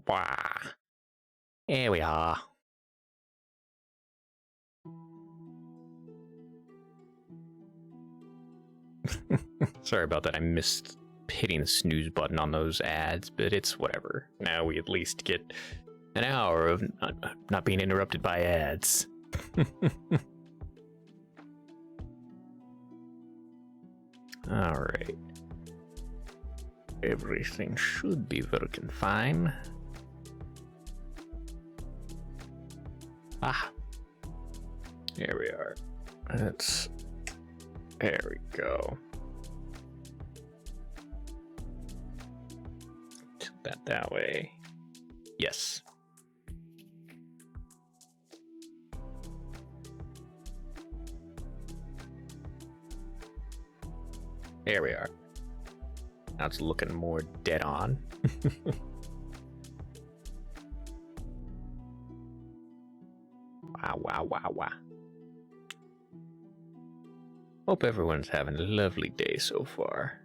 Wah. Here we are. Sorry about that. I missed hitting the snooze button on those ads, but it's whatever. Now we at least get an hour of not being interrupted by ads. Alright. Everything should be working fine. Ah. Here we are. There we go. Tilt that way. Yes. There we are. Now it's looking more dead on. Wow. Hope everyone's having a lovely day so far.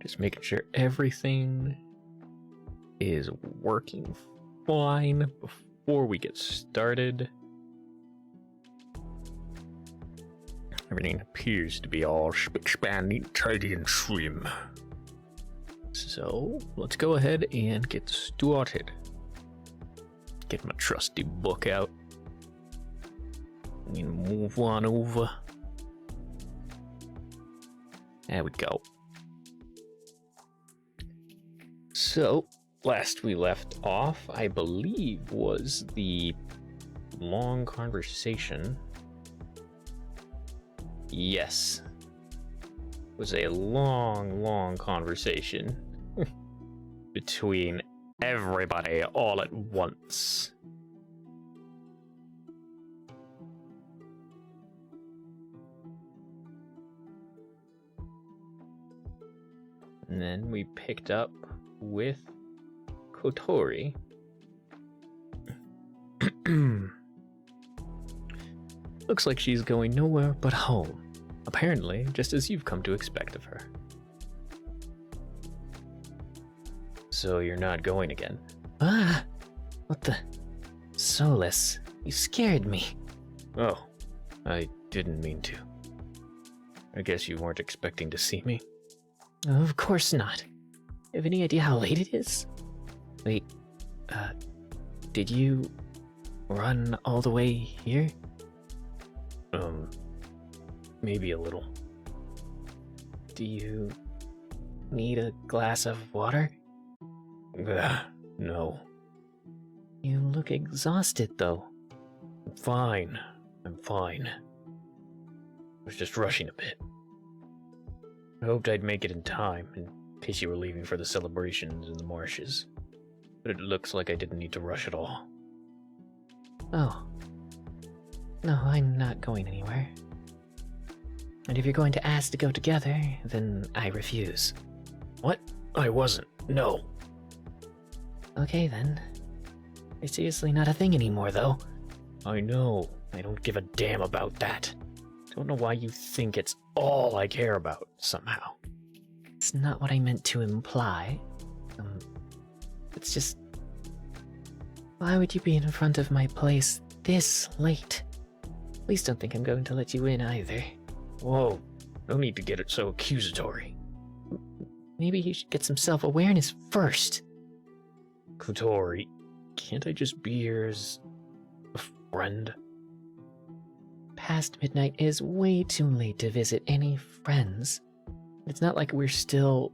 Just making sure everything is working fine before we get started. Everything appears to be all spick-span, neat, tidy, and trim. So, let's go ahead and get started. Get my trusty book out. And move on over. There we go. So, last we left off, I believe, was the long conversation. Yes. It was a long conversation between everybody all at once. And then we picked up with Kotori. Looks like she's going nowhere but home. Apparently, just as you've come to expect of her. So you're not going again? Ah! What the... Solus, you scared me. Oh, I didn't mean to. I guess you weren't expecting to see me? Of course not. You have any idea how late it is? Wait, did you run all the way here? Maybe a little. Do you need a glass of water? No. You look exhausted, though. I'm fine. I was just rushing a bit. I hoped I'd make it in time, in case you were leaving for the celebrations in the marshes. But it looks like I didn't need to rush at all. Oh. No, I'm not going anywhere. And if you're going to ask to go together, then I refuse. What? I wasn't. No. Okay, then. You're seriously not a thing anymore, though. I know. I don't give a damn about that. Don't know why you think it's all I care about, somehow. It's not what I meant to imply. It's just... Why would you be in front of my place this late? Please don't think I'm going to let you in either. Whoa, no need to get it so accusatory. Maybe you should get some self-awareness first. Kotori, can't I just be here as a friend? Past midnight is way too late to visit any friends. It's not like we're still...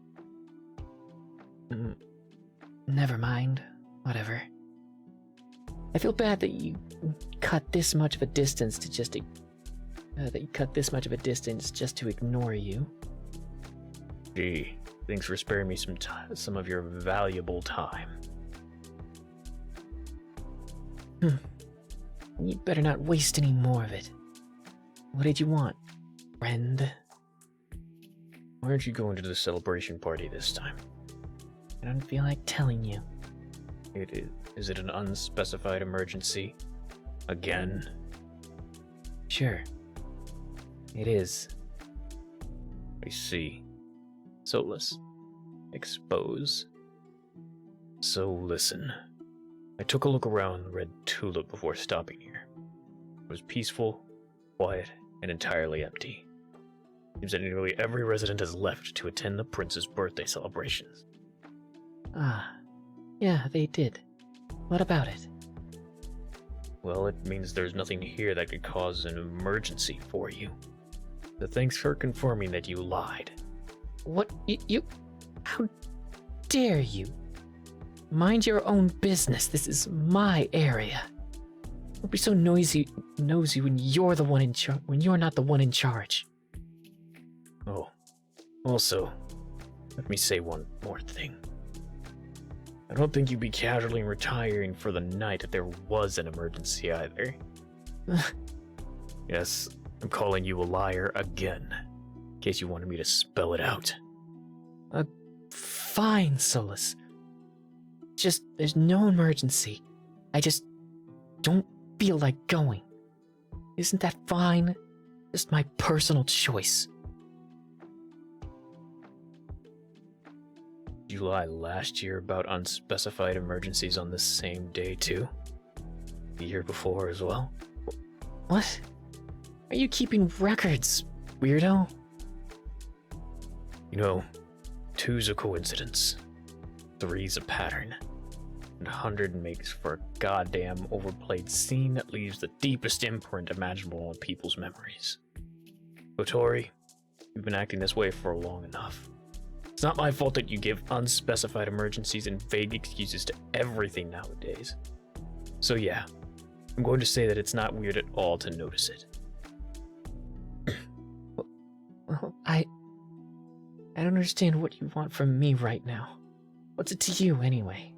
Never mind. Whatever. I feel bad that you cut this much of a distance to just... just to ignore you. Gee, thanks for sparing me some of your valuable time. You better not waste any more of it. What did you want, friend? Why aren't you going to the celebration party this time? I don't feel like telling you. Is it an unspecified emergency? Again? Sure. It is. I see. Solus, expose. So listen, I took a look around the Red Tulip before stopping here. It was peaceful, quiet, and entirely empty. Seems that nearly every resident has left to attend the prince's birthday celebrations. Ah, yeah, they did. What about it? Well, it means there's nothing here that could cause an emergency for you. So thanks for confirming that you lied. What? You? How dare you? Mind your own business. This is my area. Don't be so nosy when you're the one in charge. When you're not the one in charge. Oh, also, let me say one more thing. I don't think you'd be casually retiring for the night if there was an emergency either. Yes, I'm calling you a liar again, in case you wanted me to spell it out. Fine, Solus. Just, there's no emergency. I just don't feel like going. Isn't that fine? Just my personal choice. Did you lie last year about unspecified emergencies on the same day too? The year before as well? What? Are you keeping records, weirdo? You know, 2's a coincidence, 3's a pattern, and 100 makes for a goddamn overplayed scene that leaves the deepest imprint imaginable on people's memories. Kotori, you've been acting this way for long enough. It's not my fault that you give unspecified emergencies and vague excuses to everything nowadays. So yeah, I'm going to say that it's not weird at all to notice it. Well, I don't understand what you want from me right now. What's it to you, anyway?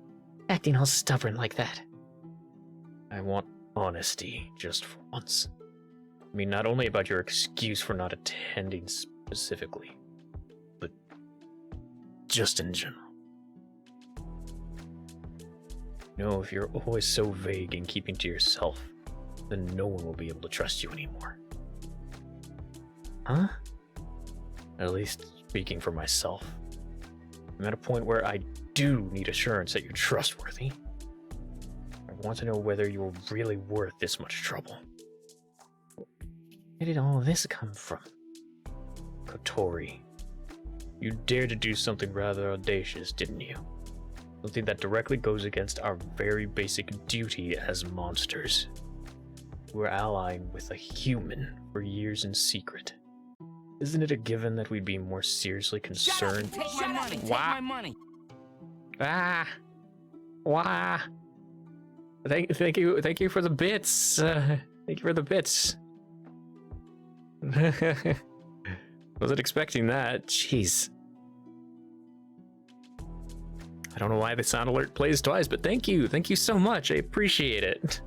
Acting all stubborn like that. I want honesty, just for once. I mean, not only about your excuse for not attending specifically, but just in general. You know, if you're always so vague and keeping to yourself, then no one will be able to trust you anymore. Huh? At least speaking for myself. I'm at a point where I do need assurance that you're trustworthy. I want to know whether you're really worth this much trouble. Where did all this come from? Kotori, you dared to do something rather audacious, didn't you? Something that directly goes against our very basic duty as monsters. We're allying with a human for years in secret. Isn't it a given that we'd be more seriously concerned? Take my money! Take my money! Ah! Wah! Thank you for the bits. Thank you for the bits. Wasn't expecting that. Jeez. I don't know why the sound alert plays twice, but thank you so much. I appreciate it.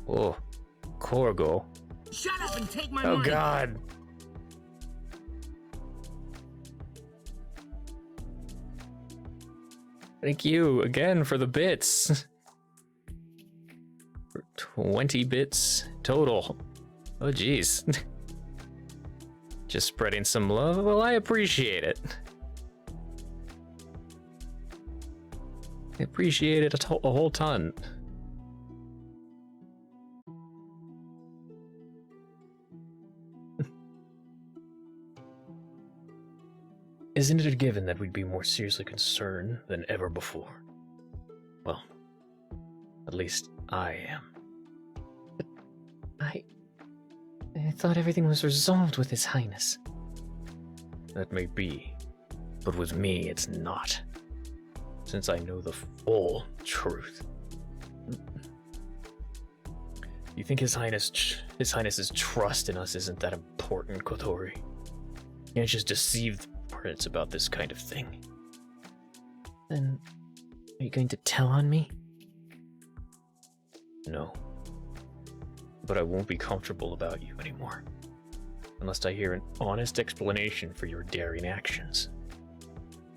Oh, Corgo. Shut up and take my money! Oh God. Thank you again for the bits. For 20 bits total. Oh jeez. Just spreading some love. Well, I appreciate it. I appreciate it a whole ton. Isn't it a given that we'd be more seriously concerned than ever before? Well, at least I am. I thought everything was resolved with His Highness. That may be, but with me it's not. Since I know the full truth. You think His Highness's trust in us isn't that important, Kotori? You can't just deceive the prince about this kind of thing. Then, are you going to tell on me? No. But I won't be comfortable about you anymore. Unless I hear an honest explanation for your daring actions.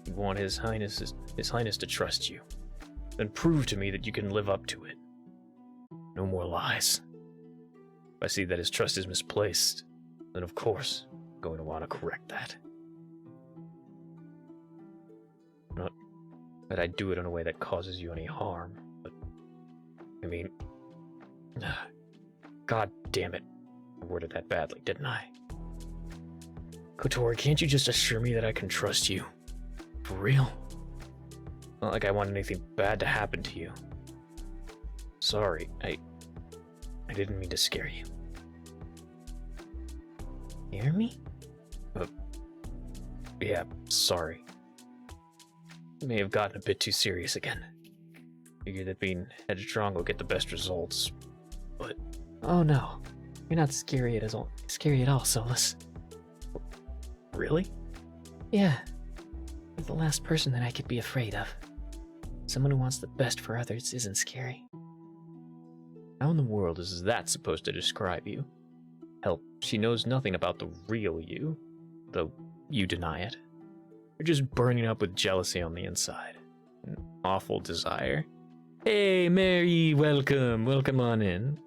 You want His Highness to trust you. Then prove to me that you can live up to it. No more lies. If I see that his trust is misplaced, then of course, going to want to correct that. Not that I'd do it in a way that causes you any harm, but I mean, god damn it, I worded that badly, didn't I? KOTORI, can't you just assure me that I can trust you? For real? Not like I want anything bad to happen to you. Sorry, I didn't mean to scare you. Hear me? Yeah, sorry. May have gotten a bit too serious again. Figured that being headstrong will get the best results, but... Oh no, you're not scary at all, Solus. Really? Yeah, you're the last person that I could be afraid of. Someone who wants the best for others isn't scary. How in the world is that supposed to describe you? Hell, she knows nothing about the real you, though you deny it. You're just burning up with jealousy on the inside. An awful desire. Hey, Mary, welcome on in.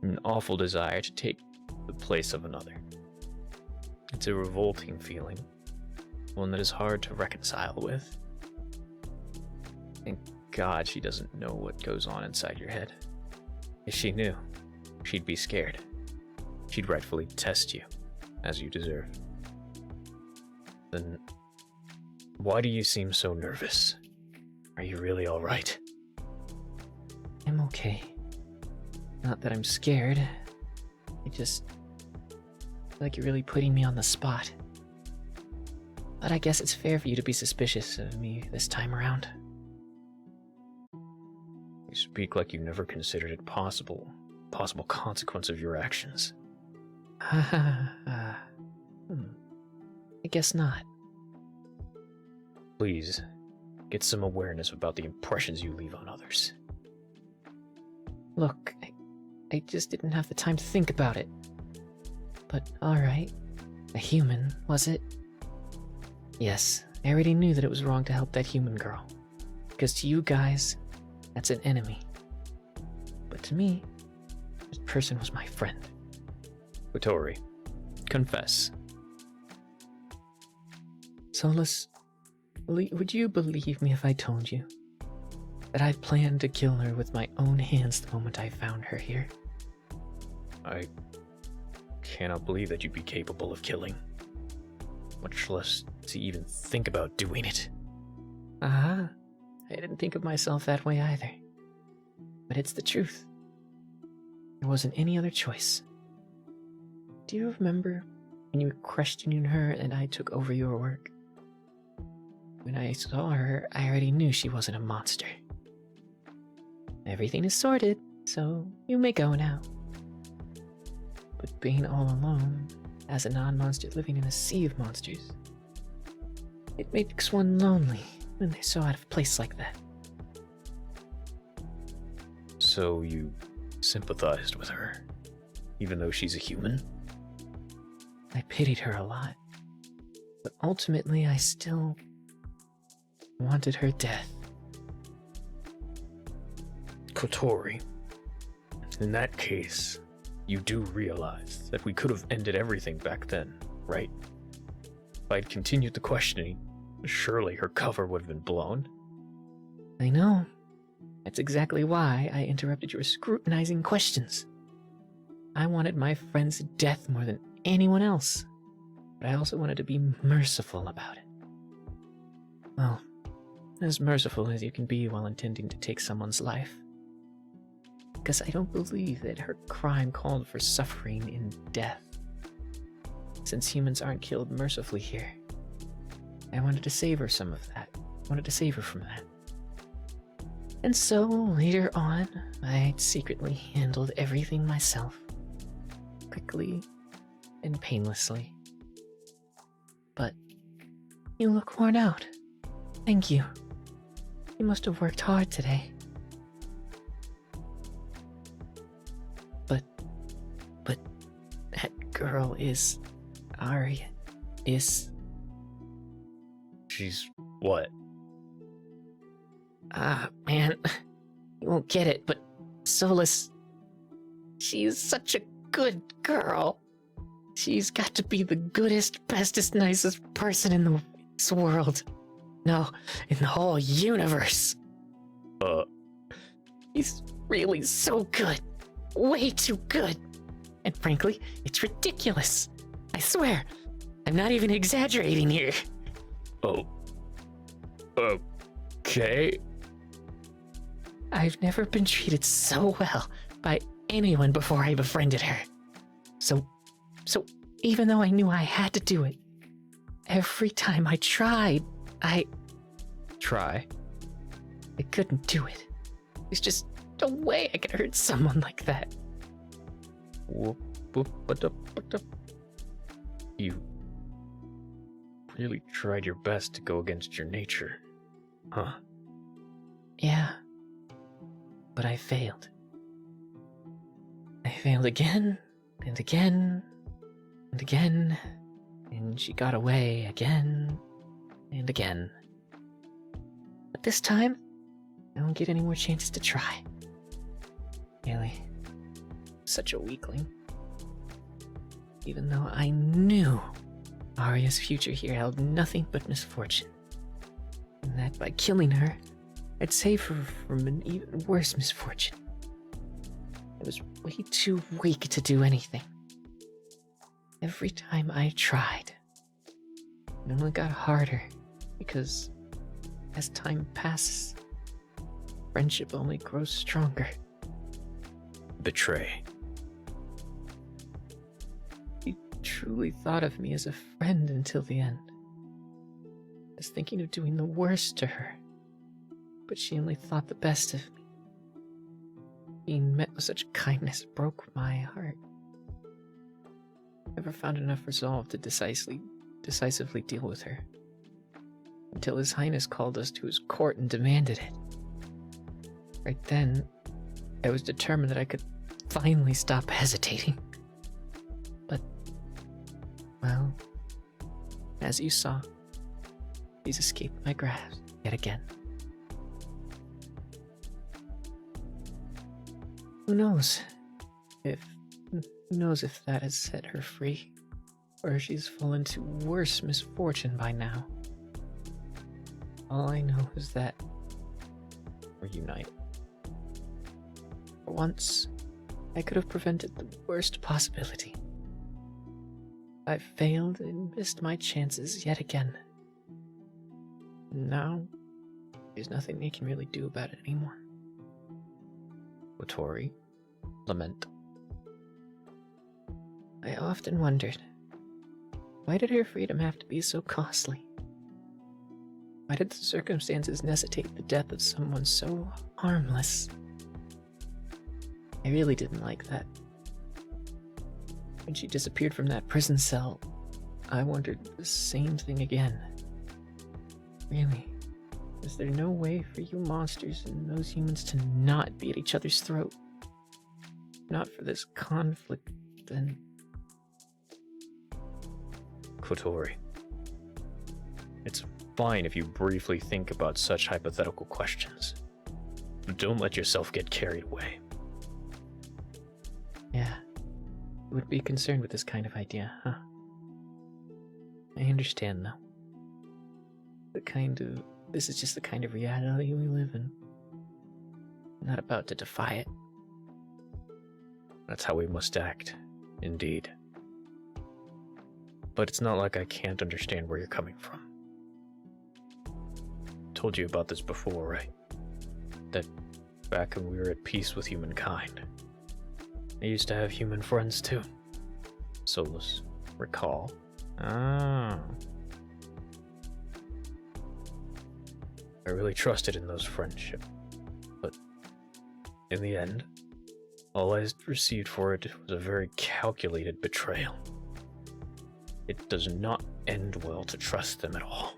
An awful desire to take the place of another. It's a revolting feeling, one that is hard to reconcile with. Thank God she doesn't know what goes on inside your head. If she knew, she'd be scared. She'd rightfully test you, as you deserve. Then, why do you seem so nervous? Are you really alright? I'm okay. Not that I'm scared. I just feel like you're really putting me on the spot. But I guess it's fair for you to be suspicious of me this time around. You speak like you never considered it possible consequence of your actions. I guess not. Please, get some awareness about the impressions you leave on others. Look, I just didn't have the time to think about it. But alright. A human, was it? Yes, I already knew that it was wrong to help that human girl. Because to you guys, that's an enemy. But to me, this person was my friend. KOTORI, confess. Solus, would you believe me if I told you that I planned to kill her with my own hands the moment I found her here? I cannot believe that you'd be capable of killing. Much less to even think about doing it. I didn't think of myself that way either. But it's the truth. There wasn't any other choice. Do you remember when you were questioning her and I took over your work? When I saw her, I already knew she wasn't a monster. Everything is sorted, so you may go now. But being all alone, as a non-monster living in a sea of monsters, it makes one lonely when they're so out of place like that. So you sympathized with her, even though she's a human? I pitied her a lot, but ultimately I still wanted her death. KOTORI, in that case, you do realize that we could have ended everything back then, right? If I'd continued the questioning, surely her cover would have been blown. I know. That's exactly why I interrupted your scrutinizing questions. I wanted my friend's death more than anyone else, but I also wanted to be merciful about it. Well, as merciful as you can be while intending to take someone's life. Because I don't believe that her crime called for suffering and death. Since humans aren't killed mercifully here, I wanted to save her some of that. I wanted to save her from that. And so, later on, I secretly handled everything myself. Quickly and painlessly. But you look worn out. Thank you. You must have worked hard today. But that girl is Arya. She's what? Man, you won't get it, but Solus, she's such a good girl. She's got to be the goodest, bestest, nicest person in this world. No, in the whole universe. He's really so good. Way too good. And frankly, it's ridiculous. I swear, I'm not even exaggerating here. Oh. Okay. I've never been treated so well by anyone before I befriended her. So even though I knew I had to do it, every time I tried, I couldn't do it. There's just no way I could hurt someone like that. You really tried your best to go against your nature, huh? Yeah, but I failed. I failed again, and again, and again, and she got away again, and again. But this time, I won't get any more chances to try. Really, such a weakling. Even though I knew Arya's future here held nothing but misfortune. And that by killing her, I'd save her from an even worse misfortune. I was way too weak to do anything. Every time I tried, it only got harder, because as time passes, friendship only grows stronger. Betray. She truly thought of me as a friend until the end. I was thinking of doing the worst to her, but she only thought the best of me. Being met with such kindness broke my heart. I never found enough resolve to decisively deal with her, until His Highness called us to his court and demanded it. Right then, I was determined that I could finally stop hesitating. But, well, as you saw, he's escaped my grasp yet again. Who knows if that has set her free, or if she's fallen to worse misfortune by now. All I know is that we're united. For once, I could have prevented the worst possibility. I failed and missed my chances yet again. Now, there's nothing they can really do about it anymore. Kotori, lament. I often wondered, why did her freedom have to be so costly? Why did the circumstances necessitate the death of someone so harmless? I really didn't like that. When she disappeared from that prison cell, I wondered the same thing again. Really, is there no way for you monsters and those humans to not be at each other's throat? Not for this conflict, then. Kotori. It's fine if you briefly think about such hypothetical questions. But don't let yourself get carried away. Yeah, you would be concerned with this kind of idea, huh? I understand, though. This is just the kind of reality we live in. I'm not about to defy it. That's how we must act, indeed. But it's not like I can't understand where you're coming from. Told you about this before, right? That back when we were at peace with humankind, I used to have human friends too. Solus, recall? Ah. I really trusted in those friendships, but in the end, all I received for it was a very calculated betrayal. It does not end well to trust them at all.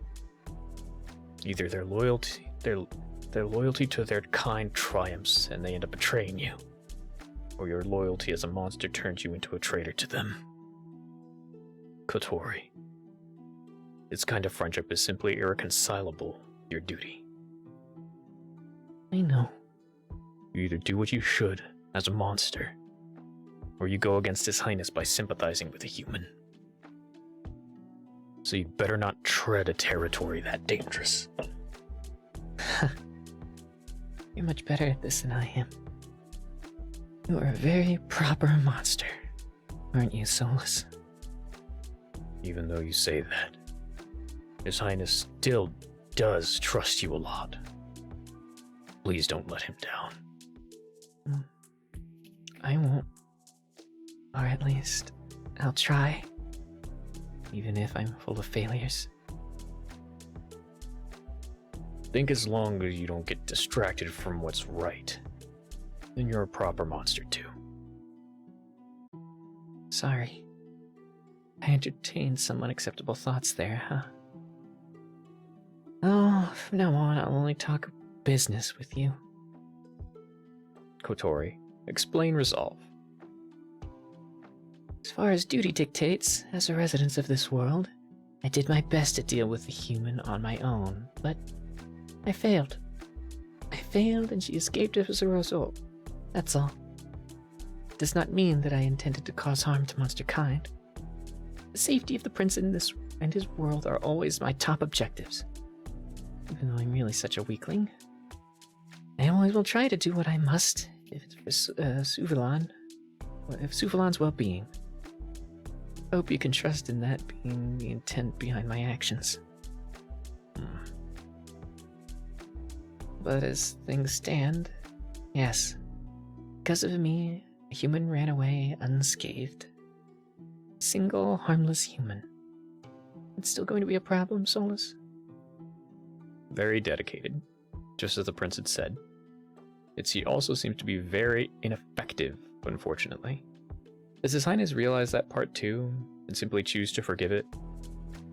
Either their loyalty to their kind triumphs and they end up betraying you, or your loyalty as a monster turns you into a traitor to them. Kotori, this kind of friendship is simply irreconcilable with your duty. I know. You either do what you should as a monster, or you go against His Highness by sympathizing with a human. So you better not tread a territory that dangerous. You're much better at this than I am. You are a very proper monster, aren't you, Solus? Even though you say that, His Highness still does trust you a lot. Please don't let him down. I won't. Or at least, I'll try. Even if I'm full of failures. Think as long as you don't get distracted from what's right, then you're a proper monster too. Sorry. I entertained some unacceptable thoughts there, huh? Oh, from now on, I'll only talk business with you. Kotori, explain resolve. As far as duty dictates, as a resident of this world, I did my best to deal with the human on my own, but I failed. I failed and she escaped as a result. That's all. It does not mean that I intended to cause harm to monster kind. The safety of the prince in this and his world are always my top objectives. Even though I'm really such a weakling, I always will try to do what I must if it's for Suvalan's well-being. I hope you can trust in that being the intent behind my actions. But as things stand, yes, because of me, a human ran away unscathed. A single, harmless human. It's still going to be a problem, Solus? Very dedicated, just as the prince had said. Yet he also seems to be very ineffective, unfortunately. Does His Highness realize that part too, and simply choose to forgive it?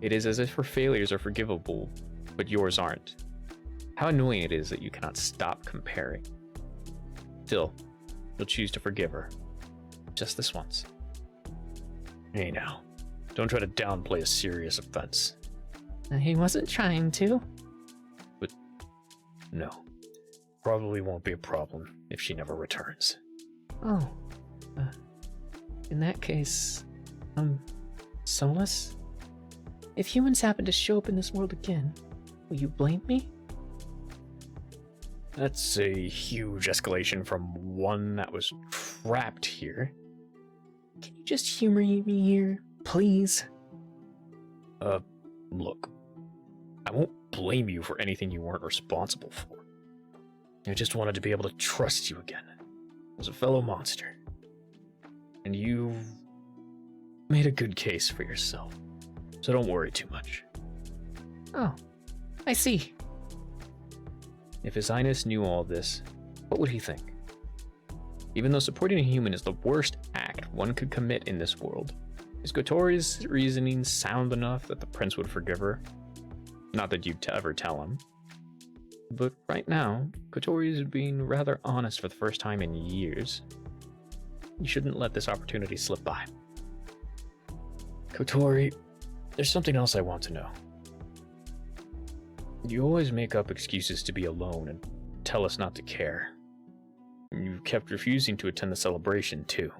It is as if her failures are forgivable, but yours aren't. How annoying it is that you cannot stop comparing. Still, you'll choose to forgive her. Just this once. Hey now, don't try to downplay a serious offense. He wasn't trying to. But no, probably won't be a problem if she never returns. Oh, in that case, Solus? If humans happen to show up in this world again, will you blame me? That's a huge escalation from one that was trapped here. Can you just humor me here, please? Look, I won't blame you for anything you weren't responsible for. I just wanted to be able to trust you again, as a fellow monster. And you've made a good case for yourself, so don't worry too much. Oh, I see. If His Highness knew all this, what would he think? Even though supporting a human is the worst act one could commit in this world, is Kotori's reasoning sound enough that the prince would forgive her? Not that you'd ever tell him. But right now, Kotori is being rather honest for the first time in years. You shouldn't let this opportunity slip by. Kotori, there's something else I want to know. You always make up excuses to be alone and tell us not to care. You kept refusing to attend the celebration, too.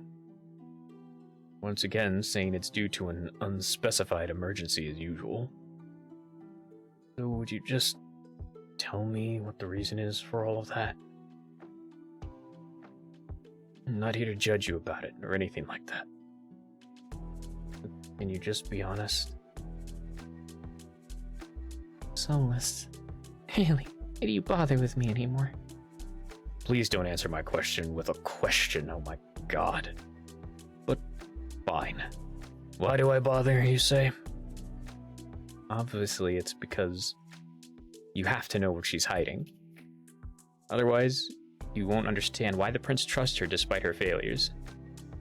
Once again, saying it's due to an unspecified emergency as usual. So would you just tell me what the reason is for all of that? I'm not here to judge you about it or anything like that. Can you just be honest? Solus, really, why do you bother with me anymore? Please don't answer my question with a question, oh my god. But fine. Why do I bother, you say? Obviously, it's because you have to know where she's hiding. Otherwise, you won't understand why the prince trusts her despite her failures.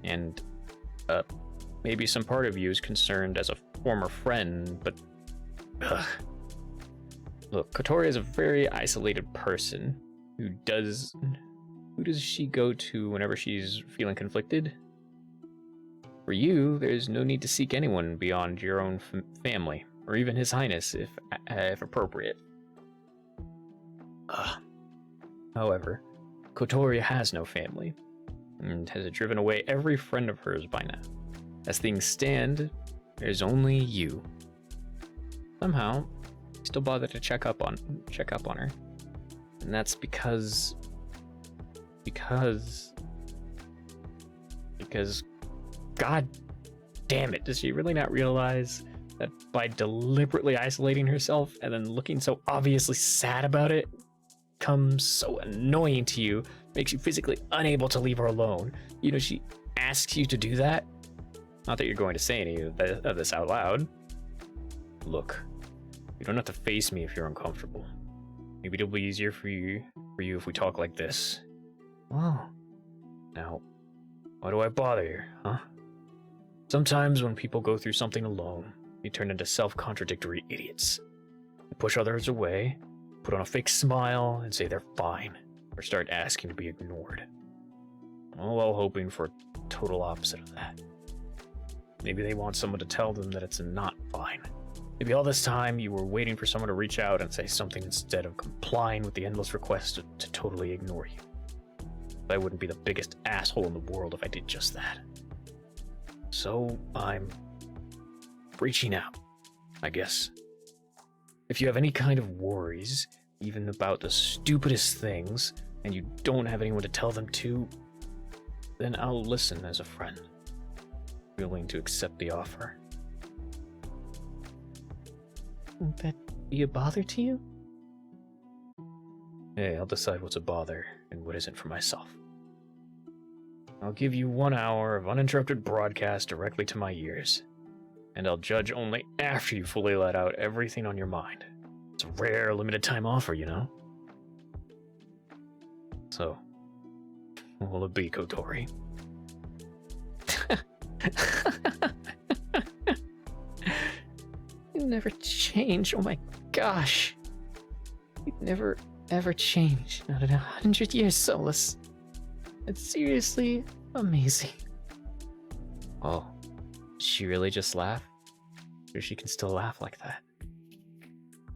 And, maybe some part of you is concerned as a former friend, but... Look, Kotori is a very isolated person. Who does she go to whenever she's feeling conflicted? For you, there's no need to seek anyone beyond your own family, or even His Highness, if appropriate. However, Kotori has no family, and has driven away every friend of hers by now. As things stand, there's only you. Somehow, you still bother to check up on her. And that's because God damn it, does she really not realize that by deliberately isolating herself and then looking so obviously sad about it becomes so annoying to you, makes you physically unable to leave her alone? You know, she asks you to do that. Not that you're going to say any of this out loud. Look, you don't have to face me if you're uncomfortable. Maybe it'll be easier for you if we talk like this. Whoa. Now, why do I bother you, huh? Sometimes when people go through something alone, they turn into self-contradictory idiots. They push others away, put on a fake smile, and say they're fine, or start asking to be ignored. All while hoping for a total opposite of that. Maybe they want someone to tell them that it's not fine. Maybe all this time you were waiting for someone to reach out and say something instead of complying with the endless request to totally ignore you. I wouldn't be the biggest asshole in the world if I did just that. So I'm reaching out, I guess. If you have any kind of worries, even about the stupidest things, and you don't have anyone to tell them to, then I'll listen as a friend, willing to accept the offer. Would that be a bother to you? Hey, I'll decide what's a bother and what isn't for myself. I'll give you 1 hour of uninterrupted broadcast directly to my ears, and I'll judge only after you fully let out everything on your mind. It's a rare, limited time offer, you know? So, what will it be, Kotori? You never change. Oh my gosh. You'd never ever change. Not in 100 years, Solus. It's seriously amazing. Oh, did she really just laugh? Or she can still laugh like that?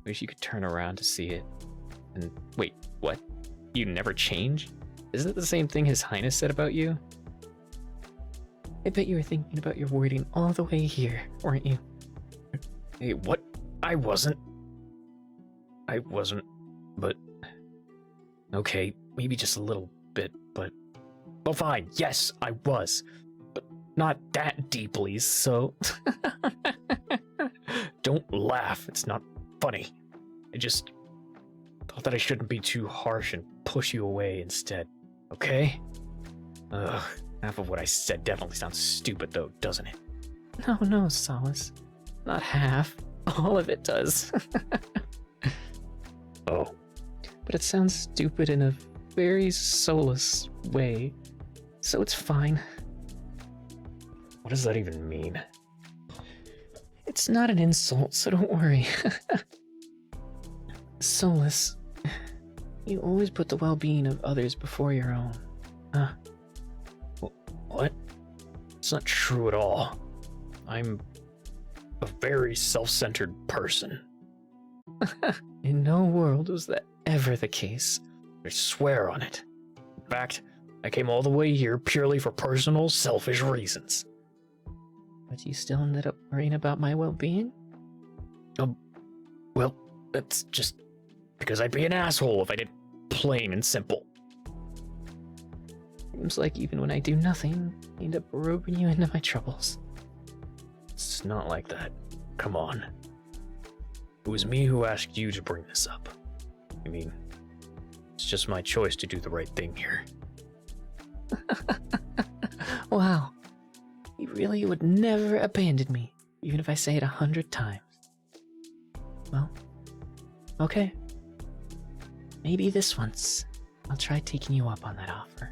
Wish you could turn around to see it. And wait, what? You never change? Isn't it the same thing His Highness said about you? I bet you were thinking about your wording all the way here, weren't you? Hey, what? I wasn't, but... Okay, maybe just a little bit, but... Well, fine, yes, I was. But not that deeply, so... Don't laugh, it's not funny. I just thought that I shouldn't be too harsh and push you away instead, okay? Ugh, half of what I said definitely sounds stupid though, doesn't it? No, Solus. Not half. All of it does. Oh. But it sounds stupid in a very Solus way, so it's fine. What does that even mean? It's not an insult, so don't worry. Solus, you always put the well-being of others before your own. Huh? What? It's not true at all. I'm a very self-centered person. In no world was that ever the case. I swear on it. In fact, I came all the way here purely for personal, selfish reasons. But you still ended up worrying about my well-being? Well, that's just because I'd be an asshole if I did, plain and simple. Seems like even when I do nothing, I end up roping you into my troubles. It's not like that. Come on. It was me who asked you to bring this up. I mean, it's just my choice to do the right thing here. Wow. You really would never abandon me, even if I say it 100 times. Well, okay. Maybe this once, I'll try taking you up on that offer.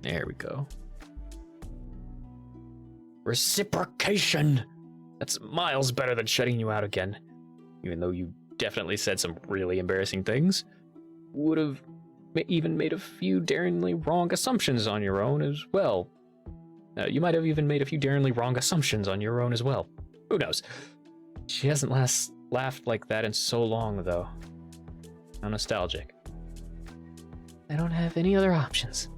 There we go. Reciprocation! That's miles better than shutting you out again. Even though you definitely said some really embarrassing things. Would have even made a few daringly wrong assumptions on your own as well. You might have even made a few daringly wrong assumptions on your own as well. Who knows? She hasn't laughed like that in so long, though. How nostalgic. I don't have any other options.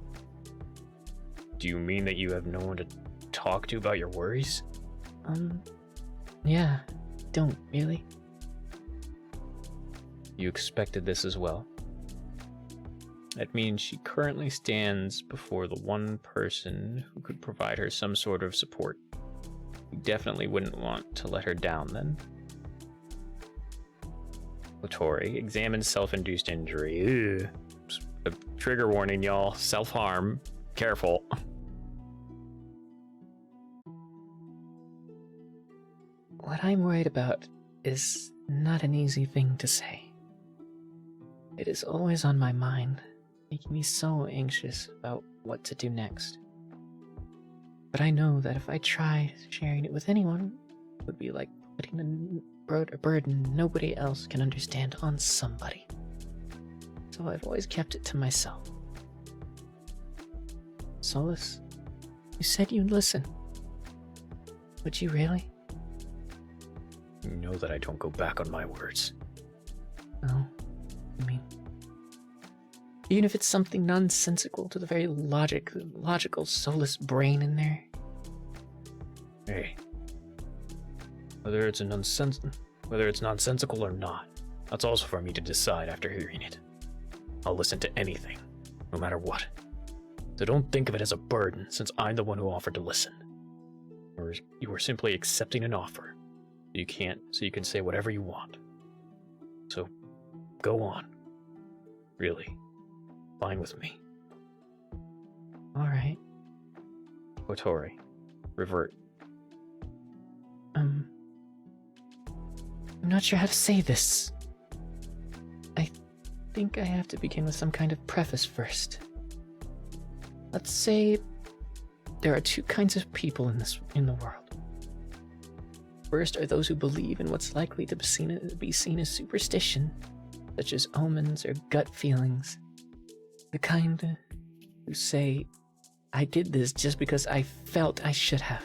Do you mean that you have no one to talk to about your worries? Yeah, don't really. You expected this as well. That means she currently stands before the one person who could provide her some sort of support. You definitely wouldn't want to let her down then. Latori, examine self-induced injury. Ugh. A trigger warning, y'all. Self-harm. Careful. What I'm worried about is not an easy thing to say. It is always on my mind, making me so anxious about what to do next. But I know that if I try sharing it with anyone, it would be like putting a burden nobody else can understand on somebody. So I've always kept it to myself. Solus, you said you'd listen. Would you really? You know that I don't go back on my words. No, I mean, even if it's something nonsensical to the very logical Solus brain in there. Hey, whether it's nonsensical or not, that's also for me to decide after hearing it. I'll listen to anything, no matter what. So don't think of it as a burden, since I'm the one who offered to listen. Or you were simply accepting an offer. So you can say whatever you want. So, go on. Really. Fine with me. Alright. Otori, revert. I'm not sure how to say this. I think I have to begin with some kind of preface first. Let's say there are two kinds of people in the world. First are those who believe in what's likely to be seen as superstition, such as omens or gut feelings. The kind who say, I did this just because I felt I should have.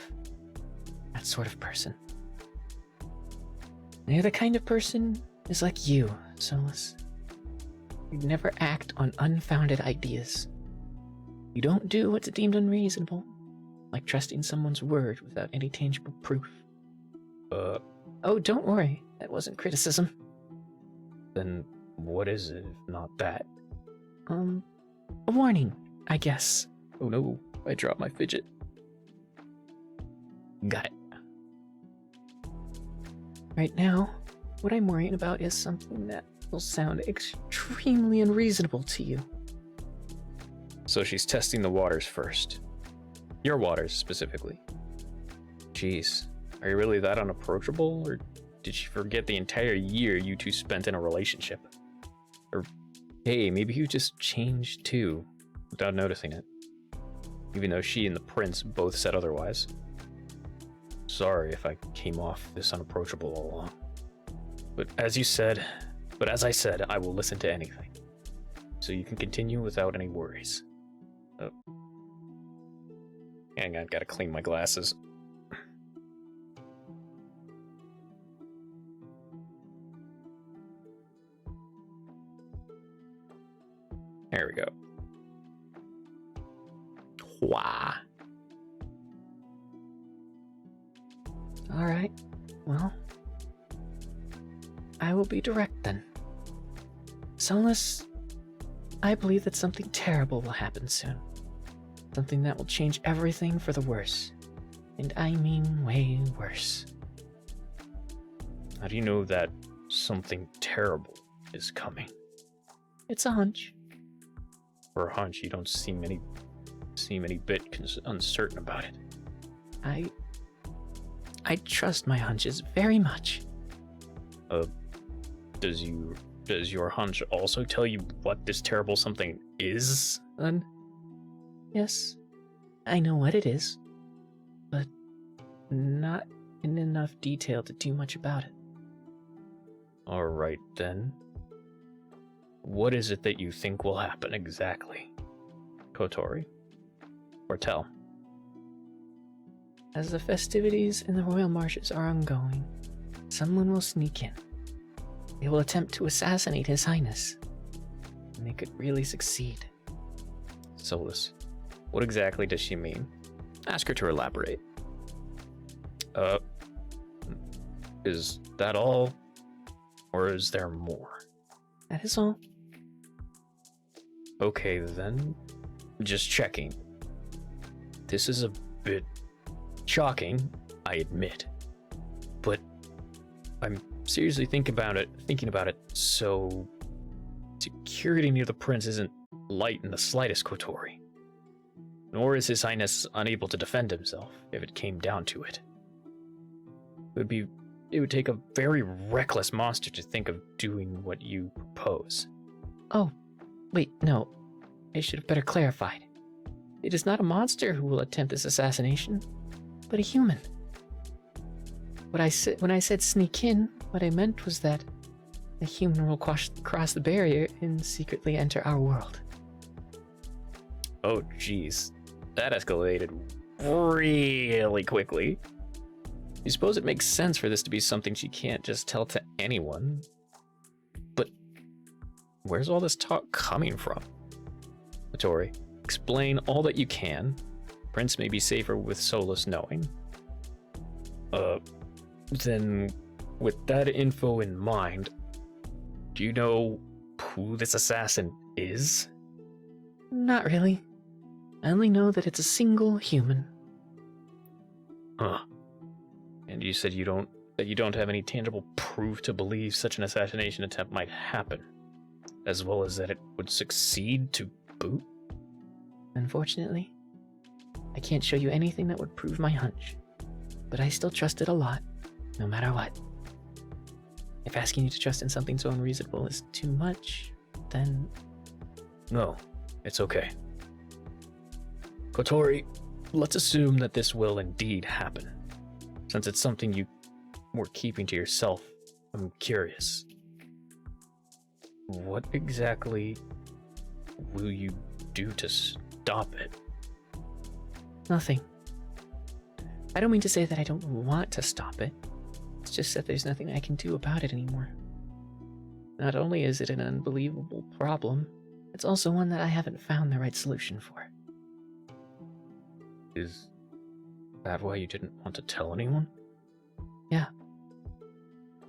That sort of person. The other kind of person is like you, Solus. You never act on unfounded ideas. You don't do what's deemed unreasonable, like trusting someone's word without any tangible proof. Oh, don't worry. That wasn't criticism. Then what is it if not that? A warning, I guess. Oh no, I dropped my fidget. Got it. Right now, what I'm worrying about is something that will sound extremely unreasonable to you. So she's testing the waters first. Your waters, specifically. Jeez, are you really that unapproachable, or did she forget the entire year you two spent in a relationship? Or, hey, maybe you just changed too, without noticing it. Even though she and the prince both said otherwise. Sorry if I came off this unapproachable all along. But as I said, I will listen to anything. So you can continue without any worries. Oh. Hang on, gotta clean my glasses. There we go. Wah. Alright, well, I will be direct then. Solus, I believe that something terrible will happen soon. Something that will change everything for the worse. And I mean way worse. How do you know that something terrible is coming? It's a hunch. For a hunch, you don't seem any bit uncertain about it. I trust my hunches very much. Does your hunch also tell you what this terrible something is, then? Yes, I know what it is, but not in enough detail to do much about it. Alright then. What is it that you think will happen exactly? Kotori? Or tell? As the festivities in the royal marshes are ongoing, someone will sneak in. They will attempt to assassinate His Highness. And they could really succeed. Solus, what exactly does she mean? Ask her to elaborate. Is that all? Or is there more? That is all. Okay then, just checking. This is a bit shocking, I admit. But I'm seriously thinking about it, so security near the prince isn't light in the slightest, Kotori. Nor is His Highness unable to defend himself, if it came down to it. It would take a very reckless monster to think of doing what you propose. Oh, wait, no. I should have better clarified. It is not a monster who will attempt this assassination, but a human. When I said sneak in, what I meant was that a human will cross the barrier and secretly enter our world. Oh, jeez. That escalated really quickly. You suppose it makes sense for this to be something she can't just tell to anyone. But where's all this talk coming from? Kotori, explain all that you can. Prince may be safer with Solus knowing. Then, with that info in mind, do you know who this assassin is? Not really. I only know that it's a single human. Huh. And you said you don't have any tangible proof to believe such an assassination attempt might happen, as well as that it would succeed to boot? Unfortunately, I can't show you anything that would prove my hunch, but I still trust it a lot, no matter what. If asking you to trust in something so unreasonable is too much, then... No, it's okay. Kotori, let's assume that this will indeed happen. Since it's something you were keeping to yourself, I'm curious. What exactly will you do to stop it? Nothing. I don't mean to say that I don't want to stop it. It's just that there's nothing I can do about it anymore. Not only is it an unbelievable problem, it's also one that I haven't found the right solution for. Is that why you didn't want to tell anyone? Yeah.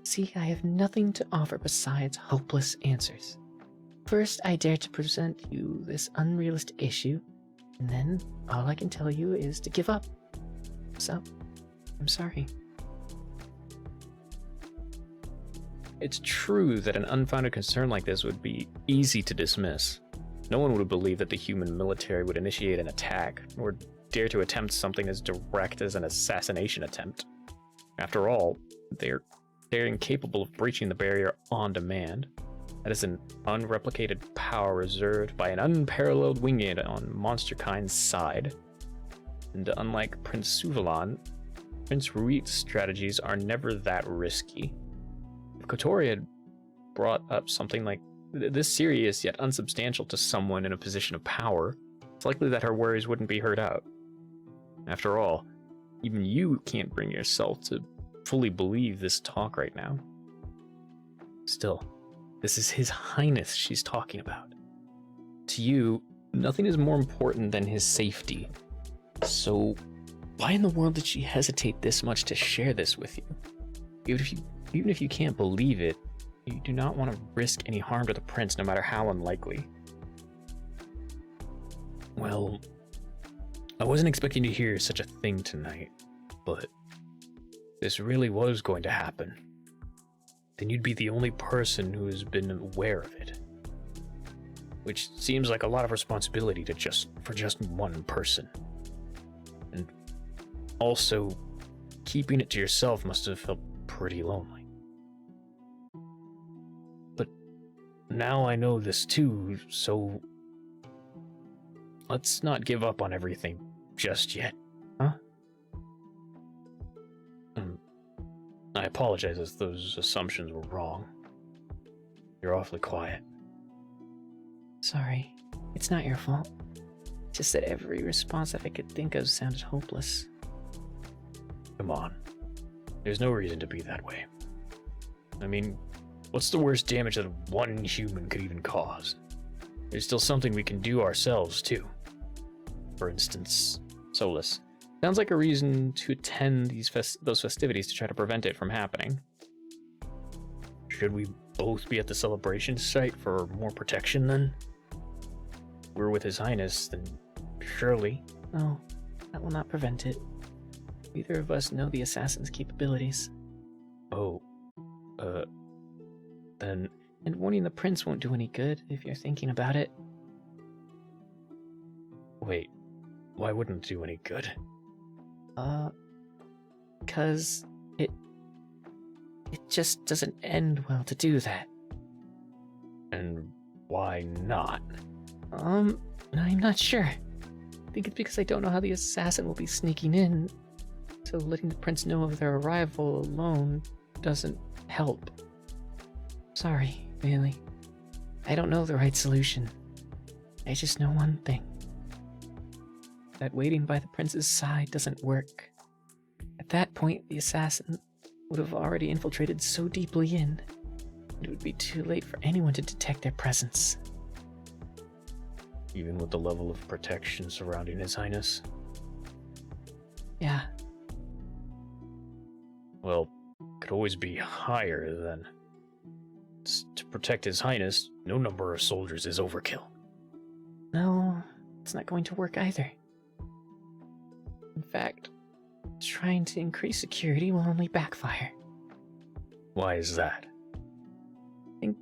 See, I have nothing to offer besides hopeless answers. First, I dare to present you this unrealistic issue, and then all I can tell you is to give up. So, I'm sorry. It's true that an unfounded concern like this would be easy to dismiss. No one would believe that the human military would initiate an attack, or dare to attempt something as direct as an assassination attempt. After all, they're incapable of breaching the barrier on demand. That is an unreplicated power reserved by an unparalleled winged on monsterkind's side. And unlike Prince Suvalan, Prince Ruit's strategies are never that risky. If Kotori had brought up something like this serious yet unsubstantial to someone in a position of power, it's likely that her worries wouldn't be heard out. After all, even you can't bring yourself to fully believe this talk right now. Still, this is His Highness she's talking about. To you, nothing is more important than his safety. So, why in the world did she hesitate this much to share this with you? Even if you can't believe it, you do not want to risk any harm to the prince, no matter how unlikely. Well, I wasn't expecting to hear such a thing tonight, but this really was going to happen. Then you'd be the only person who has been aware of it. Which seems like a lot of responsibility for just one person. And also, keeping it to yourself must have felt pretty lonely. But now I know this too, so let's not give up on everything just yet, huh? I apologize if those assumptions were wrong. You're awfully quiet. Sorry. It's not your fault. Just that every response that I could think of sounded hopeless. Come on. There's no reason to be that way. I mean, what's the worst damage that one human could even cause? There's still something we can do ourselves, too. For instance, Solus. Sounds like a reason to attend those festivities to try to prevent it from happening. Should we both be at the celebration site for more protection, then? If we're with His Highness, then surely. No, that will not prevent it. Neither of us know the assassin's capabilities. Oh, then... And warning the prince won't do any good, if you're thinking about it. Wait, why wouldn't it do any good? 'Cause it just doesn't end well to do that. And why not? I'm not sure. I think it's because I don't know how the assassin will be sneaking in, so letting the prince know of their arrival alone doesn't help. Sorry, really. I don't know the right solution. I just know one thing. That waiting by the prince's side doesn't work. At that point, the assassin would have already infiltrated so deeply in, it would be too late for anyone to detect their presence. Even with the level of protection surrounding His Highness? Yeah, Well, could always be higher then. To protect His Highness, no number of soldiers is overkill. no, it's not going to work either. In fact, trying to increase security will only backfire. Why is that? I think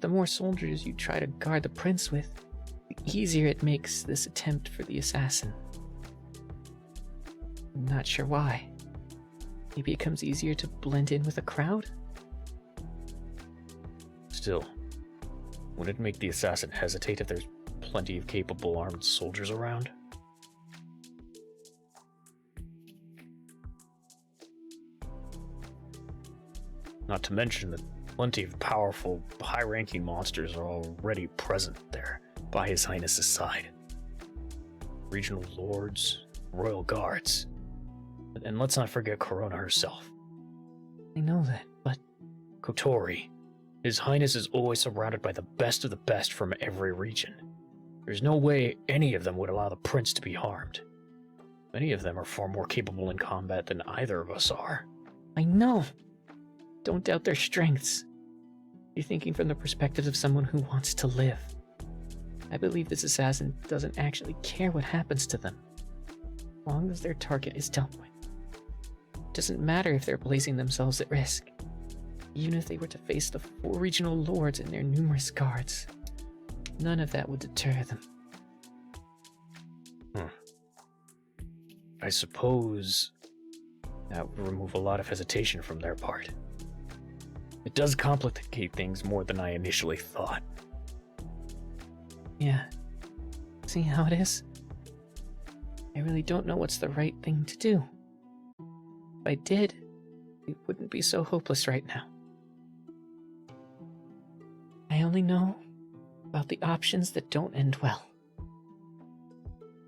the more soldiers you try to guard the prince with, the easier it makes this attempt for the assassin. I'm not sure why. Maybe it becomes easier to blend in with a crowd? Still, wouldn't it make the assassin hesitate if there's plenty of capable armed soldiers around? Not to mention that plenty of powerful, high-ranking monsters are already present there, by His Highness's side. Regional lords, royal guards, and let's not forget Corona herself. I know that, but Kotori, His Highness is always surrounded by the best of the best from every region. There's no way any of them would allow the prince to be harmed. Many of them are far more capable in combat than either of us are. I know. Don't doubt their strengths. You're thinking from the perspective of someone who wants to live. I believe this assassin doesn't actually care what happens to them, as long as their target is dealt with. It doesn't matter if they're placing themselves at risk. Even if they were to face the 4 regional lords and their numerous guards, none of that would deter them. I suppose that would remove a lot of hesitation from their part. It does complicate things more than I initially thought. Yeah. See how it is? I really don't know what's the right thing to do. If I did, it wouldn't be so hopeless right now. I only know about the options that don't end well.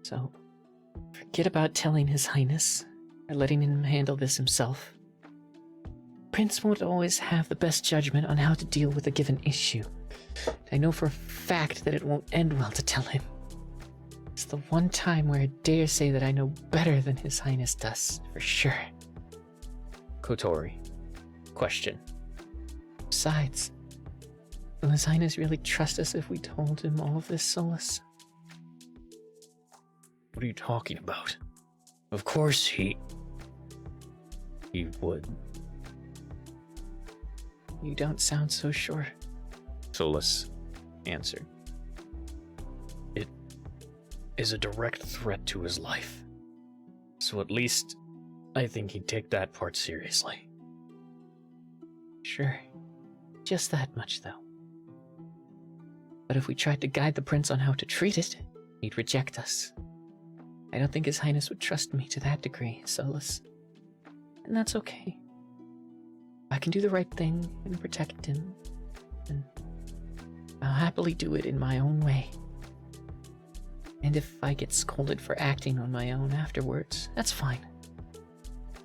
So, forget about telling His Highness or letting him handle this himself. Prince won't always have the best judgment on how to deal with a given issue. I know for a fact that it won't end well to tell him. It's the one time where I dare say that I know better than His Highness does, for sure. Kotori. Question. Besides, will His Highness really trust us if we told him all of this, Solus? What are you talking about? Of course he would. You don't sound so sure. Solus answered. It is a direct threat to his life. So at least I think he'd take that part seriously. Sure. Just that much, though. But if we tried to guide the prince on how to treat it, he'd reject us. I don't think His Highness would trust me to that degree, Solus. And that's okay. If I can do the right thing and protect him, then I'll happily do it in my own way. And if I get scolded for acting on my own afterwards, that's fine,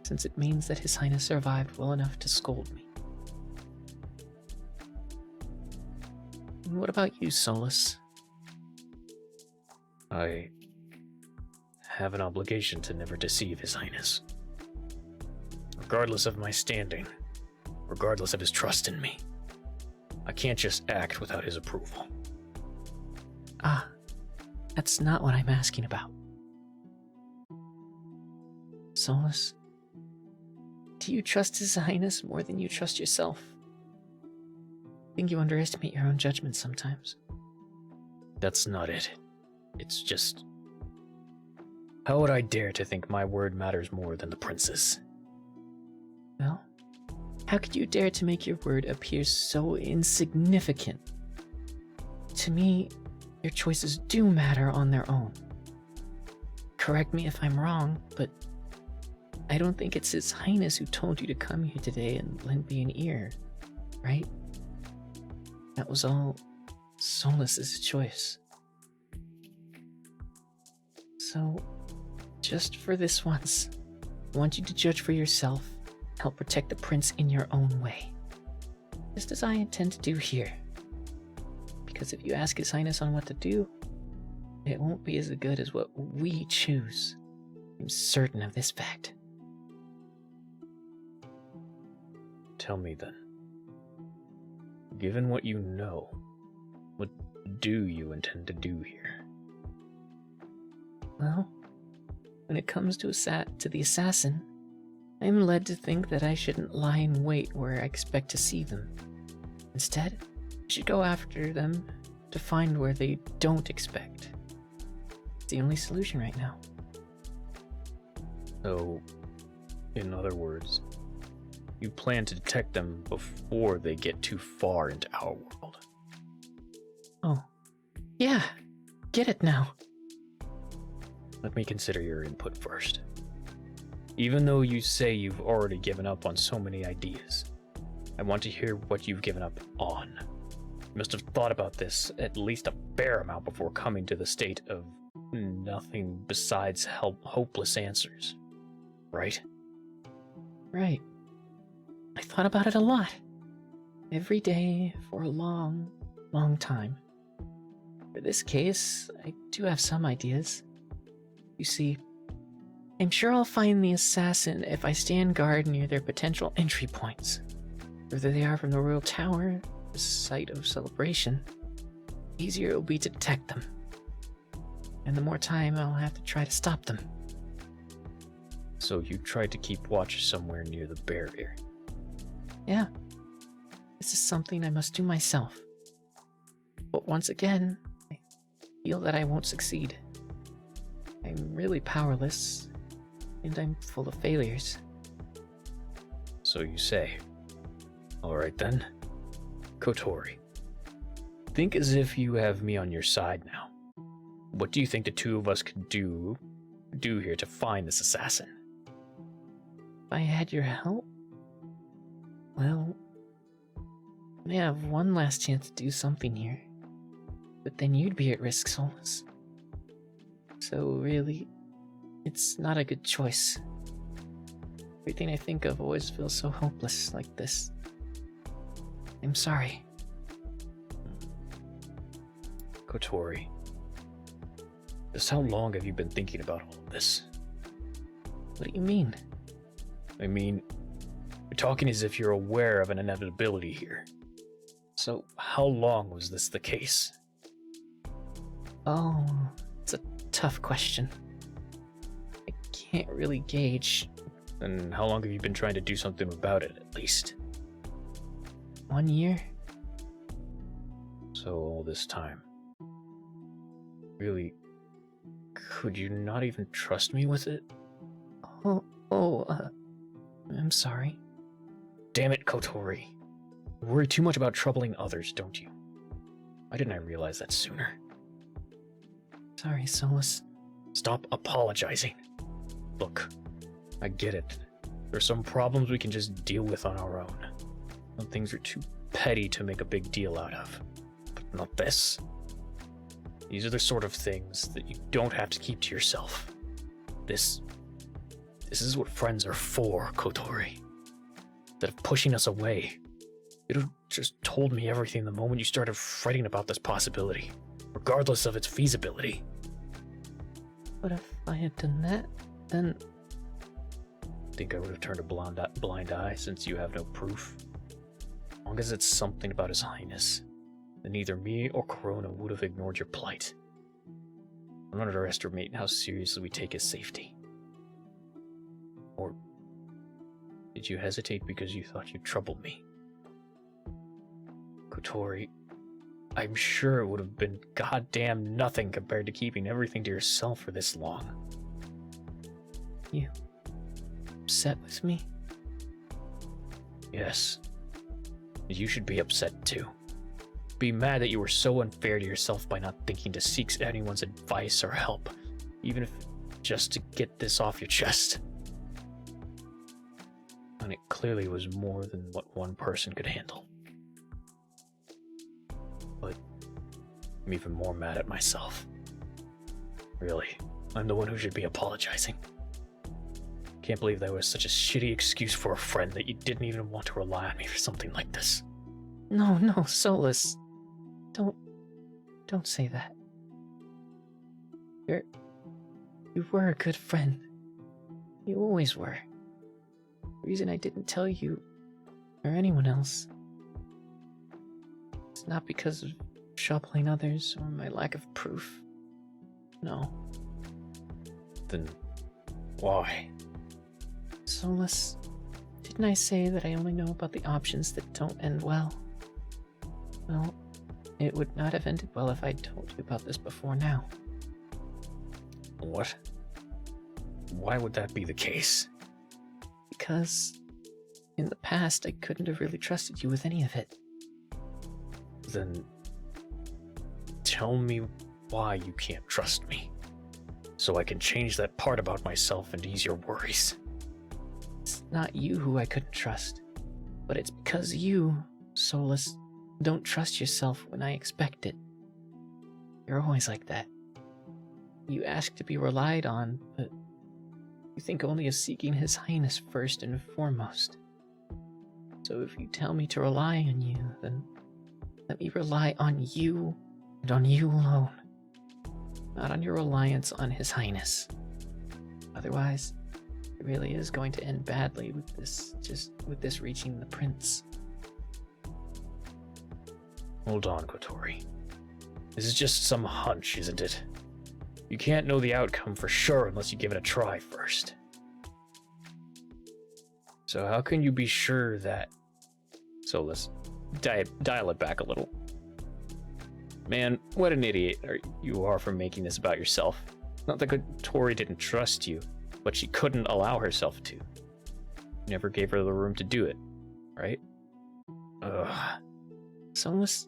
since it means that His Highness survived well enough to scold me. And what about you, Solus? I have an obligation to never deceive His Highness. Regardless of my standing, regardless of his trust in me, I can't just act without his approval. Ah, that's not what I'm asking about. Solus, do you trust His Highness more than you trust yourself? I think you underestimate your own judgment sometimes. That's not it. It's just... how would I dare to think my word matters more than the prince's? Well, how could you dare to make your word appear so insignificant? To me, your choices do matter on their own. Correct me if I'm wrong, but I don't think it's His Highness who told you to come here today and lend me an ear, right? That was all Solus's choice. So, just for this once, I want you to judge for yourself. Help protect the prince in your own way. Just as I intend to do here. Because if you ask His Highness on what to do, it won't be as good as what we choose. I'm certain of this fact. Tell me then. Given what you know, what do you intend to do here? Well, when it comes to the assassin, I'm led to think that I shouldn't lie in wait where I expect to see them. Instead, I should go after them to find where they don't expect. It's the only solution right now. So, in other words, you plan to detect them before they get too far into our world. Oh, yeah, get it now. Let me consider your input first. Even though you say you've already given up on so many ideas, I want to hear what you've given up on. You must have thought about this at least a fair amount before coming to the state of nothing besides hopeless answers, right? Right. I thought about it a lot. Every day for a long, long time. For this case, I do have some ideas. You see, I'm sure I'll find the assassin if I stand guard near their potential entry points. Whether they are from the Royal Tower, the site of celebration, the easier it will be to detect them. And the more time I'll have to try to stop them. So you tried to keep watch somewhere near the barrier. Yeah. This is something I must do myself. But once again, I feel that I won't succeed. I'm really powerless, and I'm full of failures. So you say. Alright then. Kotori. Think as if you have me on your side now. What do you think the two of us could do here to find this assassin? If I had your help, well, I may have one last chance to do something here. But then you'd be at risk, Solus. So really, it's not a good choice. Everything I think of always feels so hopeless like this. I'm sorry. Kotori. Just how long have you been thinking about all of this? What do you mean? I mean, you're talking as if you're aware of an inevitability here. So, how long was this the case? Oh, it's a tough question. I can't really gauge. And how long have you been trying to do something about it, at least? 1 year? So, all this time. Really, could you not even trust me with it? I'm sorry. Damn it, Kotori. You worry too much about troubling others, don't you? Why didn't I realize that sooner? Sorry, Solus. Stop apologizing. Look, I get it. There's some problems we can just deal with on our own. Some things are too petty to make a big deal out of. But not this. These are the sort of things that you don't have to keep to yourself. This is what friends are for, Kotori. Instead of pushing us away, you'd have just told me everything the moment you started fretting about this possibility, regardless of its feasibility. But if I had done that, then Think I would have turned a blind eye since you have no proof? As long as it's something about His Highness, then neither me or Corona would have ignored your plight. Don't underestimate how seriously we take his safety. Or did you hesitate because you thought you'd trouble me? Kotori, I'm sure it would have been goddamn nothing compared to keeping everything to yourself for this long. You upset with me? Yes. You should be upset too. Be mad that you were so unfair to yourself by not thinking to seek anyone's advice or help, even if just to get this off your chest. And it clearly was more than what one person could handle. But I'm even more mad at myself. Really, I'm the one who should be apologizing. Can't believe that was such a shitty excuse for a friend that you didn't even want to rely on me for something like this. No, Solus. Don't say that. You were a good friend. You always were. The reason I didn't tell you, or anyone else, it's not because of troubling others or my lack of proof. No. Then why? Solus, didn't I say that I only know about the options that don't end well? Well, it would not have ended well if I'd told you about this before now. What? Why would that be the case? Because in the past I couldn't have really trusted you with any of it. Then tell me why you can't trust me, so I can change that part about myself and ease your worries. It's not you who I couldn't trust, but it's because you, Solus, don't trust yourself when I expect it. You're always like that. You ask to be relied on, but you think only of seeking His Highness first and foremost. So if you tell me to rely on you, then let me rely on you and on you alone, not on your reliance on His Highness. Otherwise, it really is going to end badly with this reaching the prince. Hold on, Kotori. This is just some hunch, isn't it? You can't know the outcome for sure unless you give it a try first. So how can you be sure that... So let's dial it back a little. Man, what an idiot you are for making this about yourself. Not that Kotori didn't trust you, but she couldn't allow herself to. You never gave her the room to do it, right? Ugh. Solus,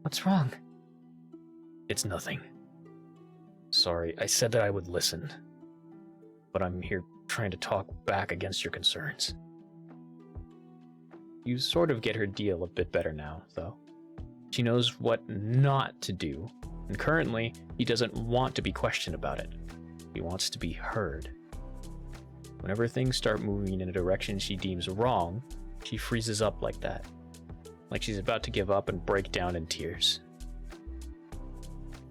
what's wrong? It's nothing. Sorry, I said that I would listen. But I'm here trying to talk back against your concerns. You sort of get her deal a bit better now, though. She knows what not to do, and currently, he doesn't want to be questioned about it. He wants to be heard. Whenever things start moving in a direction she deems wrong, she freezes up like that. Like she's about to give up and break down in tears.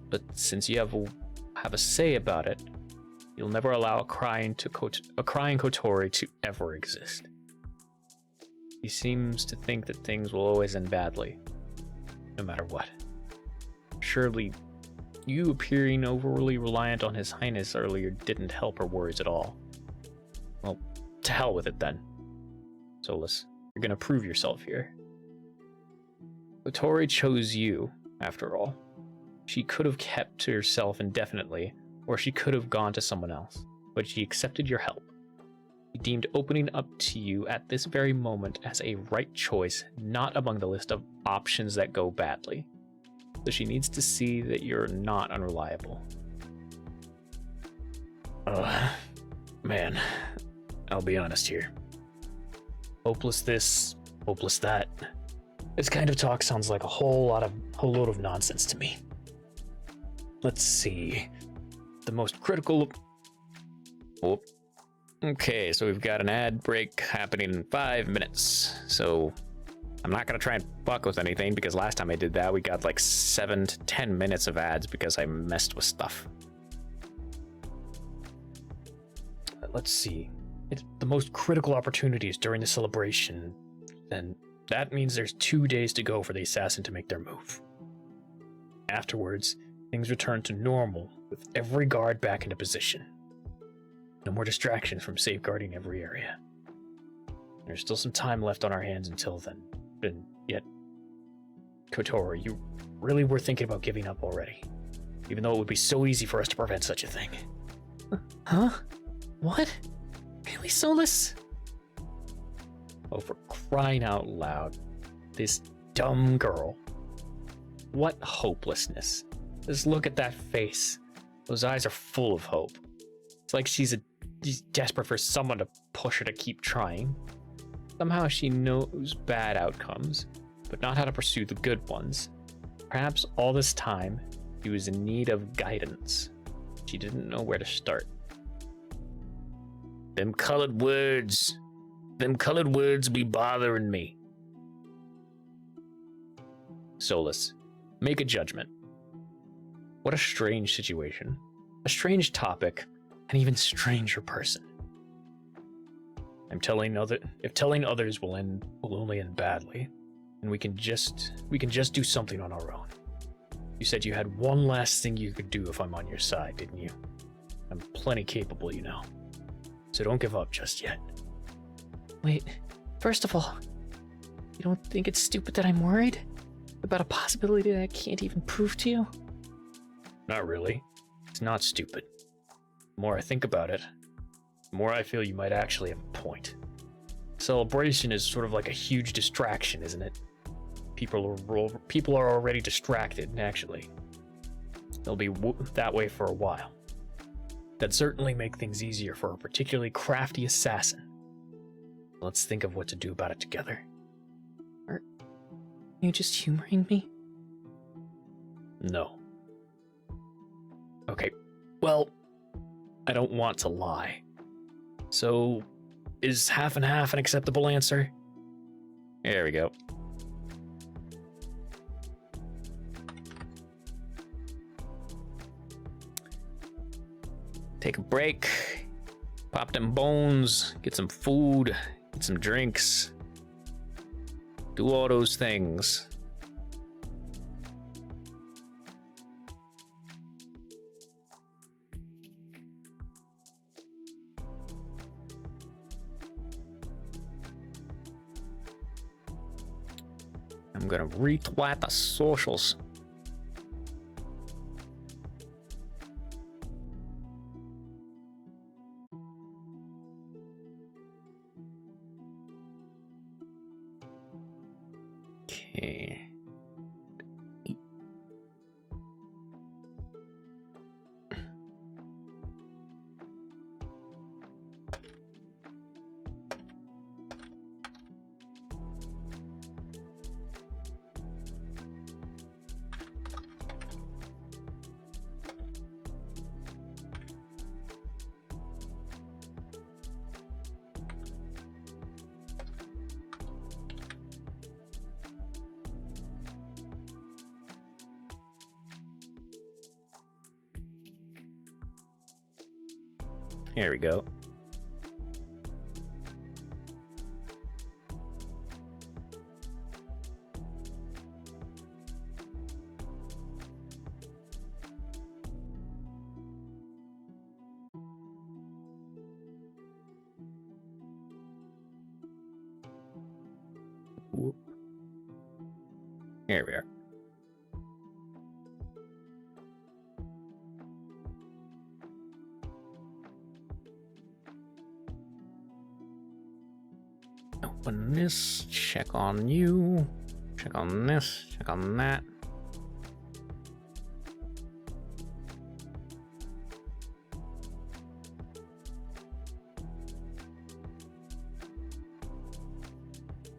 But since you have a say about it, you'll never allow a crying Kotori to ever exist. He seems to think that things will always end badly, no matter what. Surely, you appearing overly reliant on His Highness earlier didn't help her worries at all. Well, to hell with it then. Solus, you're gonna prove yourself here. Kotori chose you, after all. She could have kept to herself indefinitely, or she could have gone to someone else, but she accepted your help. She deemed opening up to you at this very moment as a right choice, not among the list of options that go badly. So she needs to see that you're not unreliable. Man, I'll be honest here. Hopeless this, hopeless that. This kind of talk sounds like a whole load of nonsense to me. Let's see. The most critical... Oh. Okay, so we've got an ad break happening in 5 minutes. So I'm not going to try and fuck with anything because last time I did that, we got like 7 to 10 minutes of ads because I messed with stuff. let's see. It's the most critical opportunities during the celebration, then that means there's 2 days to go for the assassin to make their move. Afterwards, things return to normal, with every guard back into position. No more distractions from safeguarding every area. There's still some time left on our hands until then, and yet, KOTOR, you really were thinking about giving up already, even though it would be so easy for us to prevent such a thing. Huh? What? Really, Solus? Oh, for crying out loud. This dumb girl. What hopelessness. Just look at that face. Those eyes are full of hope. It's like she's desperate for someone to push her to keep trying. Somehow she knows bad outcomes, but not how to pursue the good ones. Perhaps all this time, she was in need of guidance. She didn't know where to start. Them colored words be bothering me. Solus, make a judgment. What a strange situation. A strange topic, an even stranger person. If telling others will only end badly, and we can just do something on our own. You said you had one last thing you could do if I'm on your side, didn't you? I'm plenty capable, you know. So don't give up just yet. Wait, first of all, you don't think it's stupid that I'm worried? About a possibility that I can't even prove to you? Not really. It's not stupid. The more I think about it, the more I feel you might actually have a point. Celebration is sort of like a huge distraction, isn't it? People are already distracted, naturally. They'll be that way for a while. That'd certainly make things easier for a particularly crafty assassin. Let's think of what to do about it together. Are you just humoring me? No. Okay, well, I don't want to lie. So, is half and half an acceptable answer? There we go. Take a break, pop them bones, get some food, get some drinks, do all those things. I'm gonna retweet the socials. Okay. Here we go. Whoop. Here we are. Open this, check on you, check on this, check on that.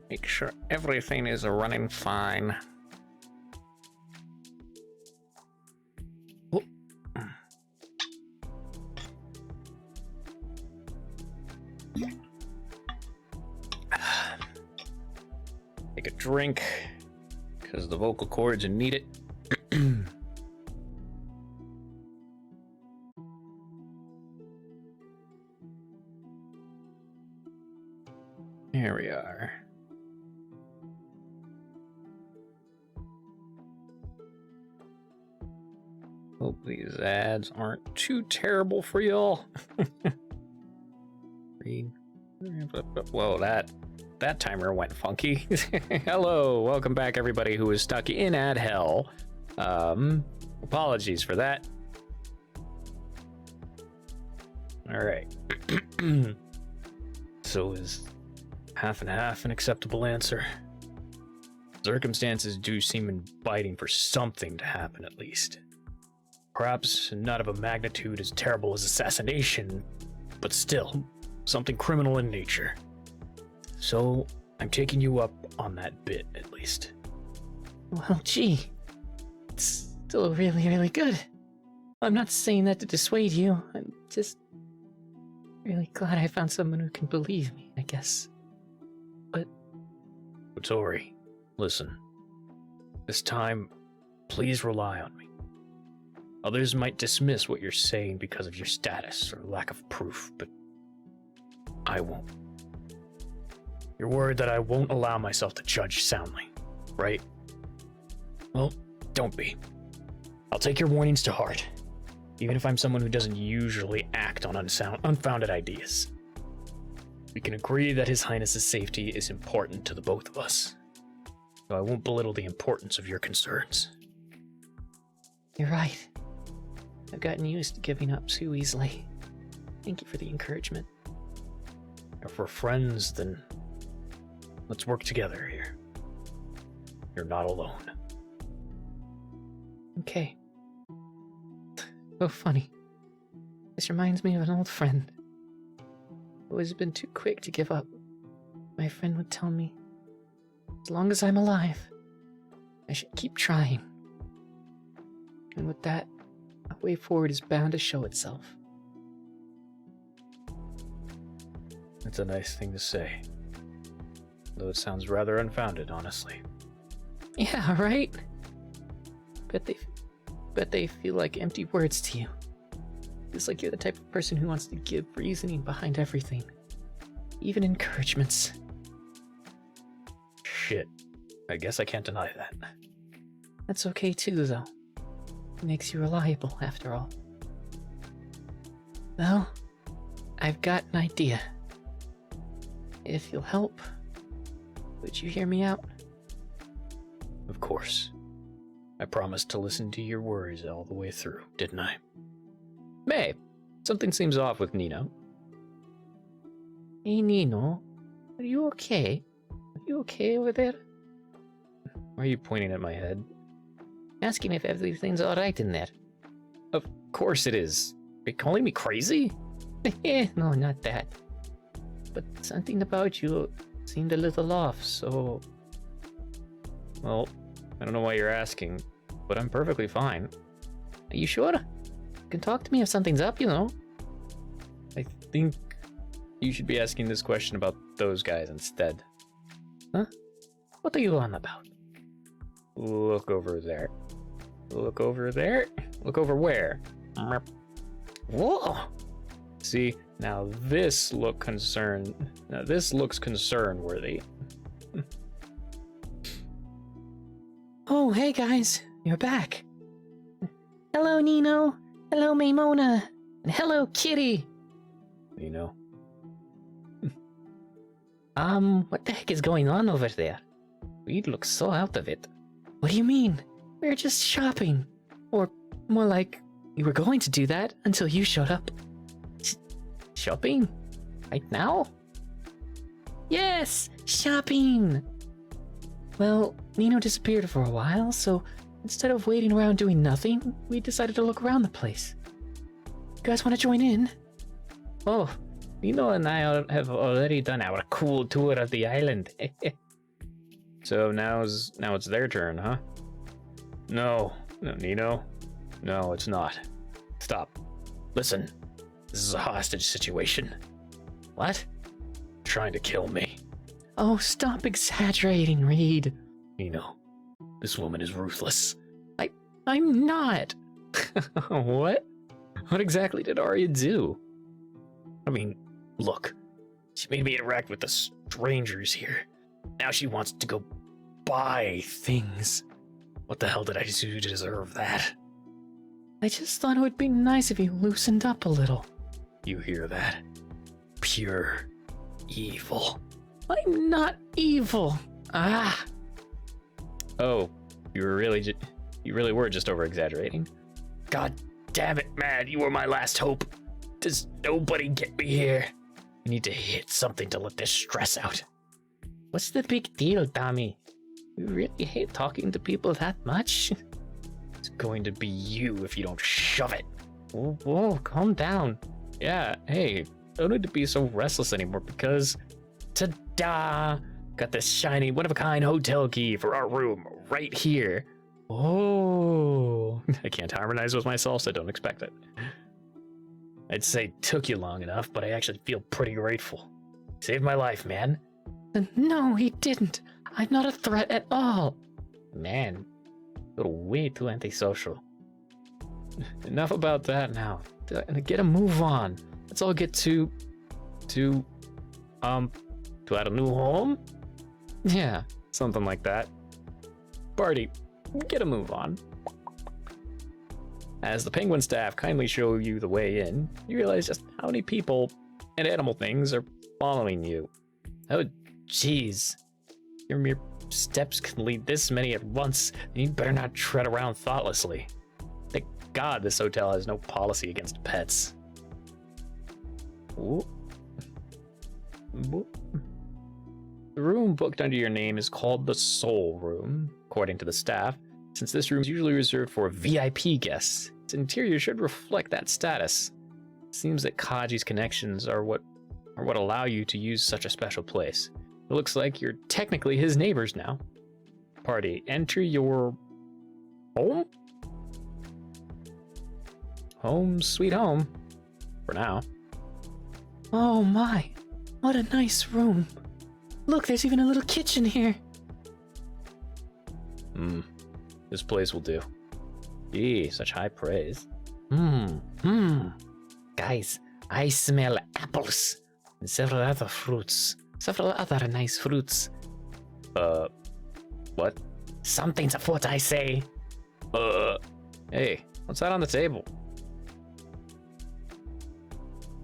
Make sure everything is running fine. Oh. Take a drink, because the vocal cords need it. Here we are. Hope these ads aren't too terrible for y'all. Whoa, that timer went funky. Hello, welcome back everybody who is stuck in ad hell. Apologies for that. All right. So is half and half an acceptable answer? Circumstances do seem inviting for something to happen at least. Perhaps not of a magnitude as terrible as assassination, but still, something criminal in nature. So, I'm taking you up on that bit, at least. Well, gee, it's still really, really good. I'm not saying that to dissuade you. I'm just really glad I found someone who can believe me, I guess. But Tori, listen. This time, please rely on me. Others might dismiss what you're saying because of your status or lack of proof, but I won't. You're worried that I won't allow myself to judge soundly, right? Well, don't be. I'll take your warnings to heart, even if I'm someone who doesn't usually act on unfounded ideas. We can agree that His Highness's safety is important to the both of us, so I won't belittle the importance of your concerns. you're right. I've gotten used to giving up too easily. Thank you for the encouragement. If we're friends, then let's work together here. You're not alone. Okay. Oh, funny. This reminds me of an old friend. I've always been too quick to give up. My friend would tell me, as long as I'm alive, I should keep trying. And with that, a way forward is bound to show itself. That's a nice thing to say. Though it sounds rather unfounded, honestly. Yeah, right? Bet they feel like empty words to you. Feels like you're the type of person who wants to give reasoning behind everything. Even encouragements. Shit. I guess I can't deny that. That's okay too, though. It makes you reliable, after all. Well, I've got an idea. If you'll help, would you hear me out? Of course. I promised to listen to your worries all the way through, didn't I? Babe, something seems off with Nino. Hey, Nino, are you okay? Are you okay over there? Why are you pointing at my head? Asking if everything's alright in there. Of course it is. Are you calling me crazy? No, not that. But something about you seemed a little off, so... Well, I don't know why you're asking, but I'm perfectly fine. Are you sure? You can talk to me if something's up, you know. I think you should be asking this question about those guys instead. Huh? What are you on about? Look over there. Look over there? Look over where? Whoa! See, now this looks concern-worthy. Oh, hey guys, you're back. Hello, Nino. Hello, Maimona. And hello, Kitty. Nino? What the heck is going on over there? You look so out of it. What do you mean? We were just shopping. Or more like, we were going to do that until you showed up. Shopping? Right now? Yes, shopping! Well, Nino disappeared for a while, so instead of waiting around doing nothing, we decided to look around the place. You guys want to join in? Oh, Nino and I have already done our cool tour of the island. So now it's their turn, huh? No, Nino. No, it's not. Stop. Listen, this is a hostage situation. What? Trying to kill me. Oh, stop exaggerating, Reed. Nino, this woman is ruthless. I'm not. What? What exactly did Arya do? I mean, look, She made me interact with the strangers here. Now she wants to go buy things. What the hell did I do to deserve that? I just thought it would be nice if you loosened up a little. You hear that? Pure evil. I'm not evil. Ah. Oh, you really were just over-exaggerating. God damn it, man, you were my last hope. Does nobody get me here? I need to hit something to let this stress out. What's the big deal, Tommy? You really hate talking to people that much? It's going to be you if you don't shove it. Whoa, calm down. Yeah, hey, don't need to be so restless anymore because... Ta-da! Got this shiny, one-of-a-kind hotel key for our room right here. Oh, I can't harmonize with myself, so don't expect it. I'd say it took you long enough, but I actually feel pretty grateful. Saved my life, man. No, he didn't. I'm not a threat at all. Man, you're way too antisocial. Enough about that now. Get a move on. Let's all get to our new home? Yeah, something like that. Party, get a move on. As the penguin staff kindly show you the way in, you realize just how many people and animal things are following you. Oh, jeez. Your mere steps can lead this many at once, and you better not tread around thoughtlessly. Thank God this hotel has no policy against pets. Ooh. Ooh. The room booked under your name is called the Soul Room, according to the staff, since this room is usually reserved for VIP guests. Its interior should reflect that status. It seems that Kaji's connections are what allow you to use such a special place. It looks like you're technically his neighbors now. Party, enter your home? Home sweet home. For now. Oh my, what a nice room. Look, there's even a little kitchen here. This place will do. Gee, such high praise. Guys, I smell apples and several other fruits. Several other nice fruits. What? Something's afoot, I say. Hey, what's that on the table?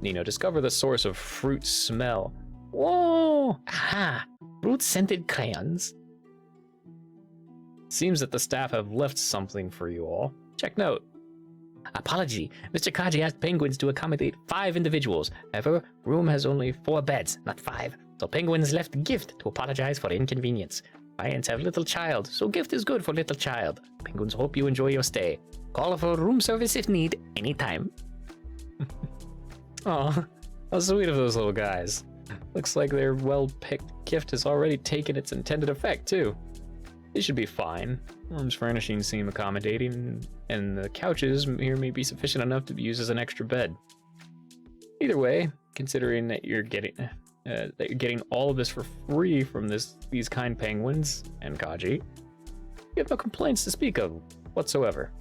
Nino, discover the source of fruit smell. Whoa! Aha! Fruit-scented crayons. Seems that the staff have left something for you all. Check note. Apology. Mr. Kaji asked penguins to accommodate 5 individuals. However, room has only 4 beds, not 5. So penguins left a gift to apologize for inconvenience. Clients have little child, so gift is good for little child. Penguins hope you enjoy your stay. Call for room service if need, anytime. Aw, how sweet of those little guys. Looks like their well-picked gift has already taken its intended effect, too. They should be fine. Room's furnishings seem accommodating, and the couches here may be sufficient enough to be used as an extra bed. Either way, considering that you're getting all of this for free from these kind penguins and Kaji, you have no complaints to speak of whatsoever.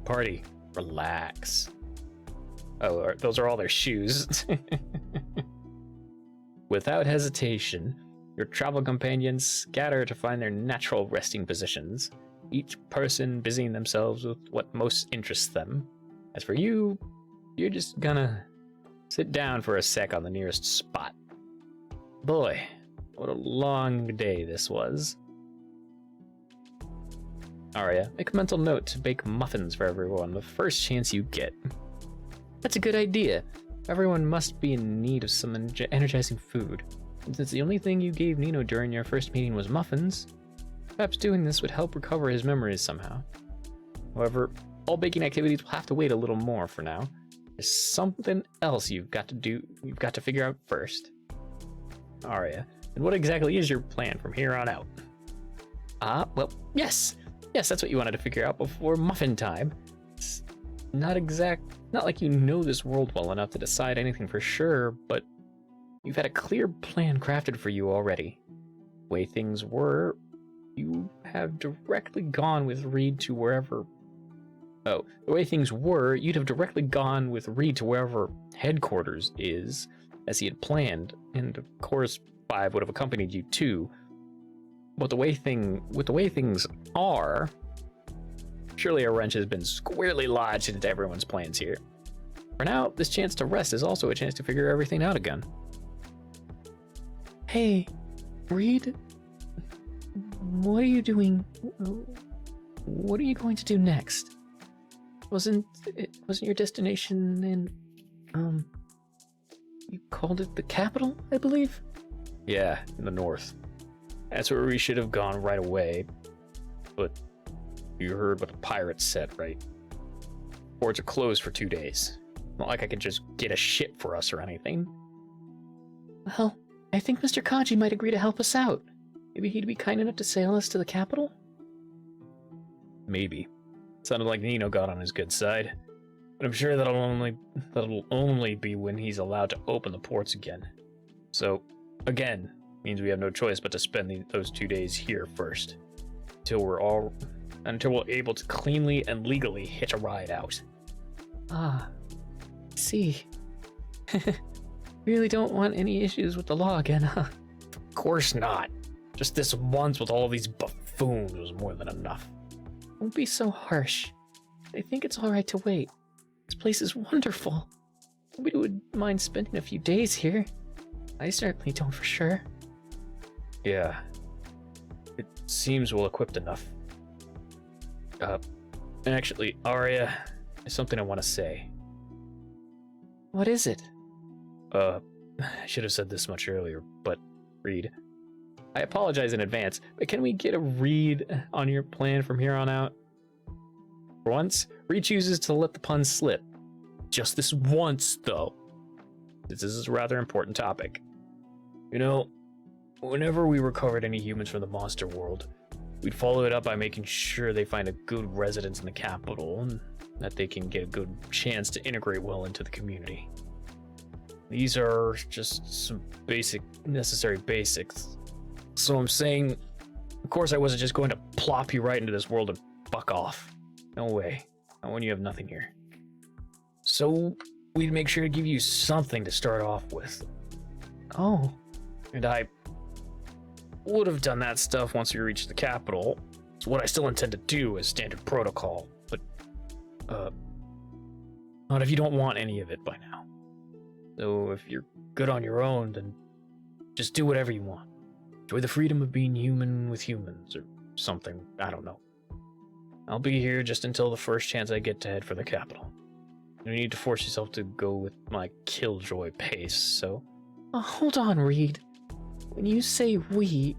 Party, relax. Oh, those are all their shoes. Without hesitation, your travel companions scatter to find their natural resting positions, each person busying themselves with what most interests them. As for you, you're just gonna sit down for a sec on the nearest spot. Boy, what a long day this was. Arya, make a mental note to bake muffins for everyone the first chance you get. That's a good idea. Everyone must be in need of some energizing food. And since the only thing you gave Nino during your first meeting was muffins, perhaps doing this would help recover his memories somehow. However, all baking activities will have to wait a little more for now. There's something else you've got to figure out first. Arya, and what exactly is your plan from here on out? Well, yes, that's what you wanted to figure out before muffin time. It's not like you know this world well enough to decide anything for sure, but you've had a clear plan crafted for you already. The way things were, you have directly gone with Reed to wherever... Oh, the way things were, you'd have directly gone with Reed to wherever headquarters is, as he had planned, and of course 5 would have accompanied you too. But with the way things are, surely a wrench has been squarely lodged into everyone's plans here. For now, this chance to rest is also a chance to figure everything out again. Hey, Reed, what are you doing? What are you going to do next? Wasn't your destination in, you called it the capital, I believe? Yeah, in the north. That's where we should have gone right away. But you heard what the pirates said, right? Ports are closed for 2 days. Not like I could just get a ship for us or anything. Well, I think Mr. Kaji might agree to help us out. Maybe he'd be kind enough to sail us to the capital? Maybe. Sounded like Nino got on his good side. But I'm sure that'll only be when he's allowed to open the ports again. So, again, means we have no choice but to spend those 2 days here first. Until we're able to cleanly and legally hitch a ride out. Ah, see. Really don't want any issues with the law again, huh? Of course not. Just this once with all these buffoons was more than enough. Don't be so harsh. I think it's alright to wait. This place is wonderful. Nobody would mind spending a few days here. I certainly don't for sure. Yeah. It seems well equipped enough. Actually, Arya, there's something I want to say. What is it? I should have said this much earlier, but Reed, I apologize in advance, but can we get a read on your plan from here on out? For once, Reed chooses to let the puns slip. Just this once, though. This is a rather important topic. You know, whenever we recovered any humans from the monster world, we'd follow it up by making sure they find a good residence in the capital and that they can get a good chance to integrate well into the community. These are just some necessary basics. So I'm saying, of course I wasn't just going to plop you right into this world and fuck off. No way. Not when you have nothing here. So we'd make sure to give you something to start off with. Oh. And I would have done that stuff once we reached the capital. It's what I still intend to do as standard protocol, but not if you don't want any of it by now. So if you're good on your own, then just do whatever you want. Enjoy the freedom of being human with humans or something, I don't know. I'll be here just until the first chance I get to head for the capital. You need to force yourself to go with my killjoy pace, so... Hold on, Reed. When you say we,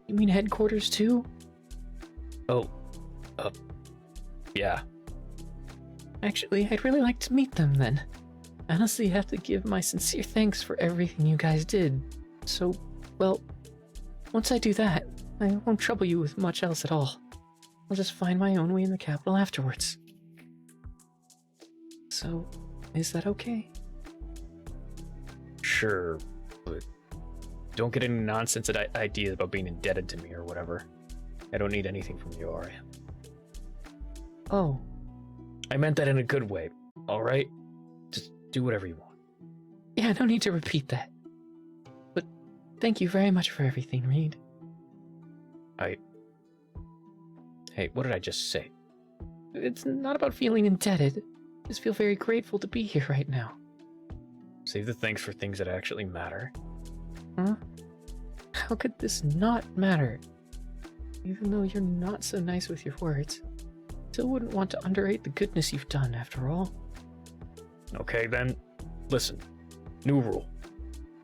you mean headquarters too? Oh, yeah. Actually, I'd really like to meet them then. Honestly, I have to give my sincere thanks for everything you guys did. So, well, once I do that, I won't trouble you with much else at all. I'll just find my own way in the capital afterwards. So, is that okay? Sure, but don't get any nonsense ideas about being indebted to me or whatever. I don't need anything from you, Arya. Oh. I meant that in a good way, alright? Just do whatever you want. Yeah, no need to repeat that. But thank you very much for everything, Reed. Hey, what did I just say? It's not about feeling indebted. I just feel very grateful to be here right now. Save the thanks for things that actually matter. Huh? How could this not matter? Even though you're not so nice with your words, still wouldn't want to underrate the goodness you've done, after all. Okay, then, listen. New rule.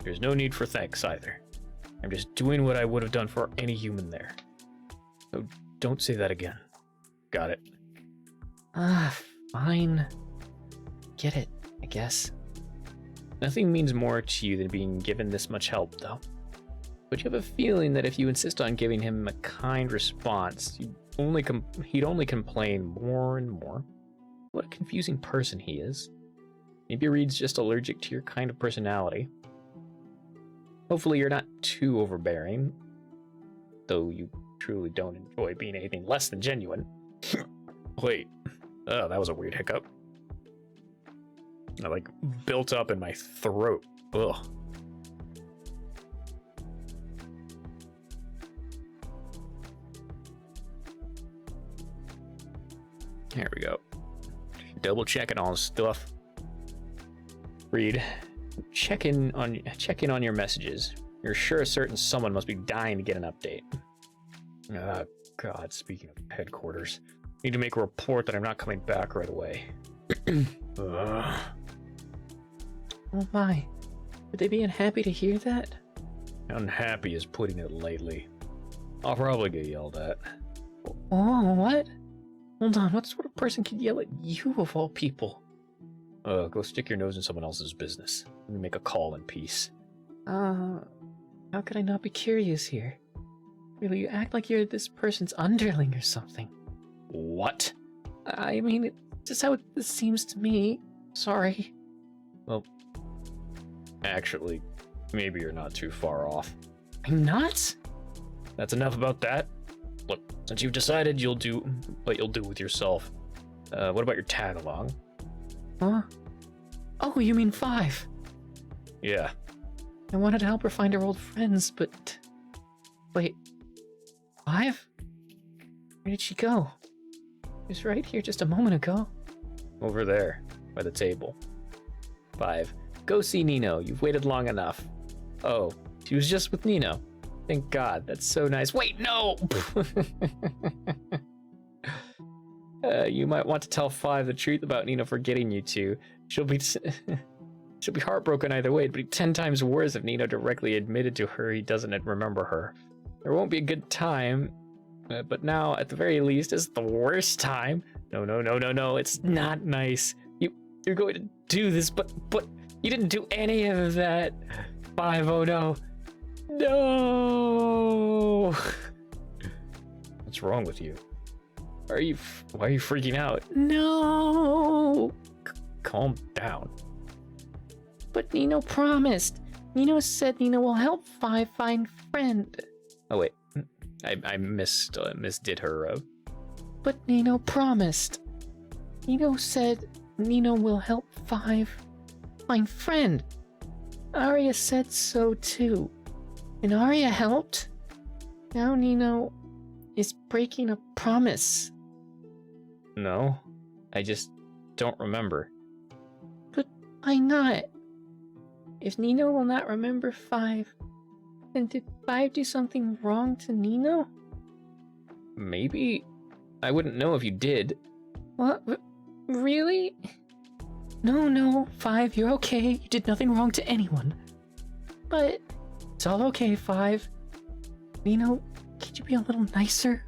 There's no need for thanks either. I'm just doing what I would have done for any human there. So don't say that again. Got it? Fine. Get it, I guess. Nothing means more to you than being given this much help, though. But you have a feeling that if you insist on giving him a kind response, he'd only complain more and more. What a confusing person he is. Maybe Reed's just allergic to your kind of personality. Hopefully you're not too overbearing, though you truly don't enjoy being anything less than genuine. Wait, oh, that was a weird hiccup. I built up in my throat. Ugh. There we go. Double checking all the stuff. Read. Check in on your messages. You're sure a certain someone must be dying to get an update. God, speaking of headquarters. Need to make a report that I'm not coming back right away. Oh my. Would they be unhappy to hear that? Unhappy is putting it lightly. I'll probably get yelled at. Oh, what? Hold on, what sort of person could yell at you of all people? Go stick your nose in someone else's business. Let me make a call in peace. How could I not be curious here? Really, you act like you're this person's underling or something. What? I mean, it's just how it seems to me. Sorry. Well, actually, maybe you're not too far off. I'm not? That's enough about that. Look, since you've decided, you'll do what you'll do with yourself. What about your tag along? Huh? Oh, you mean 5? Yeah. I wanted to help her find her old friends, but... Wait. 5? Where did she go? She was right here just a moment ago. Over there, by the table. 5. Go see Nino. You've waited long enough. Oh, she was just with Nino. Thank God. That's so nice. Wait, no! You might want to tell 5 the truth about Nino forgetting you two. She'll be heartbroken either way. It'd be 10 times worse if Nino directly admitted to her he doesn't remember her. There won't be a good time, but now, at the very least, is the worst time. No, it's not nice. You're going to do this, but you didn't do any of that. 5, oh no. No! What's wrong with you? Why are you freaking out? No! Calm down. But Nino promised. Nino said Nino will help 5 find friend. Oh wait, I misdid her. But Nino promised. Nino said Nino will help 5 find friend. Arya said so too. And Arya helped. Now Nino is breaking a promise. No, I just don't remember. But why not? If Nino will not remember 5, then did 5 do something wrong to Nino? Maybe. I wouldn't know if you did. What? Really? No, 5, you're okay. You did nothing wrong to anyone. But it's all okay, 5. Nino, could you be a little nicer?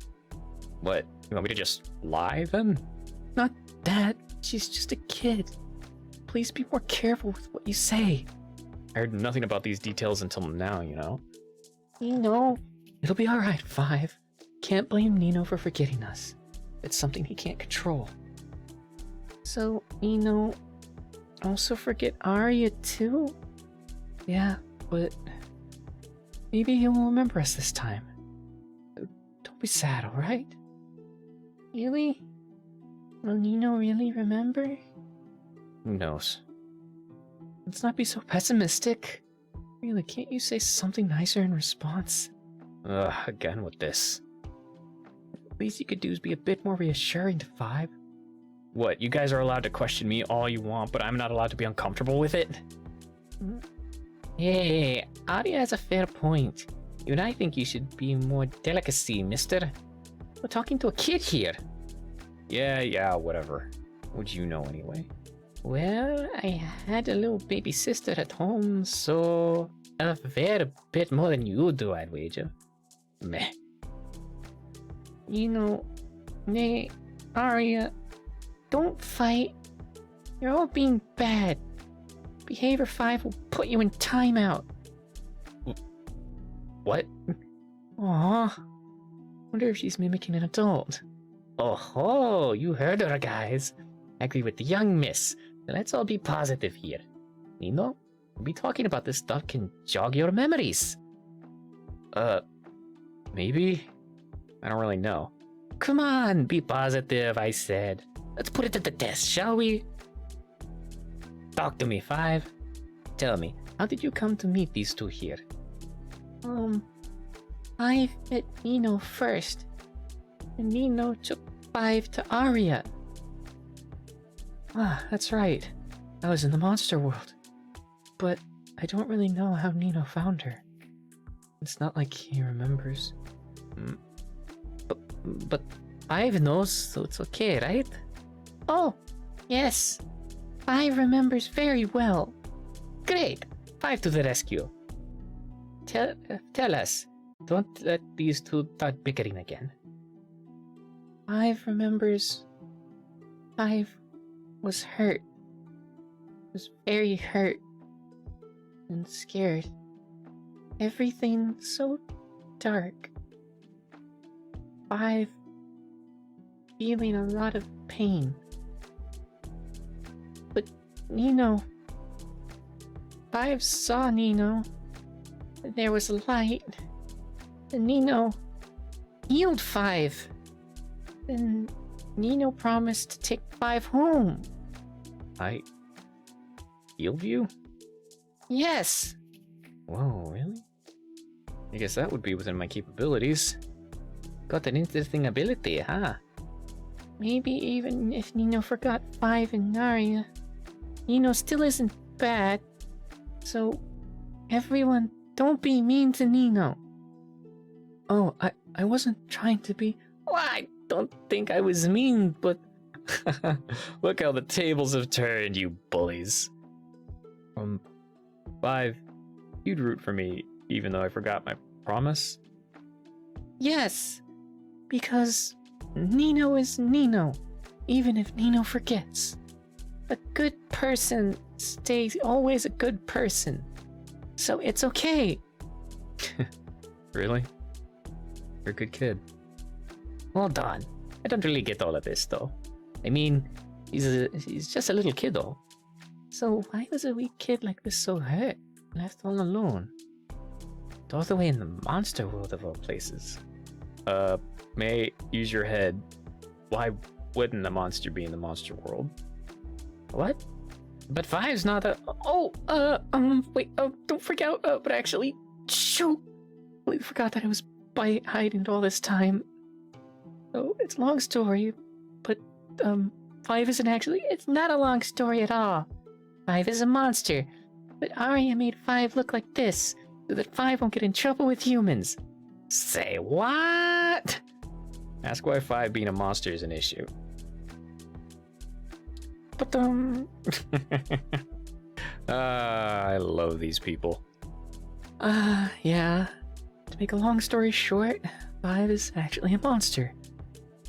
What? You want me to just lie then? Not that. She's just a kid. Please be more careful with what you say. I heard nothing about these details until now, you know? It'll be alright, 5. Can't blame Nino for forgetting us. It's something he can't control. So, Nino, also forget Arya too? Yeah, but maybe he will remember us this time. Don't be sad, alright? Really? Will Nino really remember? Who knows? Let's not be so pessimistic. Really, can't you say something nicer in response? Again with this. The least you could do is be a bit more reassuring to 5. What, you guys are allowed to question me all you want, but I'm not allowed to be uncomfortable with it? Hey, Arya has a fair point. Even I think you should be more delicacy, mister. We're talking to a kid here. Yeah, whatever. What'd you know anyway? Well, I had a little baby sister at home, so a fair bit more than you do, I'd wager. Meh. You know, Nay, Arya, don't fight. You're all being bad. Behavior 5 will put you in timeout. What? Aw. Wonder if she's mimicking an adult. Oh, you heard her, guys. I agree with the young miss. Let's all be positive here. Nino, be talking about this stuff can jog your memories. Maybe? I don't really know. Come on, be positive, I said. Let's put it to the test, shall we? Talk to me, 5. Tell me, how did you come to meet these two here? I met Nino first. And Nino took 5 to Arya. Ah, that's right. I was in the monster world. But I don't really know how Nino found her. It's not like he remembers. But Five knows, so it's okay, right? Oh, yes. Five remembers very well. Great. Five to the rescue. Tell us. Don't let these two start bickering again. Five remembers. Five was hurt. Was very hurt. And scared. Everything so dark. Five feeling a lot of pain. But Nino. Five saw Nino. There was a light. And Nino healed Five. Then Nino promised to take Five home. I healed you? Yes. Whoa, really? I guess that would be within my capabilities. Got an interesting ability, huh? Maybe even if Nino forgot Five and Naria, Nino still isn't bad. So, everyone, don't be mean to Nino. Oh, I wasn't trying to be. Well, I don't think I was mean, but. Look how the tables have turned, you bullies. Five, you'd root for me even though I forgot my promise? Yes, because Nino is Nino, even if Nino forgets. A good person stays always a good person, so it's okay. Really? You're a good kid. Hold on, I don't really get all of this though. I mean, he's just a little kiddo. So why was a wee kid like this so hurt, left all alone? All the way in the monster world of all places. May, use your head. Why wouldn't a monster be in the monster world? What? But Five's not a. Oh, wait, don't freak out. But actually, shoot! I forgot that I was by hiding all this time. So it's a long story, but Five isn't actually. It's not a long story at all. Five is a monster, but Arya made Five look like this so that Five won't get in trouble with humans. Say what? Ask why Five being a monster is an issue. But I love these people. Yeah. To make a long story short, Five is actually a monster.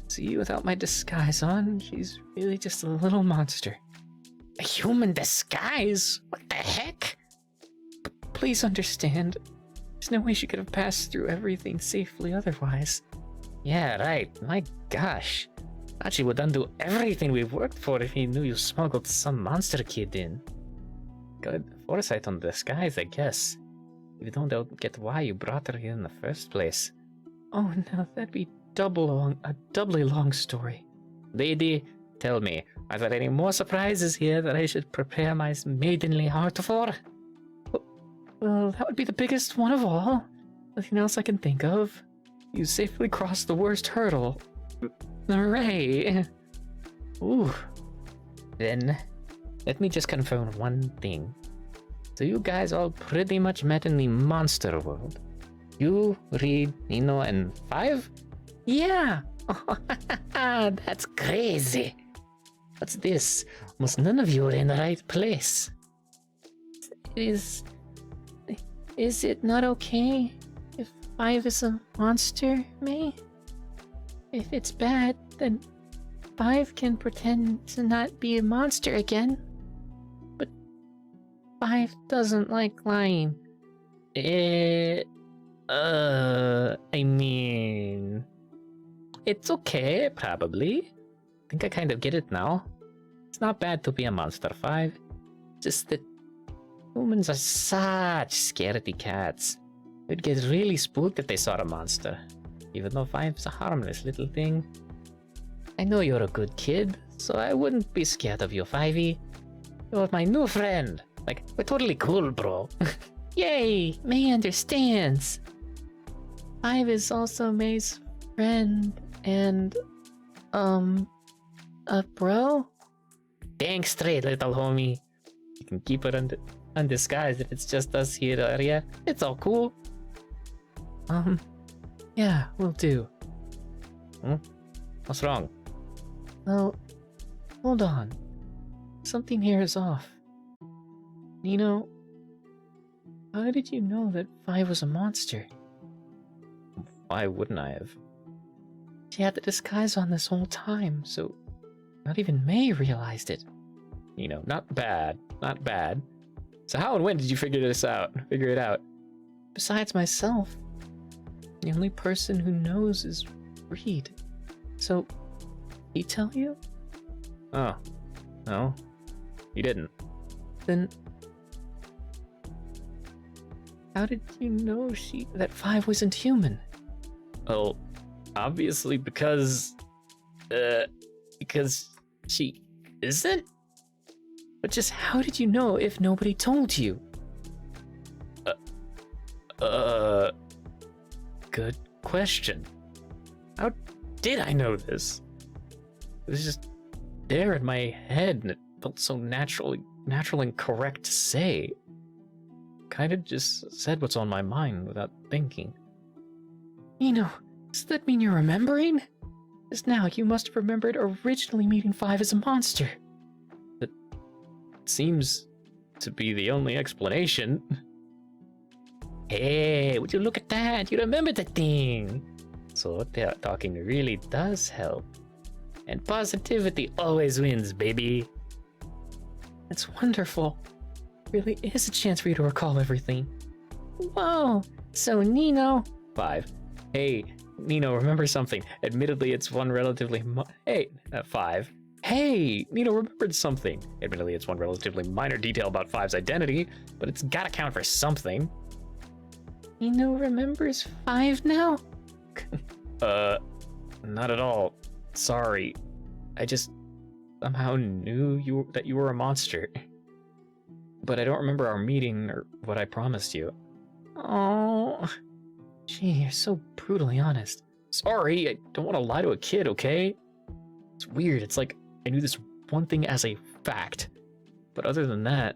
See, without my disguise on, she's really just a little monster. A human disguise? What the heck? Please understand. There's no way she could have passed through everything safely otherwise. Yeah, right. My gosh. Thought she would undo everything we've worked for if he knew you smuggled some monster kid in. Good foresight on disguise, I guess. If you don't get why you brought her here in the first place. Oh no, that'd be a doubly long story. Lady, tell me, are there any more surprises here that I should prepare my maidenly heart for? Well, that would be the biggest one of all. Nothing else I can think of. You safely crossed the worst hurdle. Hooray! Ooh. Then, let me just confirm one thing. So you guys all pretty much met in the monster world. You, Reed, Nino, and Five? Yeah! That's crazy. What's this? Almost none of you are in the right place. Is it not okay if Five is a monster, May? If it's bad, then Five can pretend to not be a monster again. But Five doesn't like lying. I mean... It's okay, probably. I think I kind of get it now. It's not bad to be a monster, Five. Just that humans are such scaredy cats. They'd get really spooked if they saw a monster. Even though Five's a harmless little thing. I know you're a good kid, so I wouldn't be scared of you, Fivey. You're my new friend. Like, we're totally cool, bro. Yay! May understands. Five is also May's friend and, a bro? Dang straight, little homie. You can keep it undisguised if it's just us here in the area. It's all cool. Yeah, will do. What's wrong? Well, hold on. Something here is off. Nino, how did you know that Five was a monster? Why wouldn't I have? She had the disguise on this whole time, so not even May realized it. Not bad. Not bad. So how and when did you figure it out? Besides myself, the only person who knows is Reed. So, he tell you? Oh. No. You didn't. Then how did you know that Five wasn't human? Well, obviously because She isn't? But just how did you know if nobody told you? Good question. How did I know this? It was just there in my head, and it felt so natural and correct to say. Kind of just said what's on my mind without thinking. Does that mean you're remembering? Just now, you must have remembered originally meeting Five as a monster. It seems to be the only explanation. Hey, would you look at that? You remember the thing. So talking really does help. And positivity always wins, baby. That's wonderful. Really is a chance for you to recall everything. Whoa, so Nino... 5. Hey, Nino, remember something. Admittedly, it's one relatively 5. Hey, Nino remembered something. Admittedly, it's one relatively minor detail about 5's identity, but it's gotta count for something. Nino remembers Five now? Not at all. Sorry. I just somehow knew that you were a monster. But I don't remember our meeting or what I promised you. Oh, gee, you're so brutally honest. Sorry, I don't want to lie to a kid, okay? It's weird. It's like I knew this one thing as a fact. But other than that,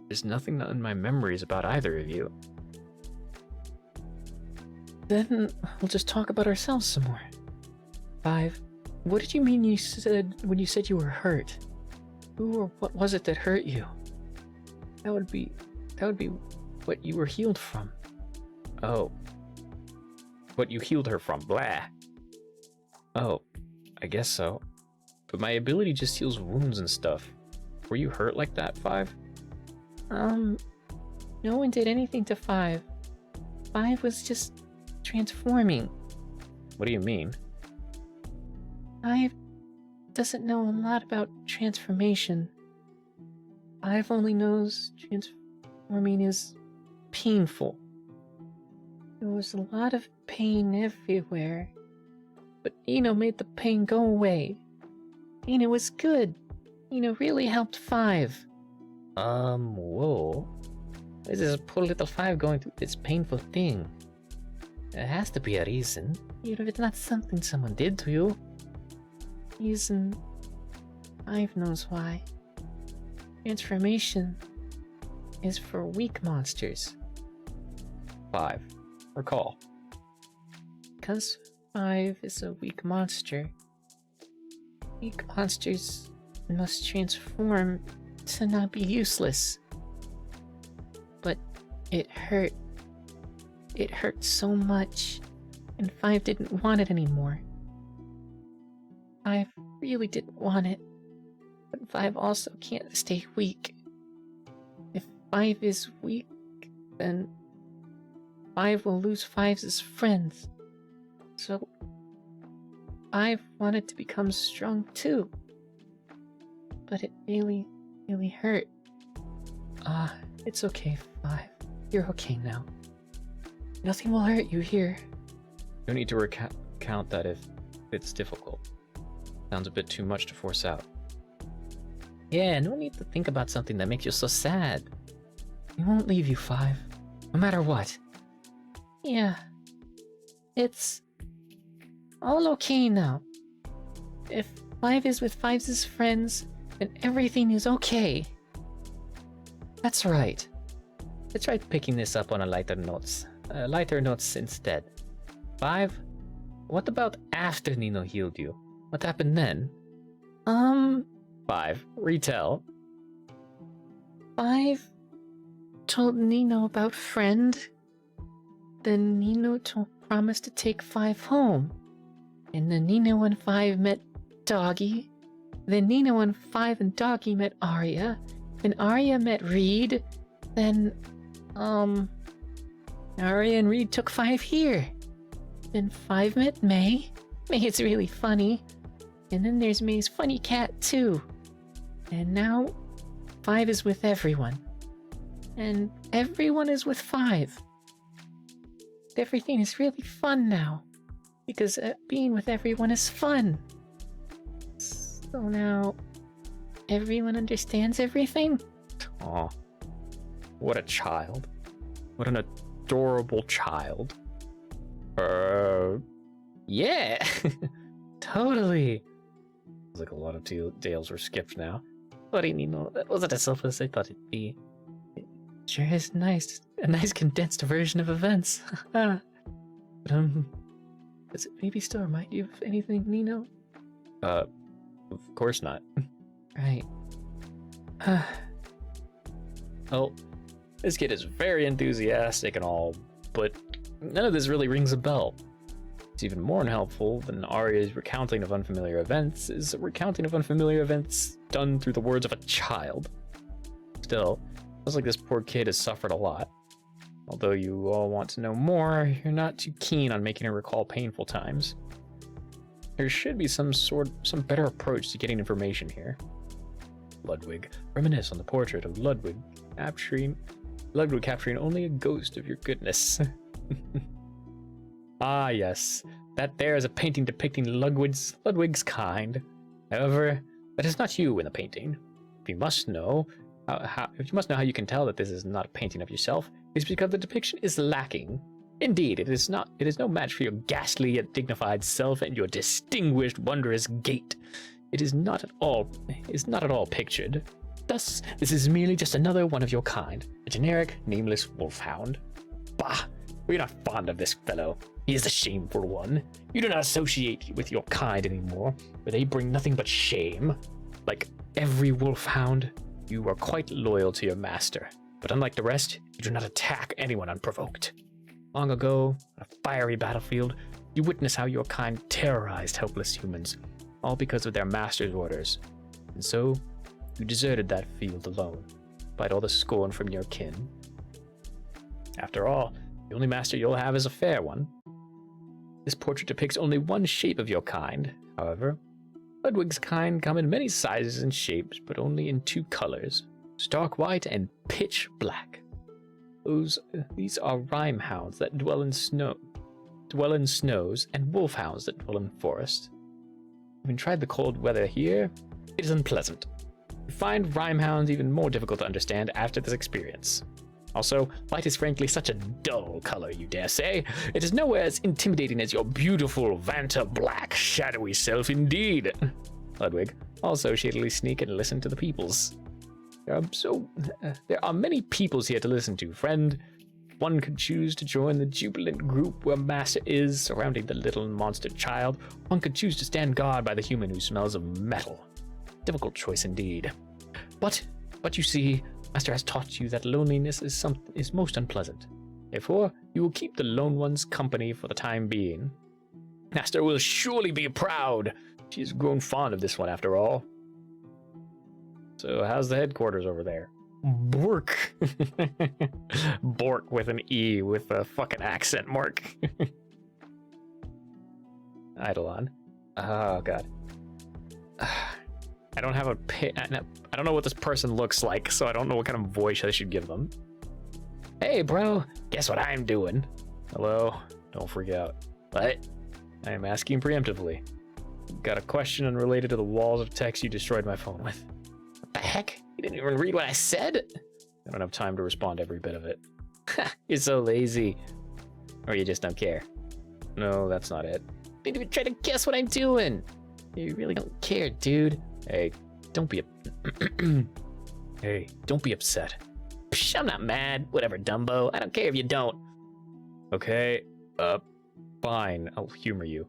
there's nothing in my memories about either of you. Then we'll just talk about ourselves some more. Five, what did you mean when you said you were hurt? Who or what was it that hurt you? That would be what you were healed from. Oh. What you healed her from, blah. Oh, I guess so. But my ability just heals wounds and stuff. Were you hurt like that, 5? No one did anything to Five. Five was just transforming. What do you mean? Five doesn't know a lot about transformation. Five only knows transforming is painful. There was a lot of pain everywhere. But Eno made the pain go away. Eno was good. Eno really helped Five. Whoa. Why is this poor little Five going through this painful thing? There has to be a reason. Even if it's not something someone did to you. Reason. Five knows why. Transformation is for weak monsters. 5. Recall. Because Five is a weak monster, weak monsters must transform to not be useless. But it hurt. It hurt so much, and Five didn't want it anymore. Five really didn't want it, but Five also can't stay weak. If Five is weak, then Five will lose Five's friends. So, Five wanted to become strong too. But it really, really hurt. It's okay, Five. You're okay now. Nothing will hurt you here. No need to recount that if it's difficult. Sounds a bit too much to force out. Yeah, no need to think about something that makes you so sad. We won't leave you, Five. No matter what. Yeah. It's all okay now. If Five is with Five's friends, and everything is okay. That's right. Let's try picking this up on a lighter notes instead. 5. What about after Nino healed you? What happened then? 5. Retell. 5 told Nino about friend. Then Nino promised to take 5 home. And then Nino and 5 met Doggy. Then Nino and 5 and Doggy met Arya. Then Arya met Reed. Then, Arya and Reed took 5 here. Then 5 met May. May is really funny. And then there's May's funny cat too. And now 5 is with everyone. And everyone is with 5. Everything is really fun now. Because being with everyone is fun. So now everyone understands everything? Aw. What a child. What an adorable child. Yeah! Totally! It's like a lot of tales were skipped now. Sorry, Nino. That wasn't as selfless as I thought it'd be. It sure is nice. A nice condensed version of events. But, does it maybe still remind you of anything, Nino? Of course not. Right. Well, this kid is very enthusiastic and all, but none of this really rings a bell. It's even more unhelpful than Arya's recounting of unfamiliar events is a recounting of unfamiliar events done through the words of a child. Still, looks like this poor kid has suffered a lot. Although you all want to know more, you're not too keen on making her recall painful times. There should be some better approach to getting information here. Ludwig, reminisce on the portrait of Ludwig capturing only a ghost of your goodness. Ah, yes, that there is a painting depicting Ludwig's kind. However, that is not you in the painting. If you must know how you can tell that this is not a painting of yourself, it's because the depiction is lacking. Indeed, it is no match for your ghastly yet dignified self and your distinguished, wondrous gait. It is not at all pictured. Thus, this is merely just another one of your kind, a generic, nameless wolfhound. Bah! We're not fond of this fellow. He is a shameful one. You do not associate with your kind anymore, for they bring nothing but shame. Like every wolfhound, you are quite loyal to your master, but unlike the rest, you do not attack anyone unprovoked. Long ago, on a fiery battlefield, you witnessed how your kind terrorized helpless humans, all because of their master's orders. And so, you deserted that field alone, despite all the scorn from your kin. After all, the only master you'll have is a fair one. This portrait depicts only one shape of your kind, however. Ludwig's kind come in many sizes and shapes, but only in 2 colors, stark white and pitch black. These are rhyme hounds that dwell in snows, and wolfhounds that dwell in forest. Having tried the cold weather here, it is unpleasant. You find rhyme hounds even more difficult to understand after this experience. Also, white is frankly such a dull color, you dare say. It is nowhere as intimidating as your beautiful Vanta black, shadowy self indeed. Ludwig, also shadily sneak and listen to the peoples. There are many peoples here to listen to, friend. One could choose to join the jubilant group where Master is, surrounding the little monster child. One could choose to stand guard by the human who smells of metal. Difficult choice indeed. But you see, Master has taught you that loneliness is most unpleasant. Therefore, you will keep the lone one's company for the time being. Master will surely be proud. She has grown fond of this one after all. So how's the headquarters over there? Bork. Bork with an E with a fucking accent mark. Eidolon. Oh god. I don't have I don't know what this person looks like, so I don't know what kind of voice I should give them. Hey bro, guess what I'm doing? Hello, don't freak out. What? I am asking preemptively. Got a question unrelated to the walls of text you destroyed my phone with. What the heck? You didn't even read what I said? I don't have time to respond to every bit of it. You're so lazy. Or you just don't care. No, that's not it. You didn't even try to guess what I'm doing. You really don't care, dude. Hey, don't be... Hey, don't be upset. Psh, I'm not mad. Whatever, Dumbo. I don't care if you don't. Okay, fine. I'll humor you.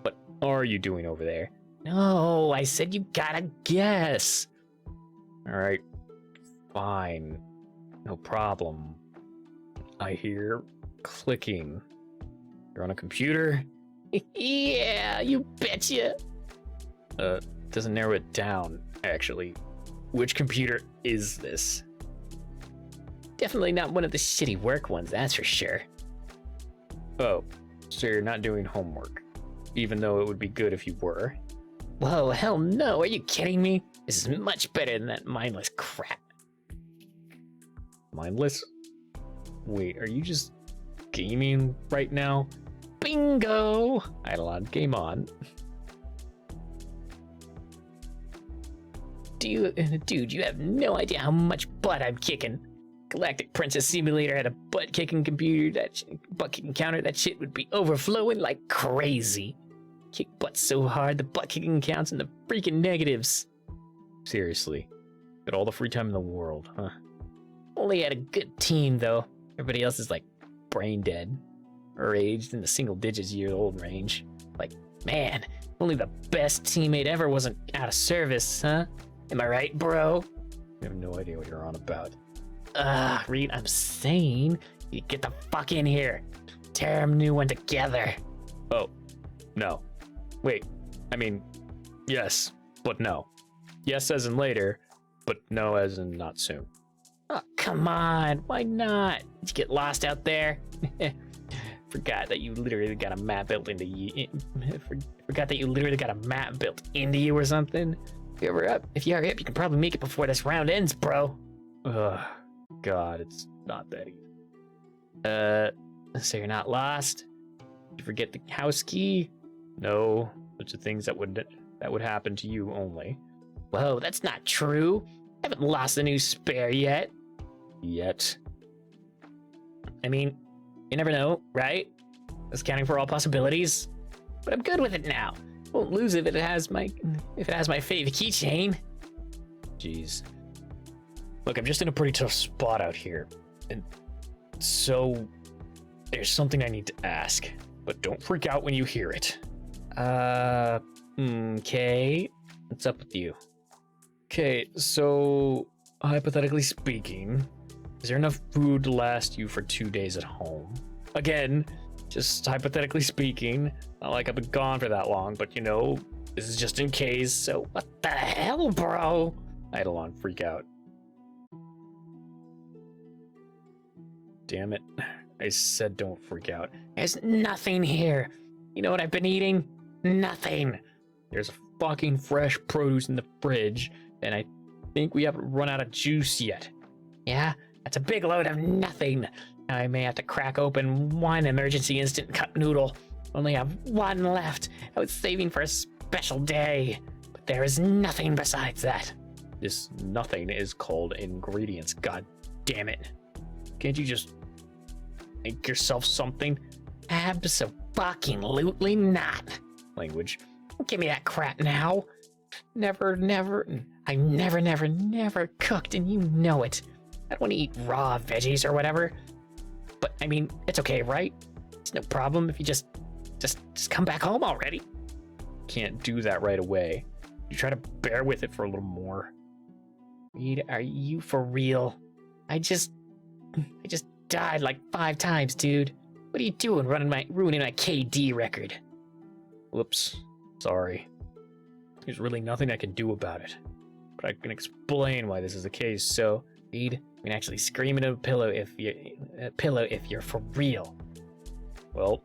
What are you doing over there? No, I said you gotta guess. Alright, fine. No problem. I hear clicking. You're on a computer? Yeah, you betcha. Doesn't narrow it down, actually. Which computer is this? Definitely not one of the shitty work ones, that's for sure. Oh, so you're not doing homework. Even though it would be good if you were. Whoa, hell no, are you kidding me? This is much better than that mindless crap. Mindless? Wait, are you just gaming right now? Bingo! Eidolon, game on. Dude, you have no idea how much butt I'm kicking. Galactic Princess Simulator had a butt-kicking computer, butt-kicking counter, that shit would be overflowing like crazy. Kick butt so hard, the butt-kicking counts in the freaking negatives. Seriously. Got all the free time in the world, huh? Only had a good team, though. Everybody else is like brain dead. Or aged in the single digits year old range. Like, man, only the best teammate ever wasn't out of service, huh? Am I right, bro? I have no idea what you're on about. Reed, I'm saying you get the fuck in here. Tear 'em new one together. Oh, no. Wait, I mean, yes, but no. Yes as in later, but no as in not soon. Oh, come on, why not? Did you get lost out there? Forgot that you literally got a map built into you. Forgot that you literally got a map built into you or something. If you hurry up, you can probably make it before this round ends, bro. Ugh, God, it's not that easy. So you're not lost? Did you forget the house key? No, such things that would happen to you only. Whoa, that's not true. I haven't lost a new spare yet. Yet. I mean, you never know, right? That's counting for all possibilities. But I'm good with it now. Won't lose if it has my fave keychain. Jeez. Look, I'm just in a pretty tough spot out here. And so there's something I need to ask. But don't freak out when you hear it. Okay. What's up with you? Okay, so hypothetically speaking, is there enough food to last you for 2 days at home? Again, just hypothetically speaking, not like I've been gone for that long, but you know, this is just in case, so What the hell, bro? Eidolon, freak out. Damn it. I said don't freak out. There's nothing here. You know what I've been eating? Nothing. There's fucking fresh produce in the fridge, and I think we haven't run out of juice yet. Yeah, that's a big load of nothing. Now I may have to crack open one emergency instant cup noodle. Only have one left. I was saving for a special day. But there is nothing besides that. This nothing is called ingredients, god damn it. Can't you just make yourself something? Abso-fucking-lutely not. Language. Give me that crap now. I never cooked, and you know it. I don't want to eat raw veggies or whatever. But, I mean, it's okay, right? It's no problem if you just come back home already. Can't do that right away. You try to bear with it for a little more. Reed, are you for real? I just died like 5 times, dude. What are you doing ruining my KD record? Whoops. Sorry. There's really nothing I can do about it. But I can explain why this is the case, so... Reed, you can actually scream into a pillow if you're for real. Well,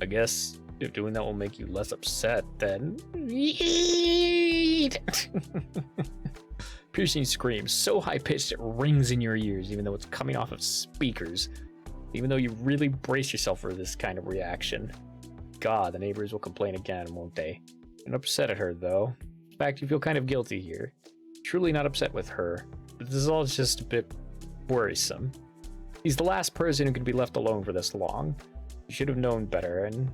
I guess if doing that will make you less upset, then... Reed! Piercing scream, so high-pitched it rings in your ears, even though it's coming off of speakers. Even though you really brace yourself for this kind of reaction. God, the neighbors will complain again, won't they? You're not upset at her, though. In fact, you feel kind of guilty here. Truly not upset with her, but this is all just a bit worrisome. He's the last person who could be left alone for this long. You should have known better, and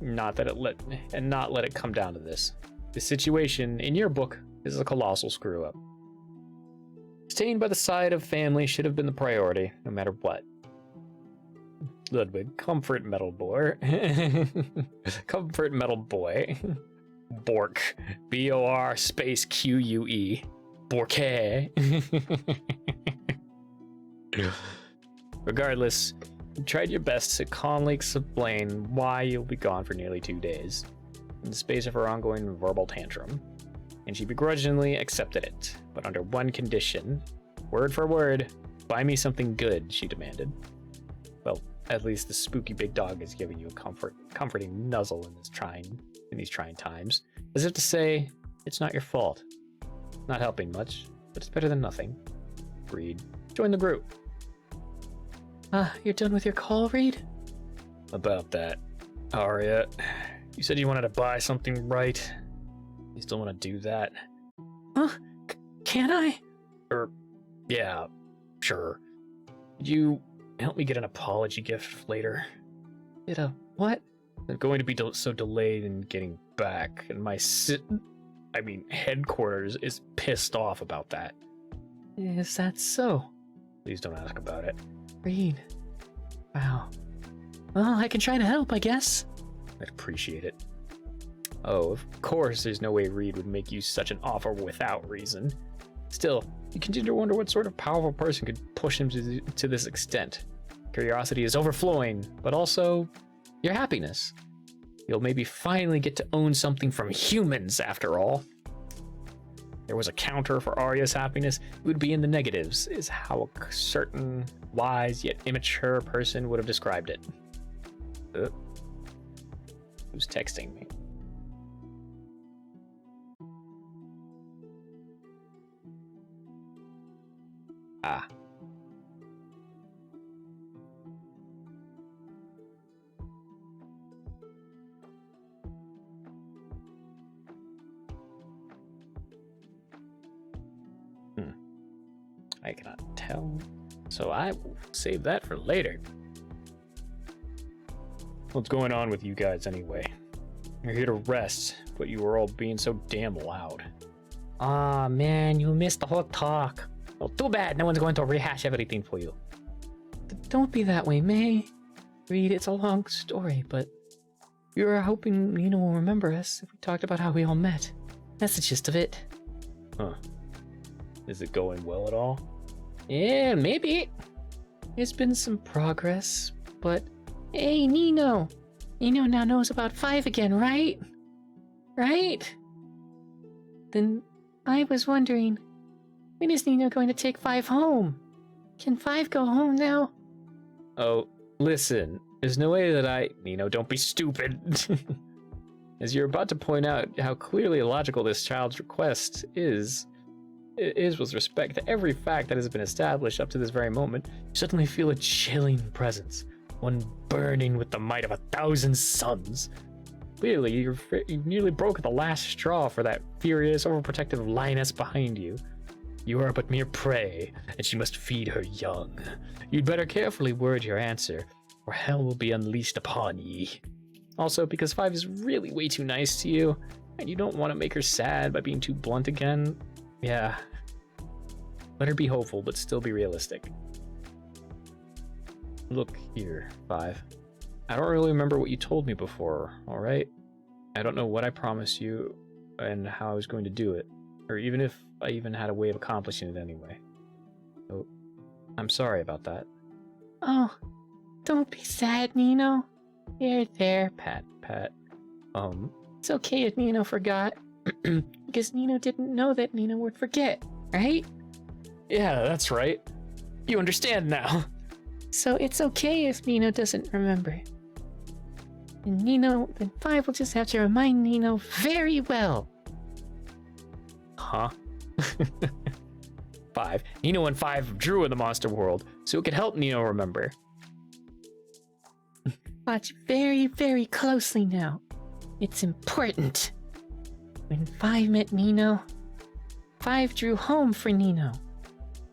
not let it come down to this. The situation, in your book, This is a colossal screw-up. Staying by the side of family should have been the priority, no matter what. Ludwig, comfort metal boy. Comfort metal boy. Bork. B-O-R space Q-U-E. Borke. Regardless, you tried your best to calmly explain why you'll be gone for nearly 2 days, in the space of her ongoing verbal tantrum, and she begrudgingly accepted it, but under one condition. Word for word, buy me something good, she demanded. Well, at least the spooky big dog is giving you a comforting nuzzle in these trying times, as if to say, it's not your fault. Not helping much, but it's better than nothing. Reed, join the group. You're done with your call, Reed? About that, Arya, you said you wanted to buy something, right? You still want to do that? Huh? Can I? Yeah, sure. Could you help me get an apology gift later? Did a what? I'm going to be so delayed in getting back, and my headquarters is pissed off about that. Is that so? Please don't ask about it. Reed. Wow. Well, I can try to help, I guess. I'd appreciate it. Oh, of course there's no way Reed would make you such an offer without reason. Still, you continue to wonder what sort of powerful person could push him to this extent. Curiosity is overflowing, but also your happiness. You'll maybe finally get to own something from humans, after all. There was a counter for Arya's happiness, it would be in the negatives, is how a certain wise yet immature person would have described it. Who's texting me? Ah. I cannot tell, so I will save that for later. What's going on with you guys anyway? You're here to rest, but you were all being so damn loud. Aw, man, you missed the whole talk. Well, too bad, no one's going to rehash everything for you. Don't be that way, May. Reed, it's a long story, but we were hoping Nina will remember us if we talked about how we all met. That's the gist of it. Huh. Is it going well at all? Yeah, maybe. There's been some progress, but... Hey, Nino! Nino now knows about 5 again, right? Right? Then I was wondering, when is Nino going to take 5 home? Can 5 go home now? Oh, listen, there's no way that Nino, don't be stupid. As you're about to point out how clearly illogical this child's request is with respect to every fact that has been established up to this very moment, you suddenly feel a chilling presence, one burning with the might of 1,000 suns. Clearly, you've nearly broken the last straw for that furious, overprotective lioness behind you. You are but mere prey, and she must feed her young. You'd better carefully word your answer, or hell will be unleashed upon ye. Also, because 5 is really way too nice to you, and you don't want to make her sad by being too blunt again, yeah. Let her be hopeful, but still be realistic. Look here, 5. I don't really remember what you told me before, alright? I don't know what I promised you and how I was going to do it, or even if I even had a way of accomplishing it anyway. So, I'm sorry about that. Oh, don't be sad, Nino. There, Pat. It's okay if Nino forgot, because Nino didn't know that Nino would forget, right? Yeah, that's right. You understand now. So it's okay if Nino doesn't remember. And then 5 will just have to remind Nino very well. Huh? 5. Nino and 5 drew in the monster world, so it could help Nino remember. Watch very, very closely now. It's important. When 5 met Nino, 5 drew home for Nino.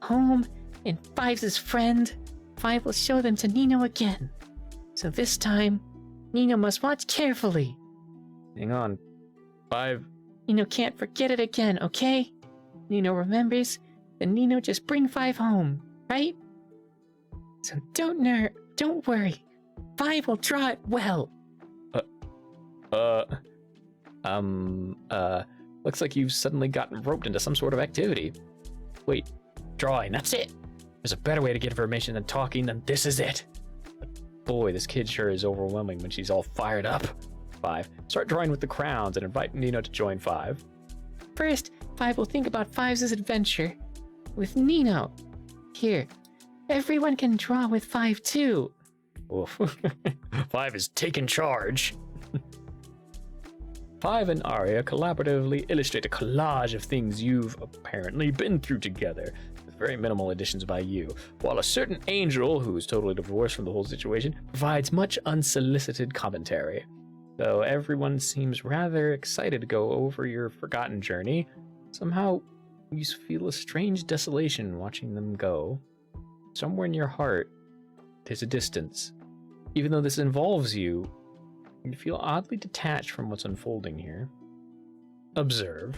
Home and 5's friend. 5 will show them to Nino again. So this time, Nino must watch carefully. Hang on. 5 Nino can't forget it again, okay? Nino remembers, then Nino just bring 5 home, right? So don't worry. 5 will draw it well. Looks like you've suddenly gotten roped into some sort of activity. Wait, drawing, that's it. There's a better way to get information than talking, then this is it. But boy, this kid sure is overwhelming when she's all fired up. 5. Start drawing with the crowns and invite Nino to join 5. First, 5 will think about 5's adventure with Nino. Here, everyone can draw with 5 too. Oof. 5 is taking charge. 5 and Arya collaboratively illustrate a collage of things you've apparently been through together, with very minimal additions by you, while a certain angel, who is totally divorced from the whole situation, provides much unsolicited commentary. Though everyone seems rather excited to go over your forgotten journey, somehow you feel a strange desolation watching them go. Somewhere in your heart, there's a distance. Even though this involves you, you feel oddly detached from what's unfolding here. Observe.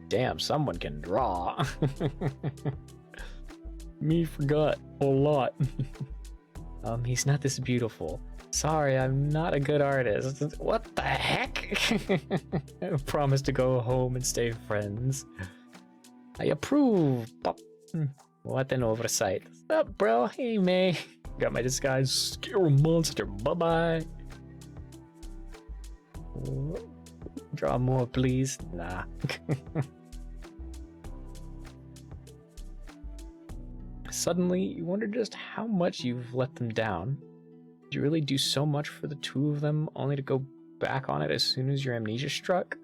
Damn, someone can draw. Me forgot a lot. He's not this beautiful. Sorry, I'm not a good artist. What the heck? I promised to go home and stay friends. I approve. What an oversight. What's up, bro? Hey, May. Got my disguise scare monster. Bye-bye. Draw more, please. Nah. Suddenly, you wonder just how much you've let them down. Did you really do so much for the two of them, only to go back on it as soon as your amnesia struck?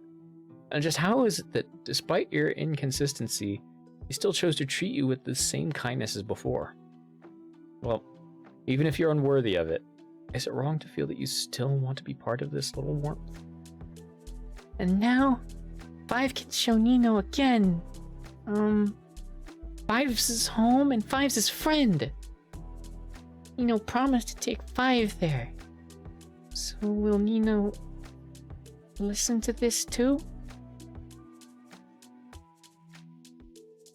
And just how is it that, despite your inconsistency, he still chose to treat you with the same kindness as before? Well, even if you're unworthy of it, is it wrong to feel that you still want to be part of this little warmth? And now, 5 can show Nino again. 5's his home and 5's his friend. Nino promised to take 5 there. So will Nino listen to this too?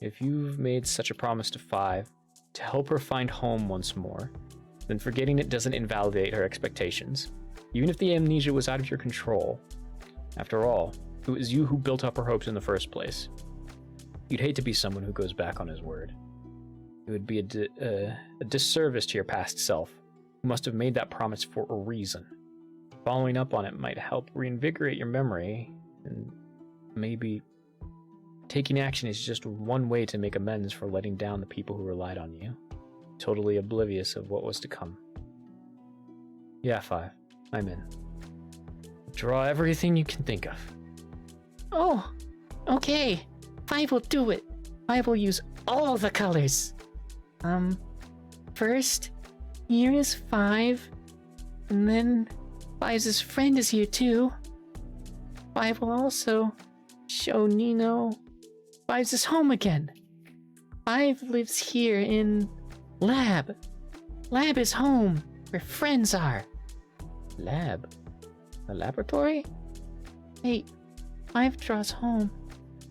If you've made such a promise to 5, to help her find home once more, then forgetting it doesn't invalidate her expectations, even if the amnesia was out of your control. After all, it was you who built up her hopes in the first place. You'd hate to be someone who goes back on his word. It would be a disservice to your past self, who must have made that promise for a reason. Following up on it might help reinvigorate your memory, and maybe taking action is just one way to make amends for letting down the people who relied on you, totally oblivious of what was to come. Yeah, 5. I'm in. Draw everything you can think of. Oh, okay. 5 will do it. 5 will use all the colors. First, here is 5, and then 5's friend is here too. 5 will also show Nino 5's home again. 5 lives here in Lab. Lab is home, where friends are. Lab? A laboratory? Hey, 5 draws home,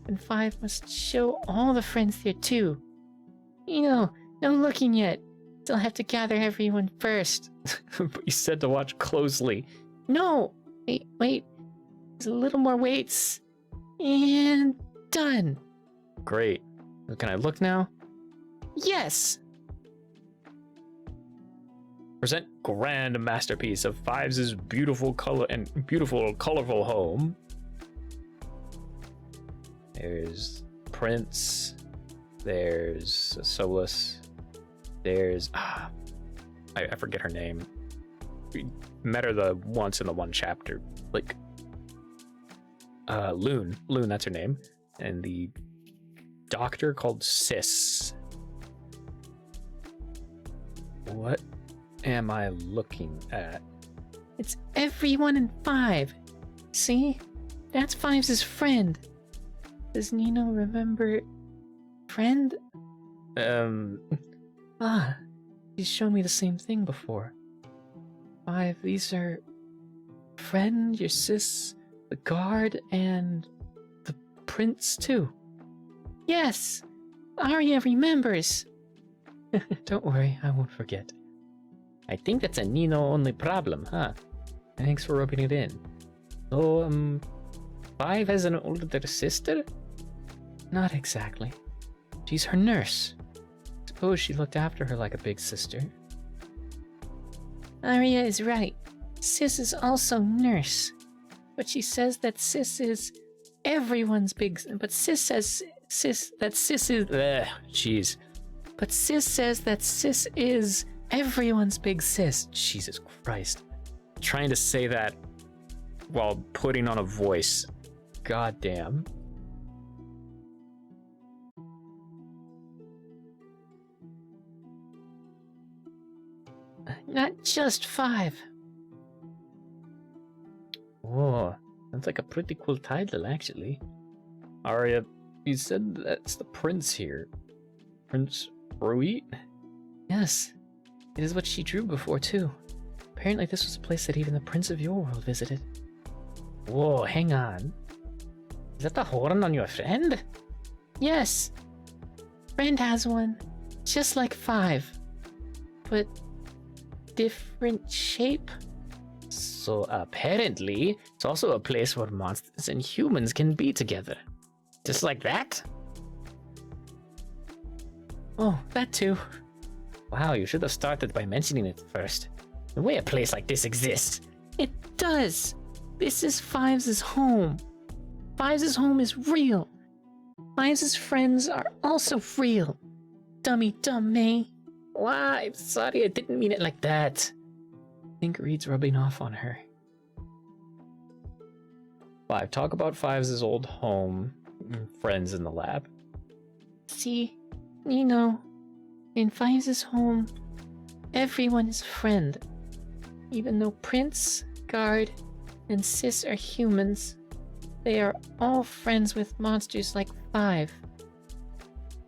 and 5 must show all the friends there too. Nino, no looking yet. Still have to gather everyone first. But you said to watch closely. No! Wait. There's a little more weights. And done. Great. Can I look now? Yes! Present grand masterpiece of 5's beautiful colorful home. There's Prince. There's Solus. There's I forget her name. We met her once in the one chapter. Like Loon, that's her name. And the doctor called Sis. What am I looking at? It's everyone in 5. See? That's 5's friend. Does Nino remember friend? She's shown me the same thing before. 5, these are friend, your sis, the guard, and the prince, too. Yes! Arya remembers! Don't worry, I won't forget. I think that's a Nino-only problem, huh? Thanks for rubbing it in. So, Five has an older sister? Not exactly. She's her nurse. Suppose she looked after her like a big sister. Arya is right. Sis is also nurse. But she says that Sis is everyone's big... But Sis says that Sis is... Jeez. But Sis says that Sis is everyone's big sis. Jesus Christ. Trying to say that while putting on a voice. God damn. Not just Five. Whoa, that's like a pretty cool title, actually. Arya, you said that's the prince here. Prince Rui? Yes, it is what she drew before, too. Apparently this was a place that even the Prince of Your World visited. Whoa, hang on. Is that the horn on your friend? Yes. Friend has one, just like Five. But different shape? So apparently, it's also a place where monsters and humans can be together. Just like that? Oh, that too. Wow, you should have started by mentioning it first. The way a place like this exists. It does. This is Fives' home. Fives' home is real. Fives' friends are also real. Dummy dumb me. Why? Sorry, I didn't mean it like that. I think Reed's rubbing off on her. Five, talk about Fives' old home, friends in the lab. See, in Fives' home, everyone is a friend. Even though Prince, Guard, and Sis are humans, they are all friends with monsters like Five.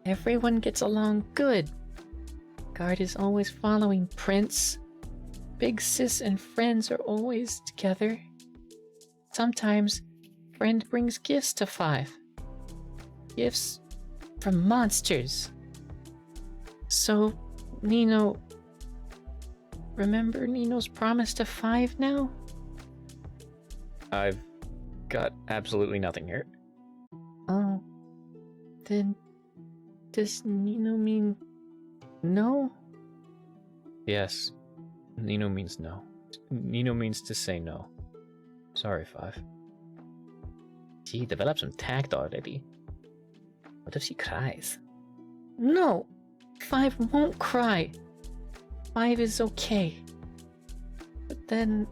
Everyone gets along good. Guard is always following Prince. Big Sis and friends are always together. Sometimes, friend brings gifts to Five. Gifts from monsters. So, Nino... Remember Nino's promise to Five now? I've got absolutely nothing here. Oh. Then... Does Nino mean... no? Yes. Nino means no. Nino means to say no. Sorry, Five. Gee, develop some tact already. What if she cries? No! Five won't cry. Five is okay. But then...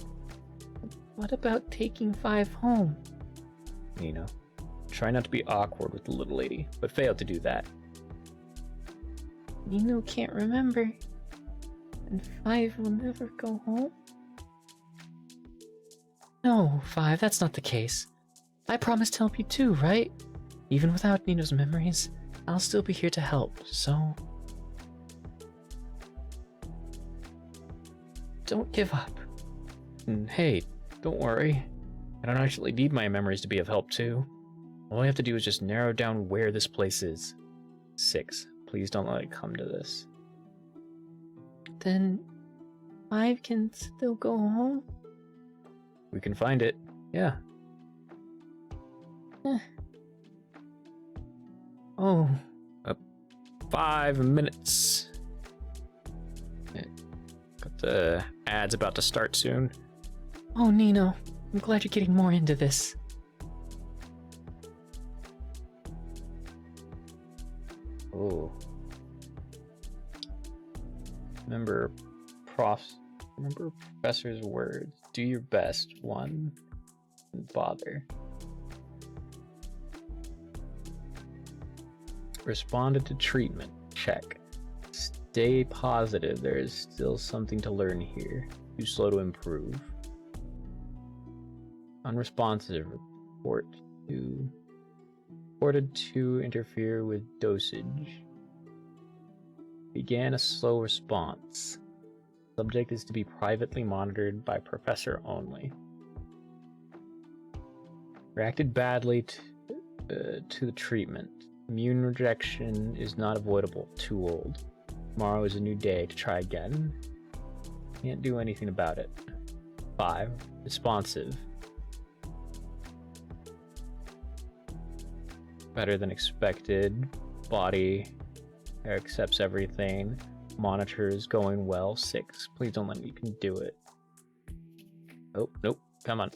what about taking Five home? Nino, try not to be awkward with the little lady, but failed to do that. Nino can't remember. And Five will never go home? No, Five, that's not the case. I promised to help you too, right? Even without Nino's memories, I'll still be here to help, so... don't give up. And hey, don't worry. I don't actually need my memories to be of help too. All I have to do is just narrow down where this place is. 6. Please don't let it come to this. Then... Five can still go home? We can find it. Yeah. Oh. 5 minutes. Got the ads about to start soon. Oh, Nino. I'm glad you're getting more into this. Oh. Remember professor's words. Do your best. 1. And bother. Responded to treatment. Check. Stay positive. There is still something to learn here. Too slow to improve. Unresponsive. Reported to interfere with dosage. Began a slow response. Subject is to be privately monitored by professor only. Reacted badly to the treatment. Immune rejection is not avoidable. Too old. Tomorrow is a new day to try again. Can't do anything about it. 5. Responsive. Better than expected. Body accepts everything. Monitors going well. 6. Please don't let me. You can do it. Oh, nope. Come on.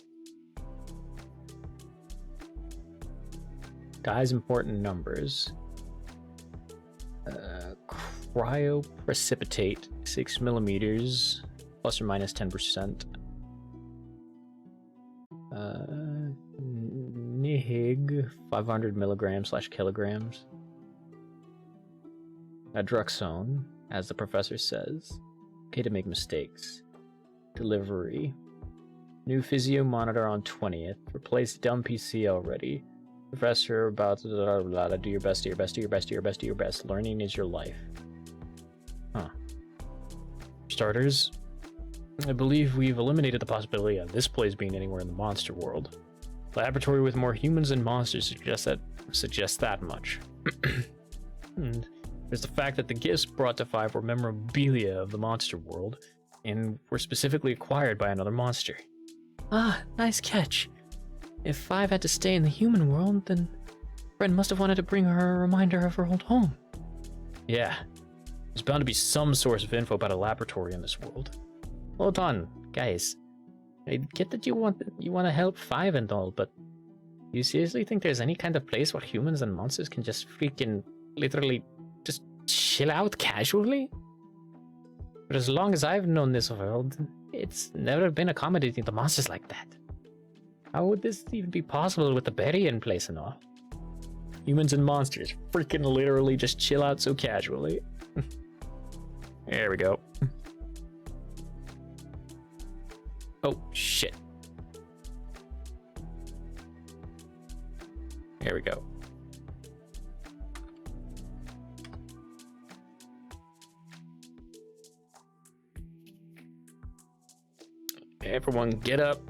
Guy's important numbers. Cryoprecipitate 6 millimeters, plus or minus 10%. Nihig 500 milligrams / kilograms. Naltrexone, as the professor says. Okay to make mistakes. Delivery. New physio monitor on 20th. Replace dumb PC already. Professor, about to do your best, do your best, do your best, do your best, do your best. Learning is your life. Huh. Starters, I believe we've eliminated the possibility of this place being anywhere in the monster world. Laboratory with more humans and monsters suggests that much. And there's the fact that the gifts brought to 5 were memorabilia of the monster world, and were specifically acquired by another monster. Ah, nice catch. If 5 had to stay in the human world, then Fred must have wanted to bring her a reminder of her old home. Yeah. There's bound to be some source of info about a laboratory in this world. Hold on, guys. I get that you want to help 5 and all, but you seriously think there's any kind of place where humans and monsters can just freaking literally just chill out casually? For as long as I've known this world, it's never been accommodating to monsters like that. How would this even be possible with the berry in place and all? Humans and monsters freaking literally just chill out so casually. There we go. Oh, shit. There we go. Everyone get up,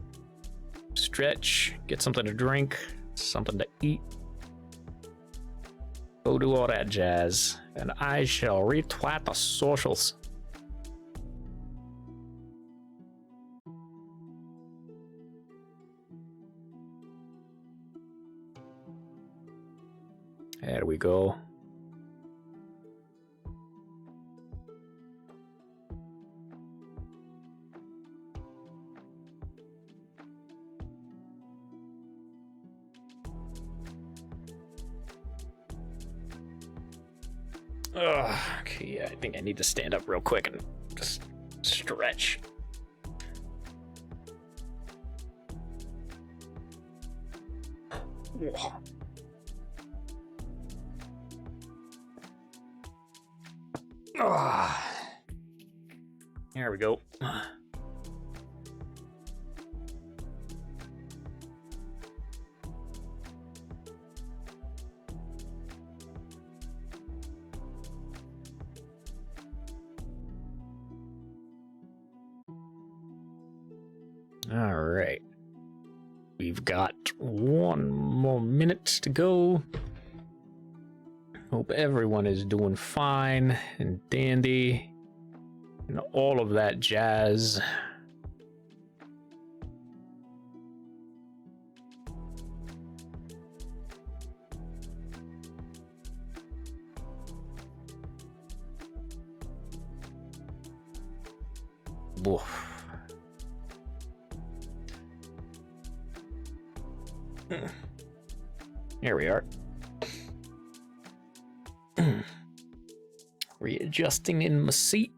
stretch, get something to drink, something to eat. Go do all that jazz, and I shall retweet the socials. There we go. Okay, yeah, I think I need to stand up real quick and just stretch. Whoa. There we go. All right. We've got 1 more minute to go. Hope everyone is doing fine and dandy and all of that jazz. Woof. Here we are. Readjusting in my seat.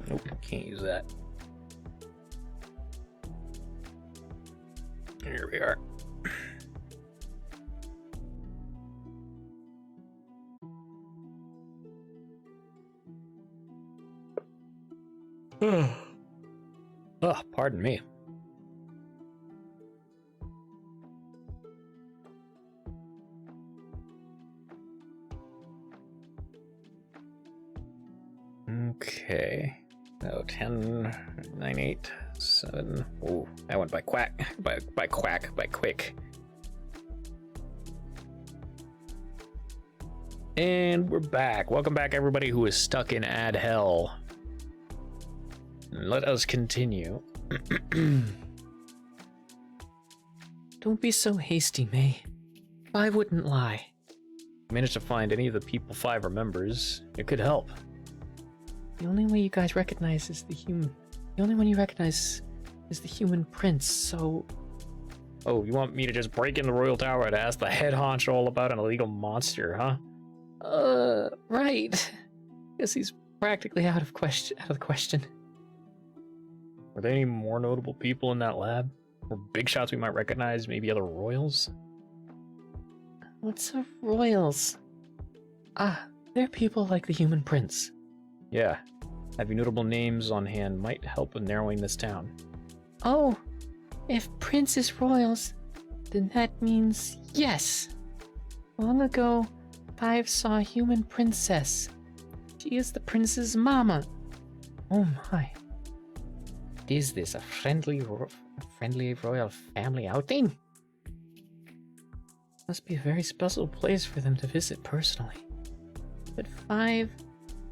Nope, can't use that. Here we are. Oh, pardon me. Okay. Oh, 10, 9, 8, 7. Oh, I went by quick. And we're back. Welcome back, everybody who is stuck in ad hell. Let us continue. Don't be so hasty, May. I wouldn't lie. Managed to find any of the people 5 are members. It could help. The only way you guys recognize is the only one you recognize is the human prince, so... Oh, you want me to just break in the Royal Tower to ask the head honcho all about an illegal monster, huh? Right. Guess he's practically out of the question. Were there any more notable people in that lab? Or big shots we might recognize, maybe other royals? What's a royals? Ah, they're people like the human prince. Yeah. Having notable names on hand might help with narrowing this down. Oh, if prince is royals, then that means yes. Long ago, 5 saw a human princess. She is the prince's mama. Oh my. Is this a friendly royal family outing? Must be a very special place for them to visit personally. But 5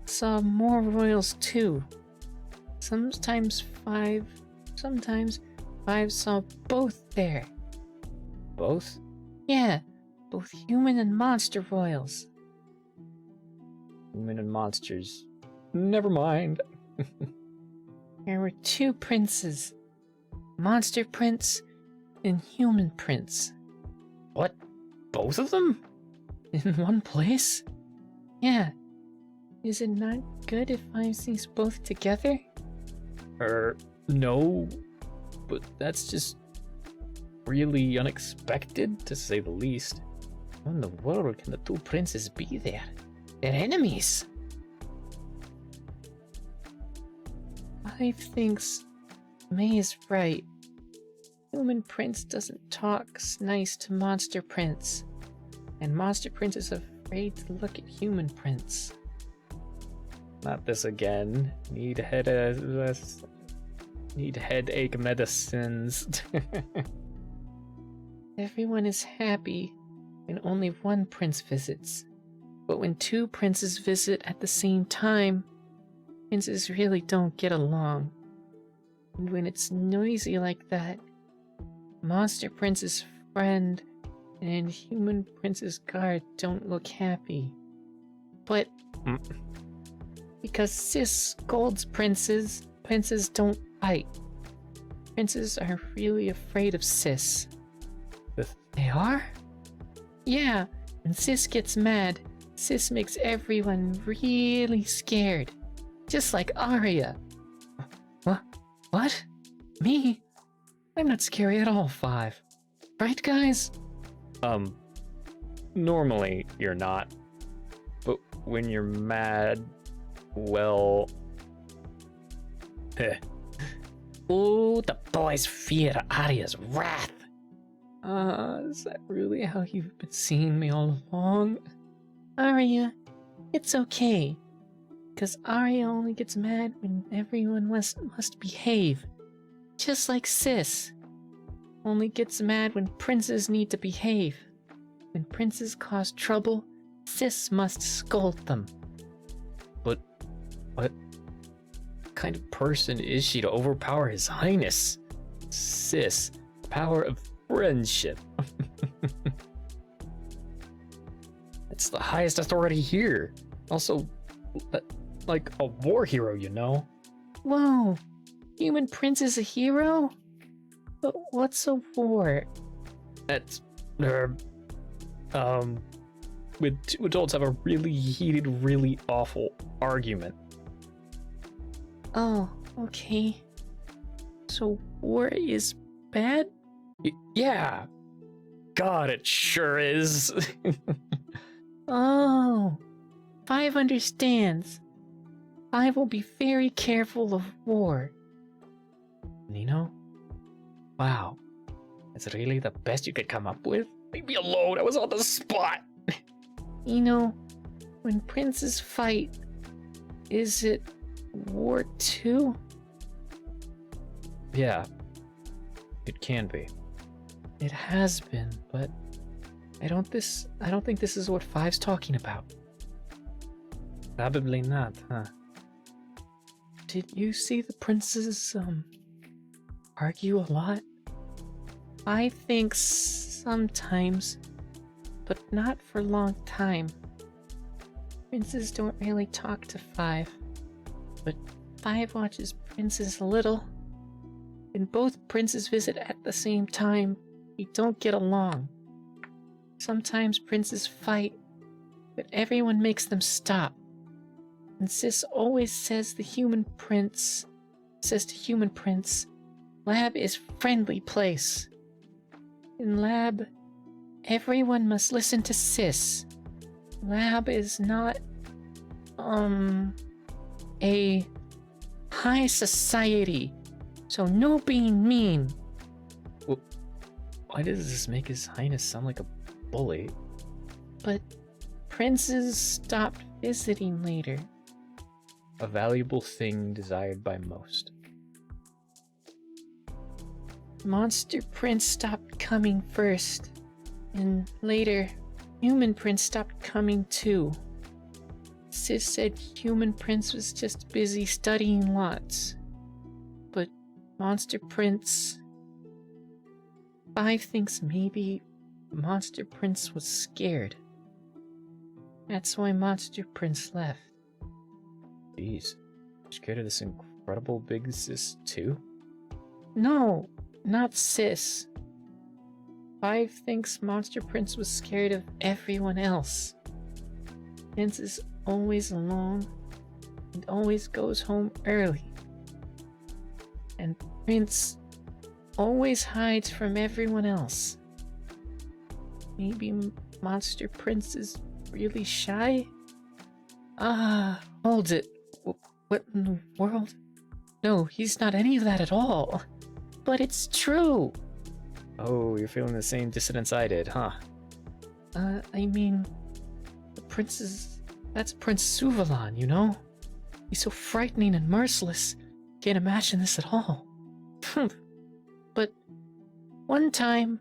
saw more royals too. Sometimes 5 saw both there. Both? Yeah, both human and monster royals. Human and monsters. Never mind. There were 2 princes. Monster prince and human prince. What? Both of them? In one place? Yeah. Is it not good if I see these both together? No. But that's just really unexpected, to say the least. How in the world can the 2 princes be there? They're enemies. 5 thinks May is right. Human prince doesn't talk nice to monster prince, and monster prince is afraid to look at human prince. Not this again. Need headache medicines. Everyone is happy when only one prince visits, but when 2 princes visit at the same time, princes really don't get along. And when it's noisy like that, monster prince's friend and human prince's guard don't look happy. But because Sis scolds princes don't fight. Princes are really afraid of Sis. They are? Yeah, when Sis gets mad, Sis makes everyone really scared. Just like Arya. What? Me? I'm not scary at all, 5. Right, guys? Normally you're not. But when you're mad, well... Oh, the boys fear Arya's wrath. Is that really how you've been seeing me all along? Arya, it's okay. Because Arya only gets mad when everyone must behave. Just like Sis. Only gets mad when princes need to behave. When princes cause trouble, Sis must scold them. But what kind of person is she to overpower His Highness? Sis, power of friendship. It's the highest authority here. Also, like a war hero, you know? Whoa, human prince is a hero? But what's a war? That's, with 2 adults have a really heated, really awful argument. Oh, okay. So war is bad? Yeah. God, it sure is. Oh, 5 understands. 5 will be very careful of war. Nino? Wow. That's really the best you could come up with? Leave me alone, I was on the spot. You know, when princes fight, is it War 2? Yeah, it can be. It has been, but I don't think this is what Five's talking about. Probably not, huh? Did you see the princes, argue a lot? I think sometimes, but not for a long time. Princes don't really talk to Five, but Five watches Princes a little. When both princes visit at the same time, we don't get along. Sometimes princes fight, but everyone makes them stop. And Sis always says to Human Prince, Lab is friendly place. In Lab, everyone must listen to Sis. Lab is not, a high society, so no being mean. Well, why does this make His Highness sound like a bully? But princes stopped visiting later. A valuable thing desired by most. Monster Prince stopped coming first, and later, Human Prince stopped coming too. Sis said Human Prince was just busy studying lots. But Monster Prince... Five thinks maybe Monster Prince was scared. That's why Monster Prince left. Jeez. Scared of this incredible big sis too? No, not Sis. Five thinks Monster Prince was scared of everyone else. Prince is always alone and always goes home early. And Prince always hides from everyone else. Maybe Monster Prince is really shy? Hold it. What in the world? No, he's not any of that at all. But it's true. Oh, you're feeling the same dissonance I did, huh? I mean, the prince is... That's Prince Suvalon, you know? He's so frightening and merciless. Can't imagine this at all. But one time,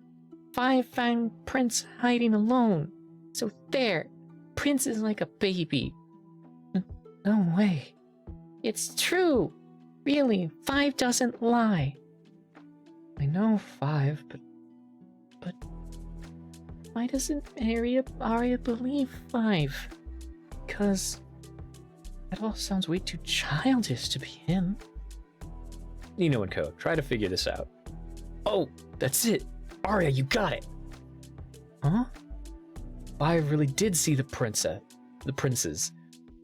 Five found Prince hiding alone. So there, Prince is like a baby. No way. It's true. Really, Five doesn't lie. I know Five, but why doesn't Arya believe Five? Because that all sounds way too childish to be him. Nino and Co, try to figure this out. Oh, that's it. Arya, you got it. Huh? Five really did see the princes,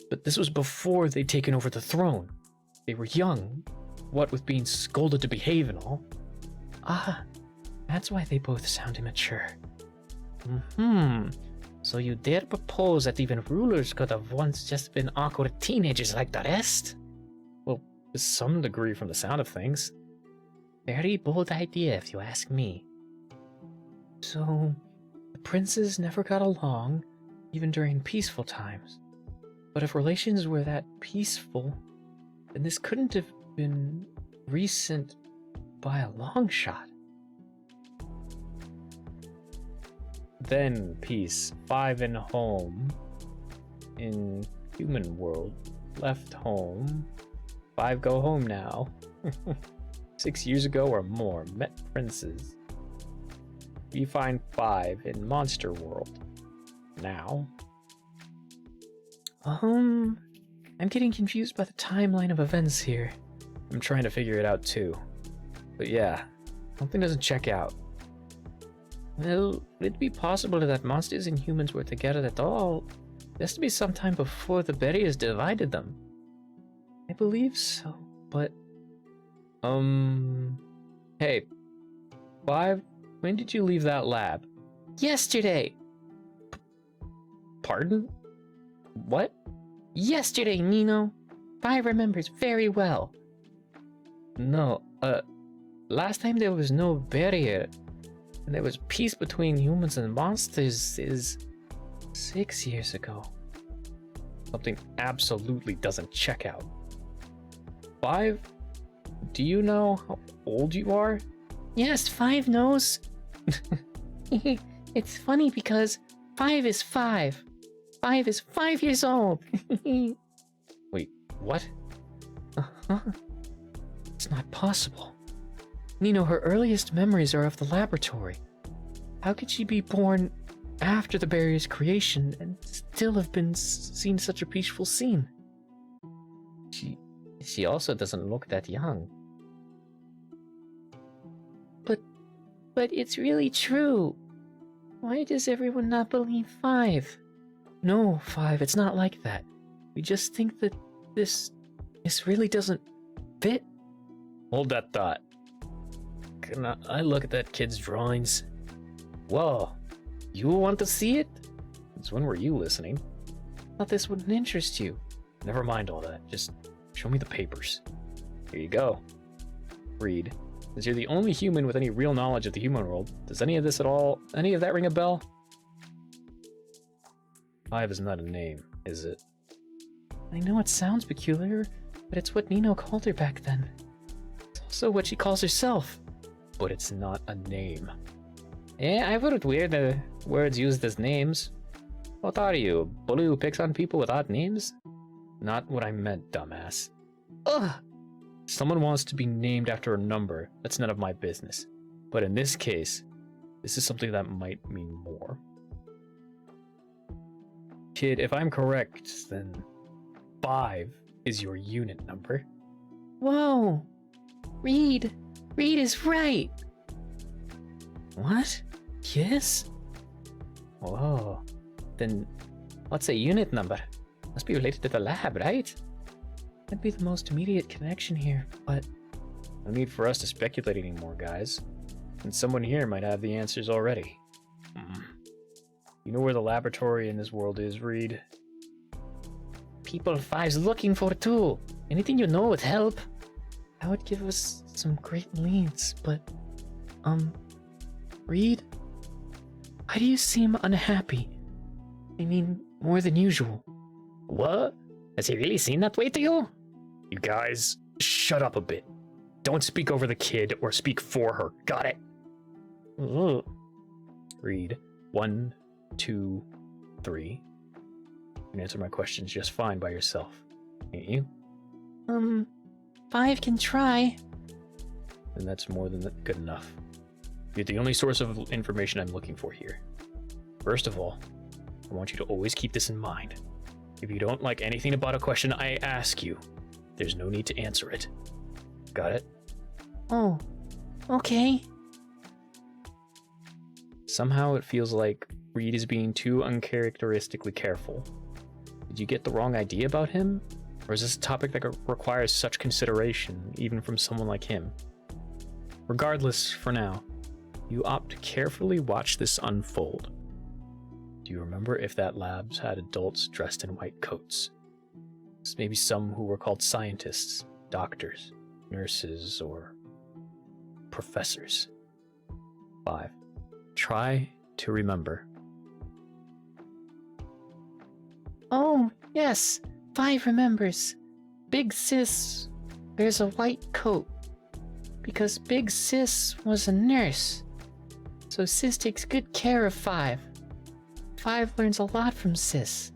but this was before they'd taken over the throne. They were young, what with being scolded to behave and all. That's why they both sound immature. So you dare propose that even rulers could have once just been awkward teenagers like the rest? Well, to some degree from the sound of things. Very bold idea, if you ask me. So, the princes never got along, even during peaceful times. But if relations were that peaceful, then this couldn't have been recent by a long shot. Then peace. Five in home. In human world. Left home. Five go home now. 6 years ago or more. Met princes. We find Five in monster world. Now. I'm getting confused by the timeline of events here. I'm trying to figure it out too. But yeah, something doesn't check out. Well, would it be possible that monsters and humans were together at all? It has to be sometime before the barriers divided them. I believe so, but... Hey, Five, when did you leave that lab? Yesterday! Pardon? What? Yesterday, Nino! Five remembers very well. No, last time there was no barrier, and there was peace between humans and monsters is 6 years ago. Something absolutely doesn't check out. 5? Do you know how old you are? Yes, 5 knows. It's funny because 5 is 5. 5 is 5 years old. Wait, what? Uh-huh. It's not possible. Nino, her earliest memories are of the laboratory. How could she be born after the barrier's creation and still have been seen such a peaceful scene? She also doesn't look that young. But it's really true. Why does everyone not believe 5? No, 5, it's not like that. We just think that this really doesn't fit. Hold that thought. Can I look at that kid's drawings? Whoa, you want to see it? Since when were you listening? Thought this wouldn't interest you. Never mind all that. Just show me the papers. Here you go. Read. Since you're the only human with any real knowledge of the human world, does any of that ring a bell? 5 is not a name, is it? I know it sounds peculiar, but it's what Nino called her back then. It's also what she calls herself. But it's not a name. Yeah, I've heard weird words used as names. What are you, a bully who picks on people with odd names? Not what I meant, dumbass. Ugh! Someone wants to be named after a number. That's none of my business. But in this case, this is something that might mean more. Kid, if I'm correct, then 5 is your unit number. Whoa! Reed is right! What? Yes? Whoa. Then what's a unit number? Must be related to the lab, right? That'd be the most immediate connection here, but No need for us to speculate anymore, guys. And someone here might have the answers already. You know where the laboratory in this world is, Reed? People 5's looking for too. Anything you know would help. that would give us some great leads, but, Reed? Why do you seem unhappy? I mean, more than usual. What? Has he really seen that way to you? You guys, shut up a bit. Don't speak over the kid or speak for her. Got it? Ooh. Reed, 1, 2, 3. You can answer my questions just fine by yourself. Ain't you? 5 can try. Then that's more than good enough. You're the only source of information I'm looking for here. First of all, I want you to always keep this in mind. If you don't like anything about a question I ask you, there's no need to answer it. Got it? Oh, okay. Somehow it feels like Reed is being too uncharacteristically careful. Did you get the wrong idea about him? Or is this a topic that requires such consideration, even from someone like him? Regardless, for now, you opt to carefully watch this unfold. Do you remember if that lab had adults dressed in white coats? Maybe some who were called scientists, doctors, nurses, or professors. 5. Try to remember. Oh, yes, 5 remembers. Big Sis wears a white coat because Big Sis was a nurse. So Sis takes good care of 5. 5 learns a lot from Sis.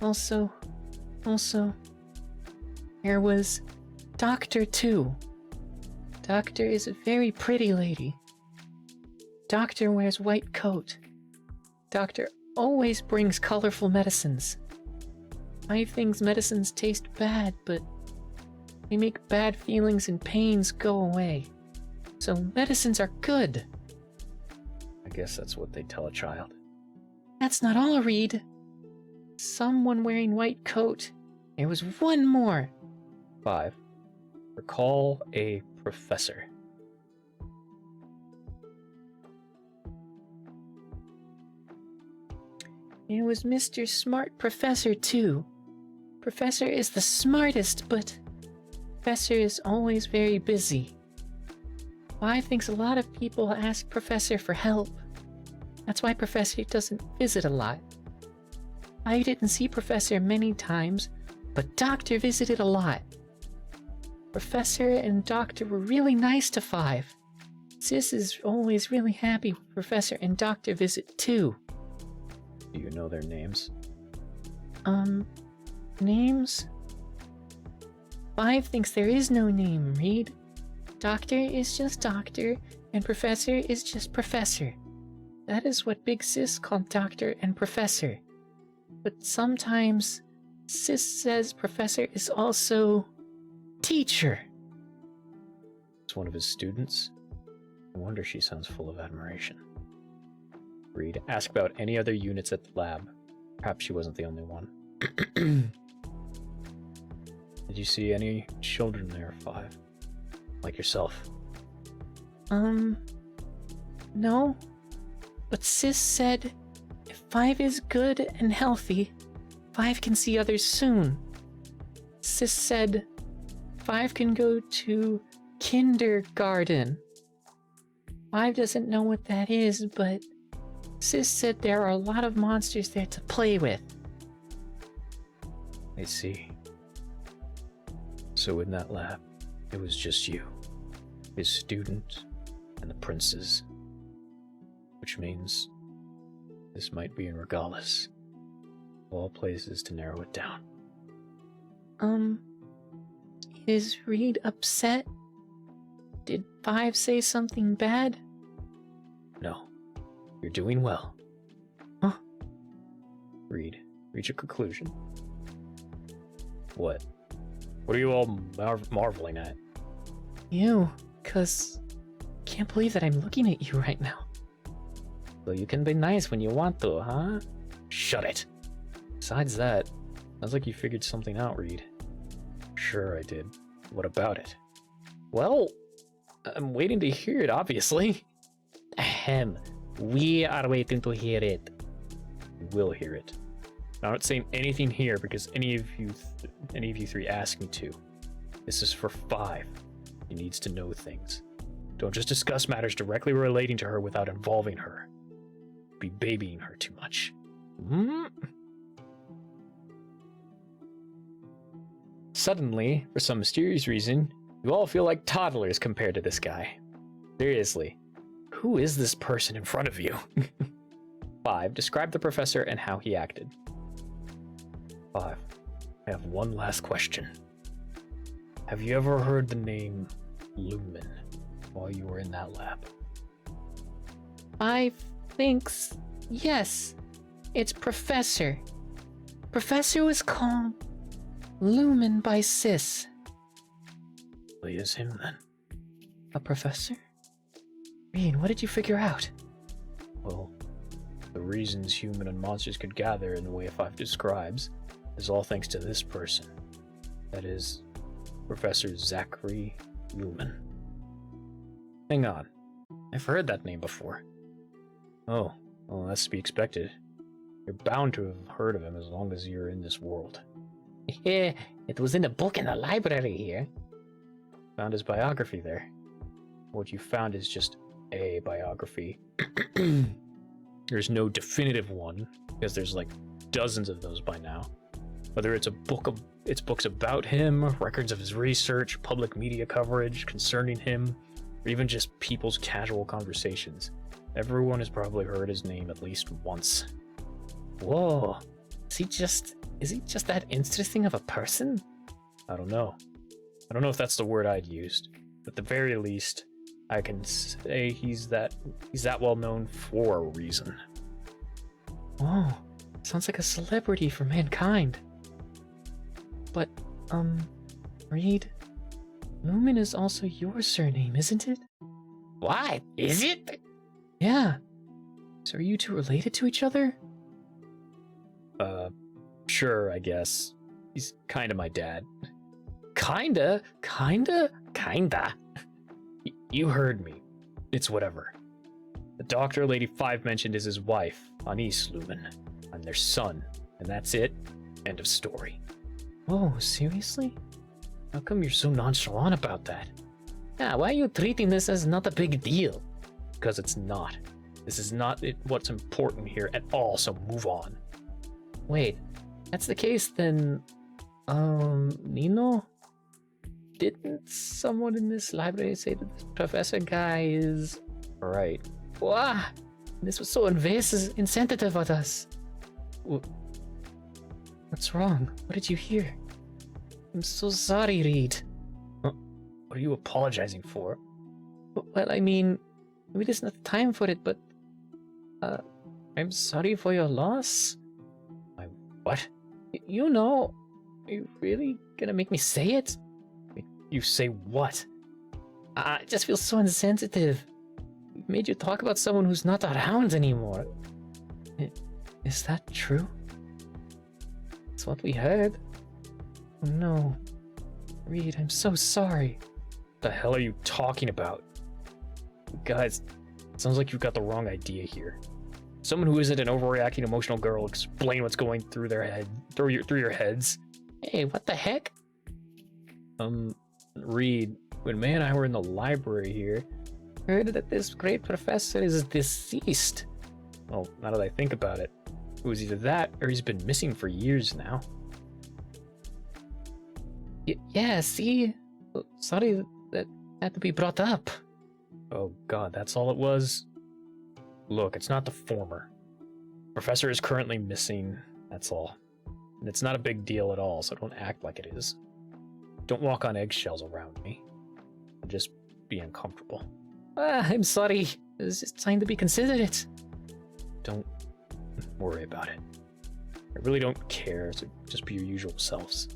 Also, there was Doctor too. Doctor is a very pretty lady. Doctor wears white coat. Doctor always brings colorful medicines. 5 thinks medicines taste bad, but they make bad feelings and pains go away. So medicines are good. I guess that's what they tell a child. That's not all, Reed. Someone wearing white coat. There was one more. 5. Recall a professor. There was Mr. Smart Professor too. Professor is the smartest, but Professor is always very busy. 5 thinks a lot of people ask Professor for help. That's why Professor doesn't visit a lot. I didn't see Professor many times, but Doctor visited a lot. Professor and Doctor were really nice to Five. Sis is always really happy when Professor and Doctor visit too. Do you know their names? Names? Five thinks there is no name, Reed. Doctor is just Doctor, and Professor is just Professor. That is what Big Sis called Doctor and Professor. But sometimes, Sis says Professor is also teacher. It's one of his students? No wonder she sounds full of admiration. Reed, ask about any other units at the lab. Perhaps she wasn't the only one. Did you see any children there, Five? Like yourself? No. But Sis said if Five is good and healthy, Five can see others soon. Sis said Five can go to kindergarten. Five doesn't know what that is, but Sis said there are a lot of monsters there to play with. I see. So in that lab, it was just you, his student, and the princes. Which means this might be in Regalis. Of all places to narrow it down. Is Reed upset? Did Five say something bad? No. You're doing well. Huh? Reed, reach a conclusion. What? What are you all marveling at? You, 'cause can't believe that I'm looking at you right now. So you can be nice when you want to, huh? Shut it! Besides that, sounds like you figured something out, Reed. Sure I did. What about it? Well, I'm waiting to hear it, obviously. Ahem. We are waiting to hear it. You will hear it. I'm not saying anything here because any of you three asked me to. This is for Five. He needs to know things. Don't just discuss matters directly relating to her without involving her. Be babying her too much. Suddenly, for some mysterious reason, you all feel like toddlers compared to this guy. Seriously, who is this person in front of you? 5. Describe the professor and how he acted. 5. I have one last question. Have you ever heard the name Lumen while you were in that lab? Five thinks yes. It's Professor. Professor was called Lumen by Sis. Well, he is him then. A professor? Reed, what did you figure out? Well, the reasons human and monsters could gather in the way 5 describes is all thanks to this person. That is, Professor Zachary Lumen. Hang on. I've heard that name before. Oh, well, that's to be expected. You're bound to have heard of him as long as you're in this world. Yeah, it was in a book in the library here. Found his biography there. What you found is just a biography. There's no definitive one, because there's like dozens of those by now. Whether it's it's books about him, records of his research, public media coverage concerning him, or even just people's casual conversations. Everyone has probably heard his name at least once. Whoa, is he just that interesting of a person? I don't know. I don't know if that's the word I'd used. At the very least, I can say he's that well known for a reason. Oh, sounds like a celebrity for mankind. But, Reed, Lumen is also your surname, isn't it? What? Is it? Yeah. So are you two related to each other? Sure, I guess. He's kinda my dad. Kinda. You heard me. It's whatever. The doctor Lady 5 mentioned is his wife, Anise Lumen. I'm their son, and that's it. End of story. Whoa, seriously? How come you're so nonchalant about that? Yeah, why are you treating this as not a big deal? Because it's not. This is not what's important here at all, so move on. Wait, that's the case then, Nino? Didn't someone in this library say that this professor guy is... Right. Wow! This was so invasive, insensitive of us. What's wrong? What did you hear? I'm so sorry, Reed. What are you apologizing for? Well, I mean, maybe there's not time for it, but... I'm sorry for your loss. What? You know, are you really gonna make me say it? You say what? I just feel so insensitive. It made you talk about someone who's not around anymore. Is that true? That's what we heard. Oh no. Reed, I'm so sorry. What the hell are you talking about? Guys, sounds like you've got the wrong idea here. Someone who isn't an overreacting emotional girl explain what's going through their head, through your heads. Hey, what the heck? Reed, when May and I were in the library here, Heard that this great professor is deceased. well, now that I think about it, it was either that or he's been missing for years now. Yeah, see? Sorry that had to be brought up. Oh god, that's all it was? Look, it's not the former. Professor is currently missing, that's all. And it's not a big deal at all, so don't act like it is. Don't walk on eggshells around me. I'll just be uncomfortable. I'm sorry. I was just trying to be considerate. Don't worry about it. I really don't care, so just be your usual selves.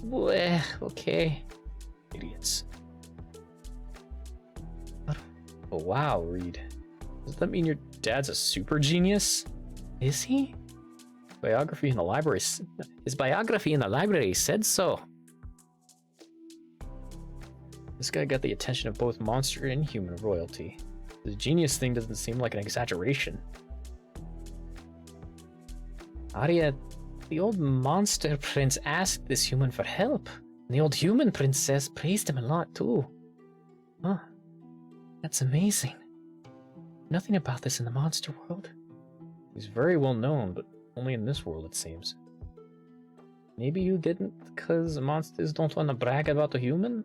Well, okay. Idiots. Oh wow, Reed. Does that mean your dad's a super genius? Is he? Biography in the library. His biography in the library said so. This guy got the attention of both monster and human royalty. The genius thing doesn't seem like an exaggeration. Arya, the old monster prince asked this human for help. And the old human princess praised him a lot too. Huh. That's amazing. Nothing about this in the monster world. He's very well known, but only in this world it seems. Maybe you didn't because monsters don't want to brag about the human?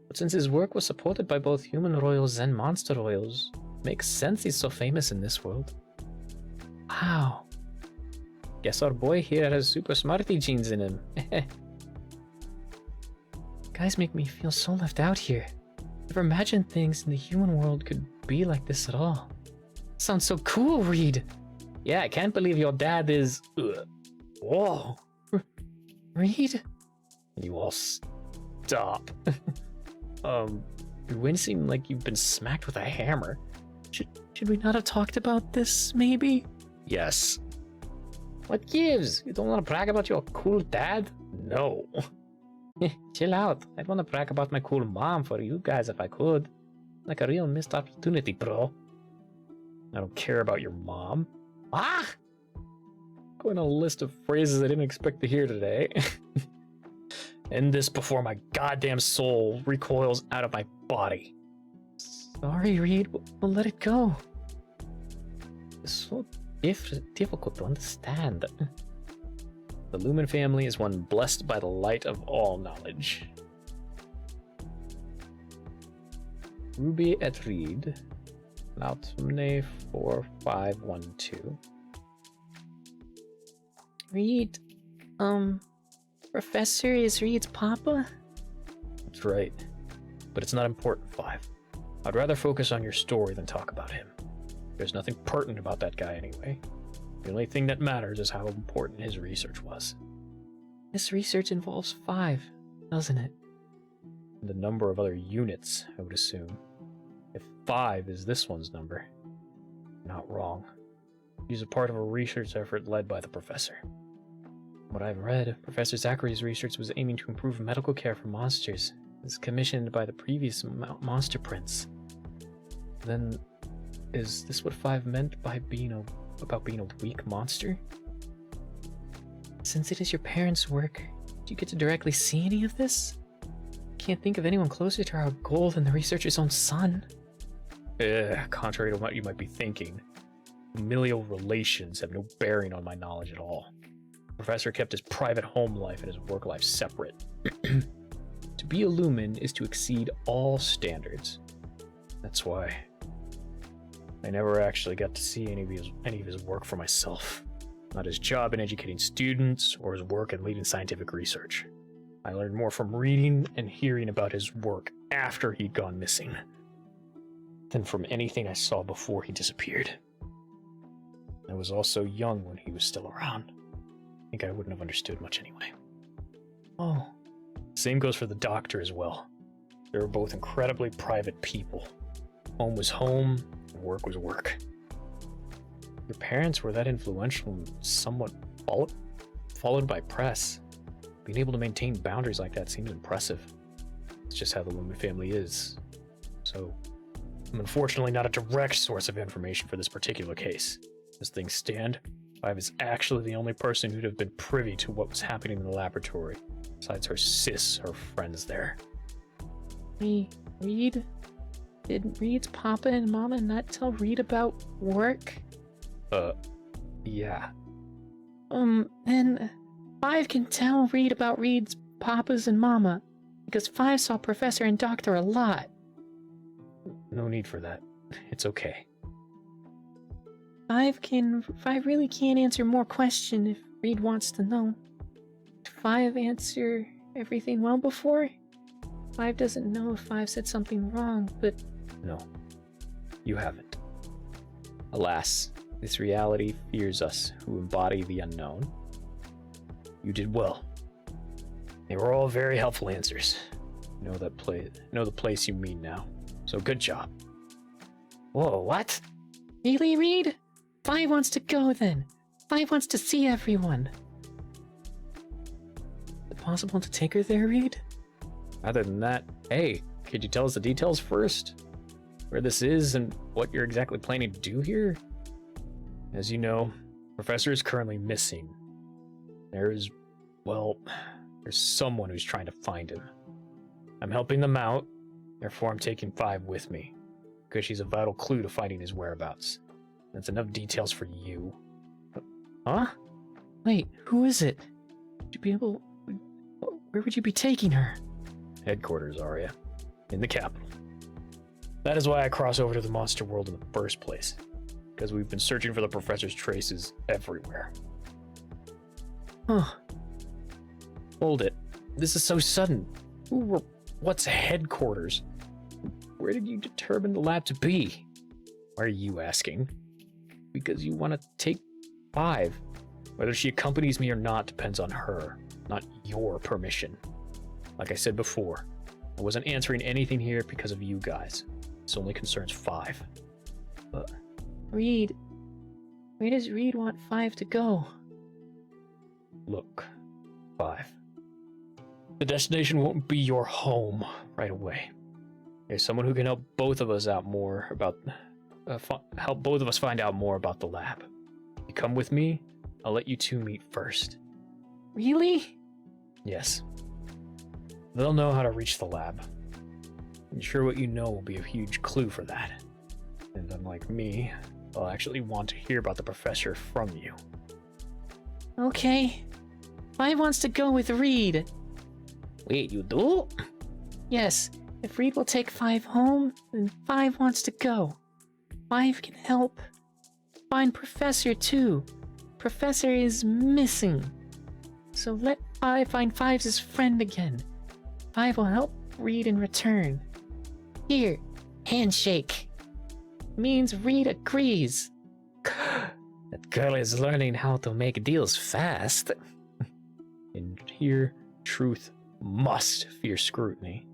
But since his work was supported by both human royals and monster royals, makes sense he's so famous in this world. Wow. Guess our boy here has super smarty genes in him. Guys make me feel so left out here. Never imagined things in the human world could be like this at all. Sounds so cool, Reed. Yeah, I can't believe your dad is... Whoa! Reed? You all stop. You're wincing like you've been smacked with a hammer. Should we not have talked about this, maybe? Yes. What gives? You don't want to brag about your cool dad? No. Chill out. I'd want to brag about my cool mom for you guys if I could. Like a real missed opportunity, bro. I don't care about your mom. Ah! Going on a list of phrases I didn't expect to hear today. End this before my goddamn soul recoils out of my body. Sorry, Reed. We'll let it go. It's so difficult to understand. The Lumen family is one blessed by the light of all knowledge. Ruby et Reed. Autumne 4512. Reed, Professor is Reed's papa? That's right. But it's not important, 5. I'd rather focus on your story than talk about him. There's nothing pertinent about that guy anyway. The only thing that matters is how important his research was. This research involves 5, doesn't it? And the number of other units, I would assume. If 5 is this one's number, not wrong. He's a part of a research effort led by the professor. From what I've read, Professor Zachary's research was aiming to improve medical care for monsters. It was commissioned by the previous monster prince. Then, is this what 5 meant by about being a weak monster? Since it is your parents' work, do you get to directly see any of this? Can't think of anyone closer to our goal than the researcher's own son. Contrary to what you might be thinking, familial relations have no bearing on my knowledge at all. The professor kept his private home life and his work life separate. To be a lumen is to exceed all standards. That's why I never actually got to see any of his work for myself. Not his job in educating students or his work in leading scientific research. I learned more from reading and hearing about his work after he'd gone missing than from anything I saw before he disappeared. I was also young when he was still around. I think I wouldn't have understood much anyway. Oh, same goes for the doctor as well. They were both incredibly private people. Home was home, and work was work. Your parents were that influential and somewhat followed by press. Being able to maintain boundaries like that seems impressive. It's just how the Lumen family is. So, I'm unfortunately not a direct source of information for this particular case. As things stand, Five is actually the only person who'd have been privy to what was happening in the laboratory, besides her sis, her friends there. Hey, Reed? Did Reed's papa and mama not tell Reed about work? Yeah. Then Five can tell Reed about Reed's papas and mama, because Five saw Professor and Doctor a lot. No need for that. It's okay. Five really can't answer more questions if Reed wants to know. Did Five answer everything well before? Five doesn't know if Five said something wrong, but... No, you haven't. Alas, this reality fears us who embody the unknown. You did well. They were all very helpful answers. Know the place you mean now. So good job. Whoa, what? Really, Reed? Five wants to go then. Five wants to see everyone. Is it possible to take her there, Reed? Other than that, hey, could you tell us the details first? Where this is and what you're exactly planning to do here? As you know, Professor is currently missing. There's someone who's trying to find him. I'm helping them out, therefore I'm taking Five with me, because she's a vital clue to finding his whereabouts. That's enough details for you. Huh? Wait, who is it? Where would you be taking her? Headquarters, Arya. In the capital. That is why I cross over to the monster world in the first place. Because we've been searching for the Professor's traces everywhere. Huh. Hold it. This is so sudden. What's headquarters? Where did you determine the lab to be? Why are you asking? Because you want to take Five. Whether she accompanies me or not depends on her, not your permission. Like I said before, I wasn't answering anything here because of you guys. This only concerns Five. But Reed. Where does Reed want Five to go? look, Five. The destination won't be your home right away. There's someone who can help both of us out more about help both of us find out more about the lab. If you come with me, I'll let you two meet first. Really? Yes. They'll know how to reach the lab. I'm sure what you know will be a huge clue for that. And unlike me, they'll actually want to hear about the Professor from you. Okay. Five wants to go with Reed. Wait, you do? Yes, if Reed will take Five home, then Five wants to go. Five can help find Professor too. Professor is missing. So let Five find Five's friend again. Five will help Reed in return. Here, handshake. Means Reed agrees. That girl is learning how to make deals fast. And here, truth must fear scrutiny.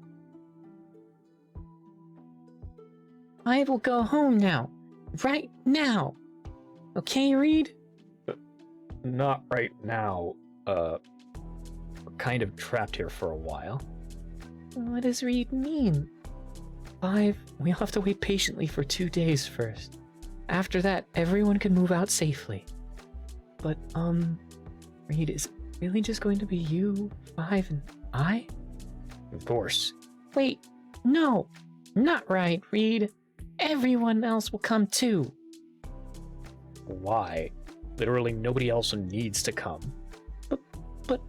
Five will go home now. Right now. Okay, Reed? Not right now. We're kind of trapped here for a while. What does Reed mean? Five, we'll have to wait patiently for 2 days first. After that, everyone can move out safely. But, Reed, is it really just going to be you, Five, and I? Of course. Wait, no, not right, Reed. Everyone else will come too. Why? Literally nobody else needs to come. But,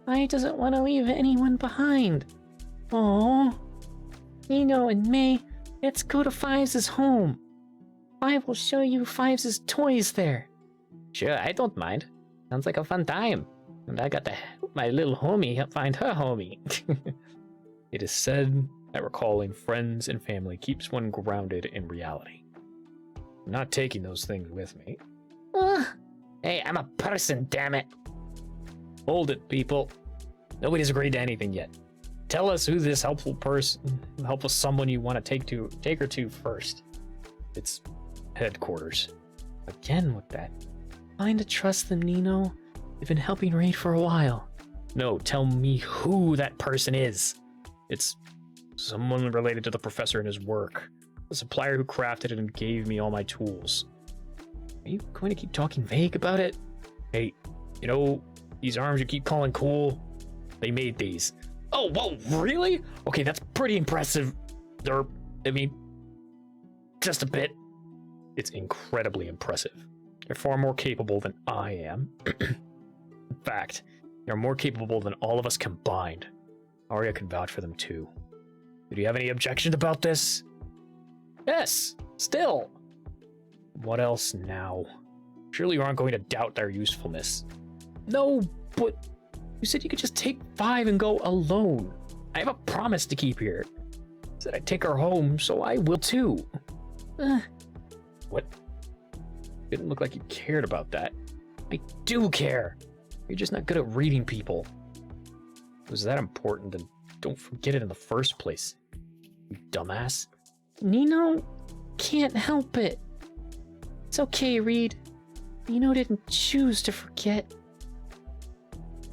Five doesn't want to leave anyone behind. Oh, Nino and May, let's go to Fives' home. Five will show you Fives' toys there. Sure, I don't mind. Sounds like a fun time. And I got to help my little homie help find her homie. It is said that recalling friends and family keeps one grounded in reality. I'm not taking those things with me. Hey, I'm a person, damn it. Hold it, people. Nobody's agreed to anything yet. Tell us who this helpful someone you want to take her to first. It's headquarters. Again with that. Find to trust them, Nino. They've been helping Raid for a while. No, tell me who that person is. It's someone related to the professor and his work. The supplier who crafted it and gave me all my tools. Are you going to keep talking vague about it? Hey, you know, these arms you keep calling cool? They made these. Oh, whoa, really? Okay, that's pretty impressive. Just a bit. It's incredibly impressive. They're far more capable than I am. In fact, they're more capable than all of us combined. Arya could vouch for them too. Do you have any objections about this? Yes, still. What else now? Surely you aren't going to doubt their usefulness. No, but you said you could just take 5 and go alone. I have a promise to keep here. I said I'd take her home, so I will too. What? Didn't look like you cared about that. I do care. You're just not good at reading people. If it was that important, then don't forget it in the first place, you dumbass. Nino can't help it. It's okay, Reed. Nino didn't choose to forget.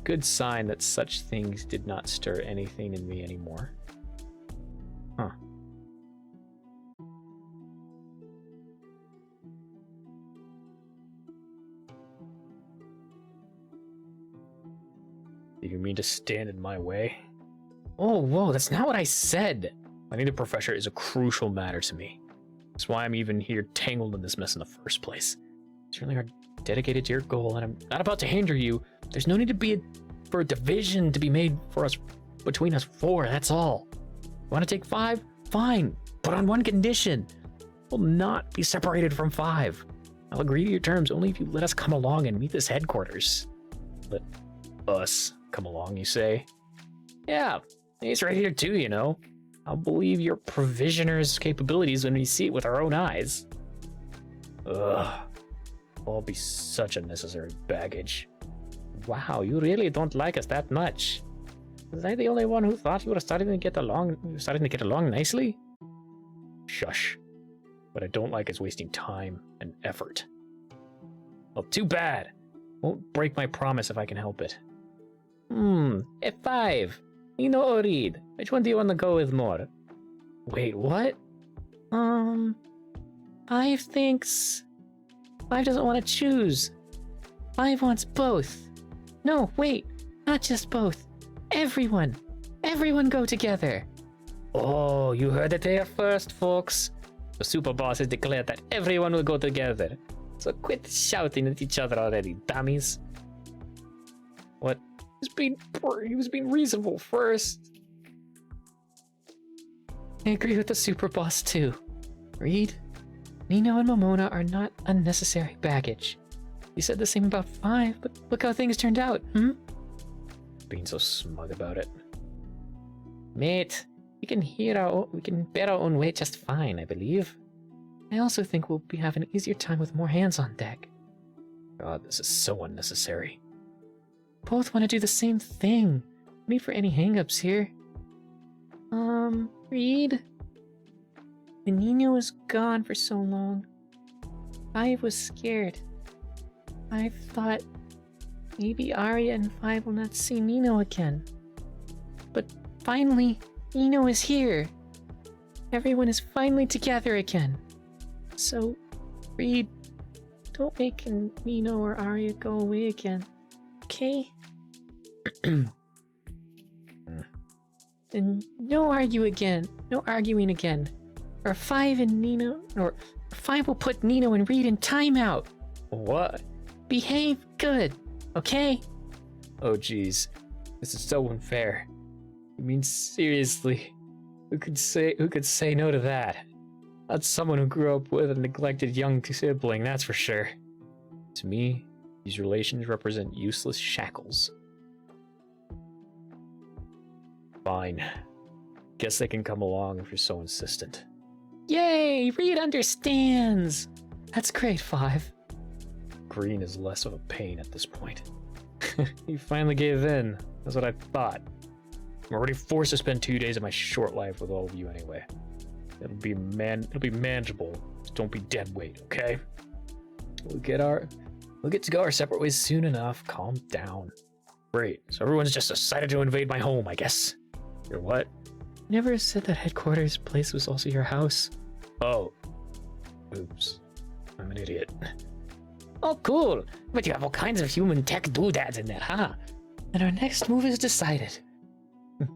Good sign that such things did not stir anything in me anymore. Huh. Did you mean to stand in my way? Oh, whoa, that's not what I said. Finding the professor is a crucial matter to me. That's why I'm even here tangled in this mess in the first place. Certainly are dedicated to your goal, and I'm not about to hinder you. There's no need to be for a division to be made for us between us 4, that's all. You want to take 5? Fine, but on one condition. We'll not be separated from 5. I'll agree to your terms only if you let us come along and meet this headquarters. Let us come along, you say? Yeah, he's right here too, you know. I'll believe your provisioner's capabilities when we see it with our own eyes. Ugh. All be such unnecessary baggage. Wow, you really don't like us that much. Was I the only one who thought you were starting to get along nicely? Shush. What I don't like is wasting time and effort. Well, too bad. Won't break my promise if I can help it. F5. Nino or Reed? Which one do you want to go with more? Wait, what? Five thinks... Five doesn't want to choose. Five wants both. No, wait, not just both. Everyone. Everyone go together. Oh, you heard it here first, folks. The super boss has declared that everyone will go together. So quit shouting at each other already, dummies. What? He was being reasonable first. I agree with the super boss too. Reed, Nino and Momona are not unnecessary baggage. You said the same about 5, but look how things turned out, Being so smug about it. Mate, we can bear our own weight just fine, I believe. I also think we'll have an easier time with more hands on deck. God, this is so unnecessary. Both want to do the same thing. No need for any hangups here. Reed? When Nino was gone for so long, I was scared. I thought maybe Arya and Five will not see Nino again. But finally, Nino is here. Everyone is finally together again. So, Reed, don't make Nino or Arya go away again. Okay? And no arguing again. Or Five will put Nino and Reed in timeout. What? Behave good, okay? Oh geez, this is so unfair. I mean, seriously, who could say no to that? Not someone who grew up with a neglected young sibling, that's for sure. To me, these relations represent useless shackles. Fine. Guess they can come along if you're so insistent. Yay! Reed understands! That's great, Five. Green is less of a pain at this point. You finally gave in. That's what I thought. I'm already forced to spend 2 days of my short life with all of you anyway. It'll be manageable. Just don't be dead weight, okay? We'll get to go our separate ways soon enough. Calm down. Great. So everyone's just decided to invade my home, I guess. Your what? You never said that headquarters place was also your house. Oh. Oops. I'm an idiot. Oh, cool. But you have all kinds of human tech doodads in there, huh? And our next move is decided.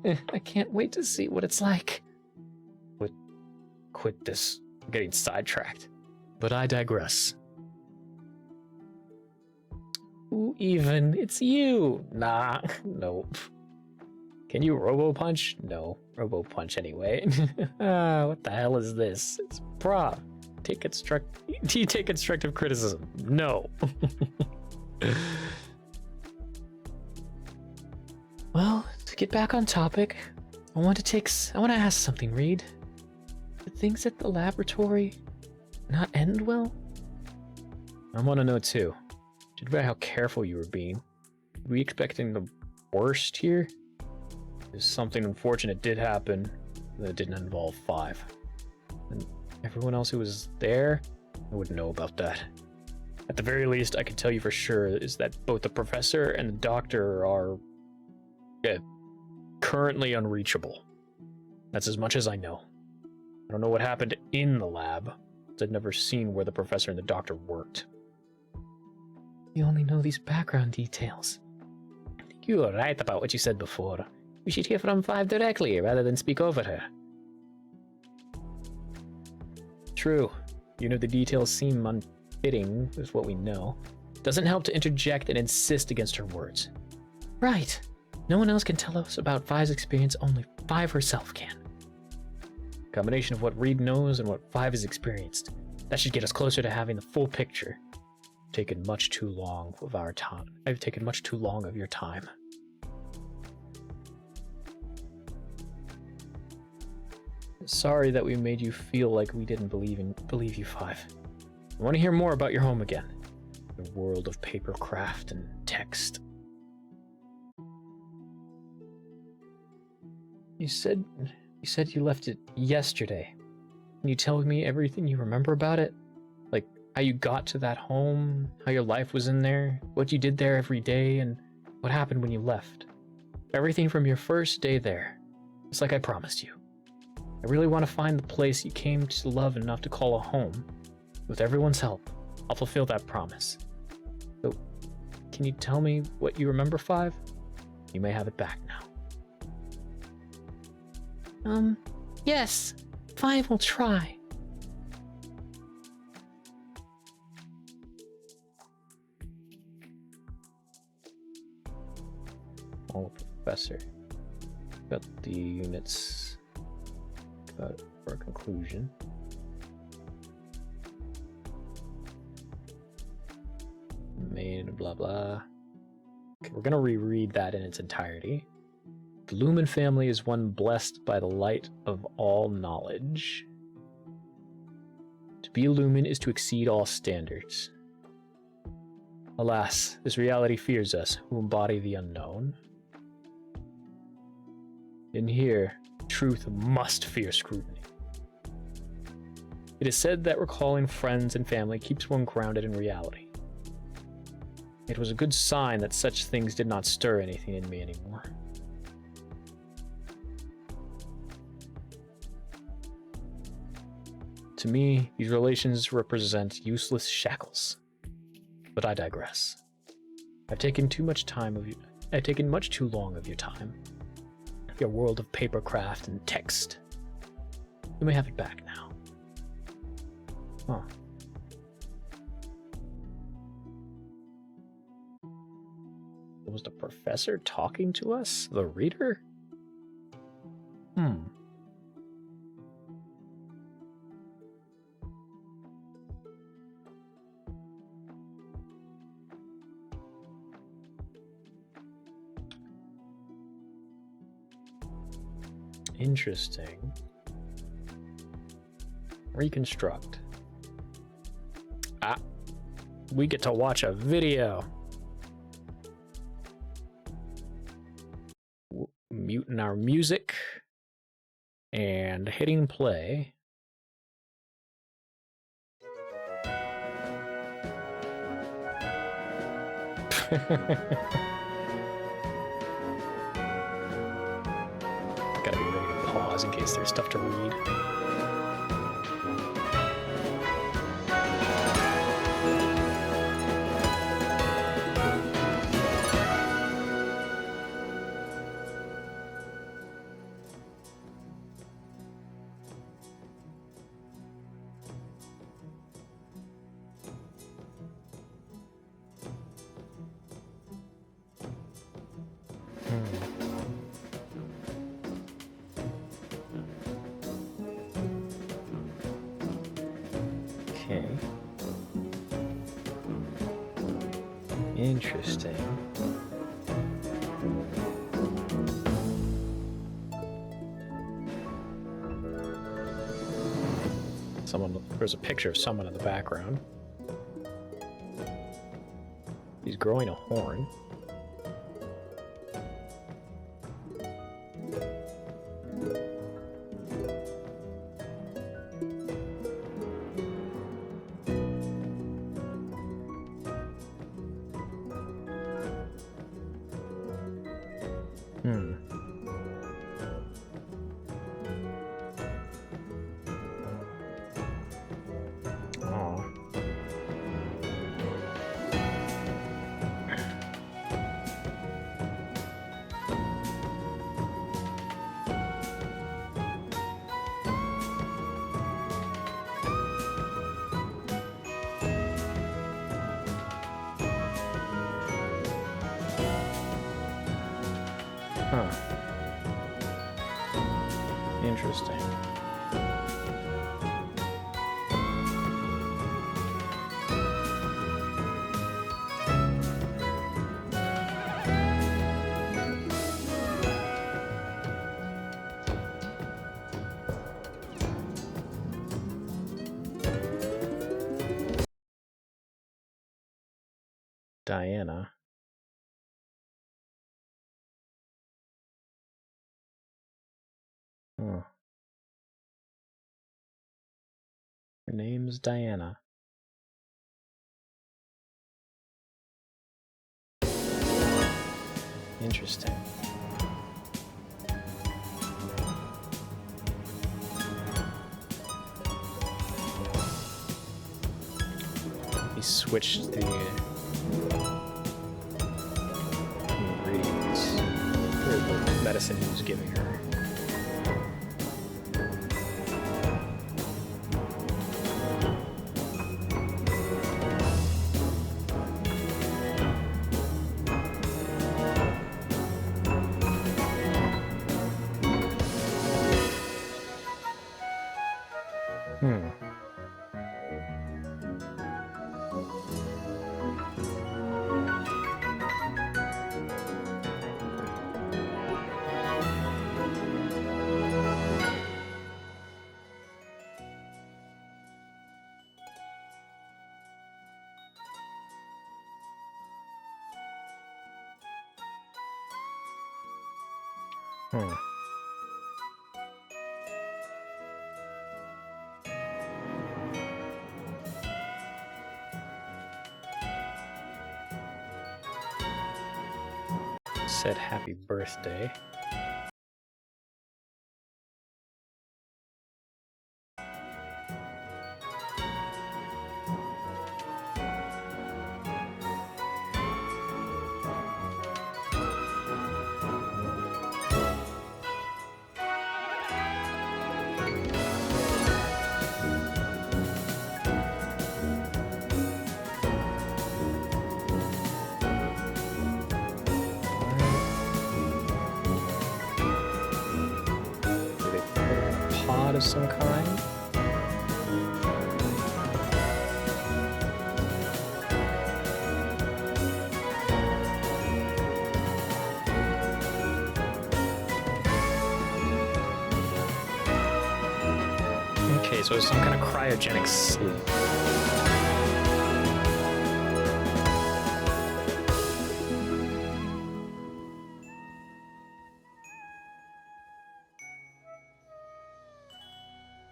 I can't wait to see what it's like. Quit this. I'm getting sidetracked. But I digress. Who even? It's you. Nah, nope. Can you robo-punch? No. Robo-punch anyway. What the hell is this? It's prop. Do you take constructive criticism? No. Well, to get back on topic, I want to ask something, Reed. Did things at the laboratory not end well? I want to know too. Judging by how careful you were being, were we expecting the worst here? If something unfortunate did happen that didn't involve Five. And everyone else who was there, I wouldn't know about that. At the very least, I can tell you for sure is that both the professor and the doctor are currently unreachable. That's as much as I know. I don't know what happened in the lab. I've never seen where the professor and the doctor worked. You only know these background details. I think you were right about what you said before. We should hear from Five directly rather than speak over her. True. Even if the details seem unfitting with what we know, it doesn't help to interject and insist against her words. Right. No one else can tell us about Five's experience, only Five herself can. A combination of what Reed knows and what Five has experienced. That should get us closer to having the full picture. I've taken much too long of our time. I've taken much too long of your time. Sorry that we made you feel like we didn't believe you, Five. I want to hear more about your home again. The world of papercraft and text. You said you left it yesterday. Can you tell me everything you remember about it? Like how you got to that home, how your life was in there, what you did there every day, and what happened when you left. Everything from your first day there. It's like I promised you. I really want to find the place you came to love enough to call a home. With everyone's help, I'll fulfill that promise. So, can you tell me what you remember, Five? You may have it back now. Yes. Five will try. Oh, Professor. Got the units for a conclusion. Main blah blah. Okay, we're gonna reread that in its entirety. The Lumen family is one blessed by the light of all knowledge. To be a Lumen is to exceed all standards. Alas, this reality fears us, who embody the unknown. In here, truth must fear scrutiny. It is said that recalling friends and family keeps one grounded in reality. It was a good sign that such things did not stir anything in me anymore. To me, these relations represent useless shackles. But I digress. I've taken much too long of your time. Your world of papercraft and text. You may have it back now. Huh. Was the professor talking to us? The reader? Interesting. Reconstruct. Ah, we get to watch a video. Muting our music and hitting play. Gotta be ready to pause in case there's stuff to read. Okay. Interesting. There's a picture of someone in the background. He's growing a horn. Aw. Huh. Interesting. Diana. Huh. Her name's Diana. Interesting. He switched the ingredients for the medicine he was giving her. Said happy birthday. god of some kind. Okay, so it's some kind of cryogenic sleep.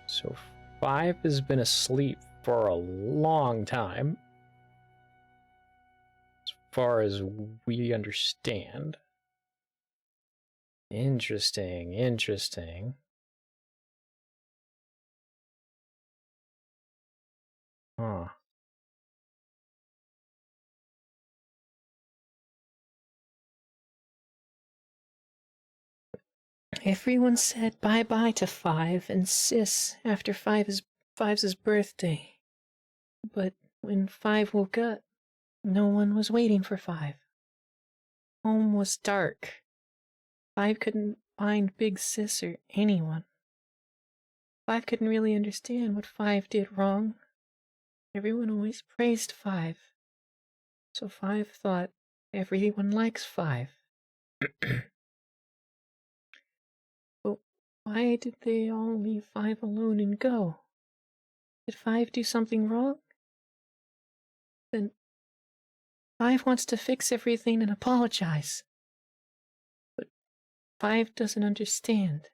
So 5 has been asleep for a long time, as far as we understand. Interesting, interesting. Huh. Everyone said bye-bye to Five and Sis after Five's birthday. But when Five woke up, no one was waiting for Five. Home was dark. Five couldn't find Big Sis or anyone. Five couldn't really understand what Five did wrong. Everyone always praised Five. So Five thought everyone likes Five. But why did they all leave Five alone and go? Did Five do something wrong? Then Five wants to fix everything and apologize. But Five doesn't understand.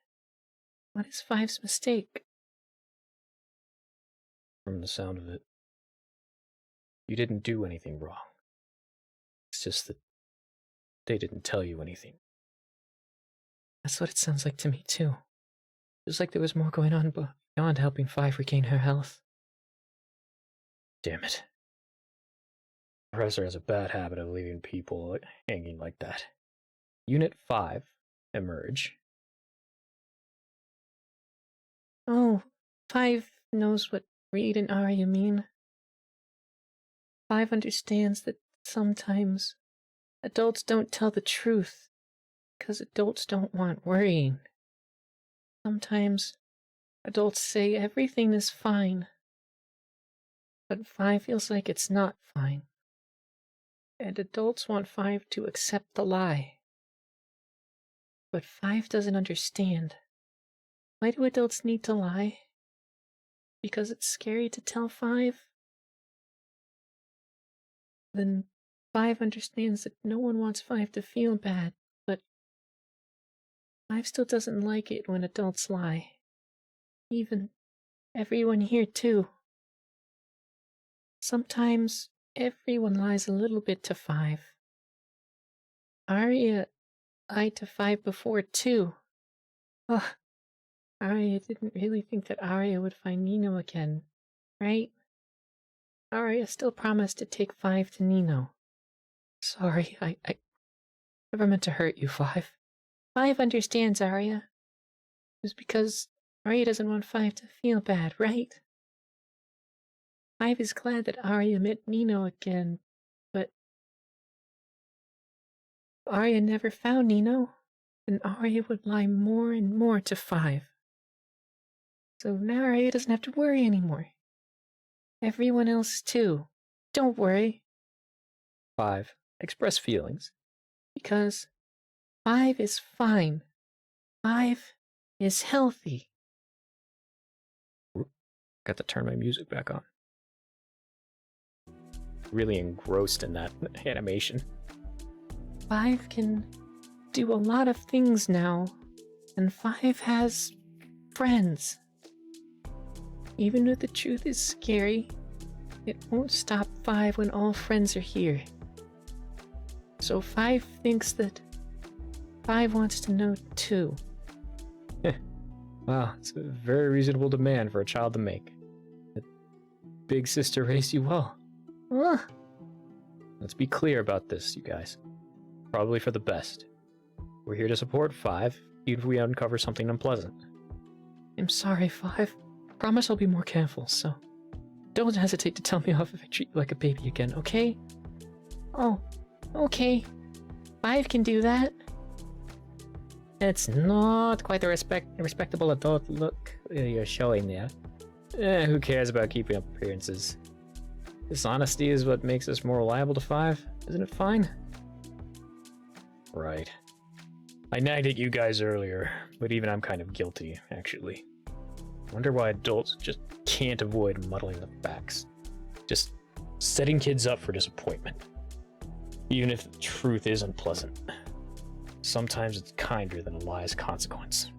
What is Five's mistake? From the sound of it, you didn't do anything wrong. It's just that they didn't tell you anything. That's what it sounds like to me, too. Feels like there was more going on beyond helping Five regain her health. Damn it. The Professor has a bad habit of leaving people hanging like that. Unit 5, emerge. Oh, Five knows what Reed and Arya mean. Five understands that sometimes adults don't tell the truth because adults don't want worrying. Sometimes adults say everything is fine, but Five feels like it's not fine. And adults want Five to accept the lie. But Five doesn't understand. Why do adults need to lie? Because it's scary to tell Five? Then Five understands that no one wants Five to feel bad, but Five still doesn't like it when adults lie. Even everyone here, too. Sometimes everyone lies a little bit to Five. Arya lied to Five before, too. Ugh. Arya didn't really think that Arya would find Nino again, right? Arya still promised to take Five to Nino. Sorry, I never meant to hurt you, Five. Five understands, Arya. It was because Arya doesn't want Five to feel bad, right? Five is glad that Arya met Nino again, but if Arya never found Nino, then Arya would lie more and more to Five. So now Arya doesn't have to worry anymore. Everyone else, too. Don't worry. 5, express feelings. Because Five is fine. Five is healthy. Got to turn my music back on. Really engrossed in that animation. Five can do a lot of things now, and Five has friends. Even though the truth is scary, it won't stop Five when all friends are here. So Five thinks that Five wants to know too. Wow, it's a very reasonable demand for a child to make. The big sister raised you well. Ugh. Let's be clear about this, you guys. Probably for the best. We're here to support 5, even if we uncover something unpleasant. I'm sorry, Five. Promise I'll be more careful, so don't hesitate to tell me off if I treat you like a baby again, okay? Oh, okay. Five can do that. It's not quite the respectable adult look you're showing there. Who cares about keeping up appearances? Dishonesty is what makes us more liable to 5, isn't it fine? Right. I nagged at you guys earlier, but even I'm kind of guilty, actually. Wonder why adults just can't avoid muddling the facts. Just setting kids up for disappointment. Even if the truth is unpleasant. Sometimes it's kinder than a lie's consequence.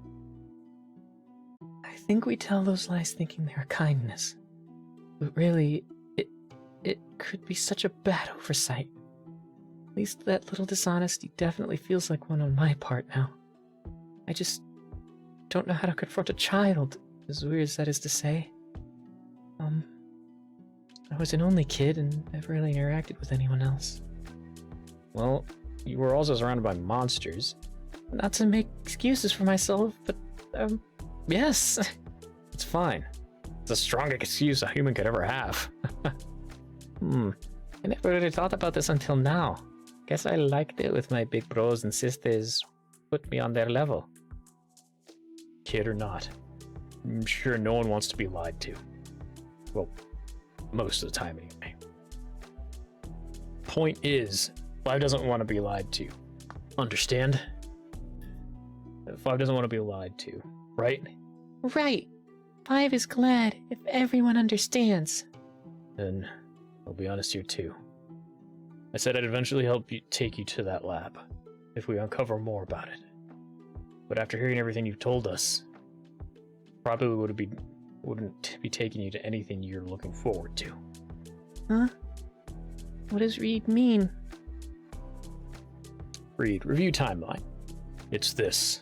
I think we tell those lies thinking they're kindness. But really, it could be such a bad oversight. At least that little dishonesty definitely feels like one on my part now. I just don't know how to confront a child, as weird as that is to say. I was an only kid and never really interacted with anyone else. Well, you were also surrounded by monsters. Not to make excuses for myself, but, yes. It's fine. It's the strongest excuse a human could ever have. I never really thought about this until now. Guess I liked it with my big bros and sisters put me on their level. Kid or not, I'm sure no one wants to be lied to. Well, most of the time anyway. Point is, 5 doesn't want to be lied to. Understand? 5 doesn't want to be lied to, right? Right. 5 is glad if everyone understands. Then I'll be honest here too. I said I'd eventually help you take you to that lab, if we uncover more about it. But after hearing everything you've told us, probably wouldn't be taking you to anything you're looking forward to. Huh? What does read mean? Read, review timeline. It's this.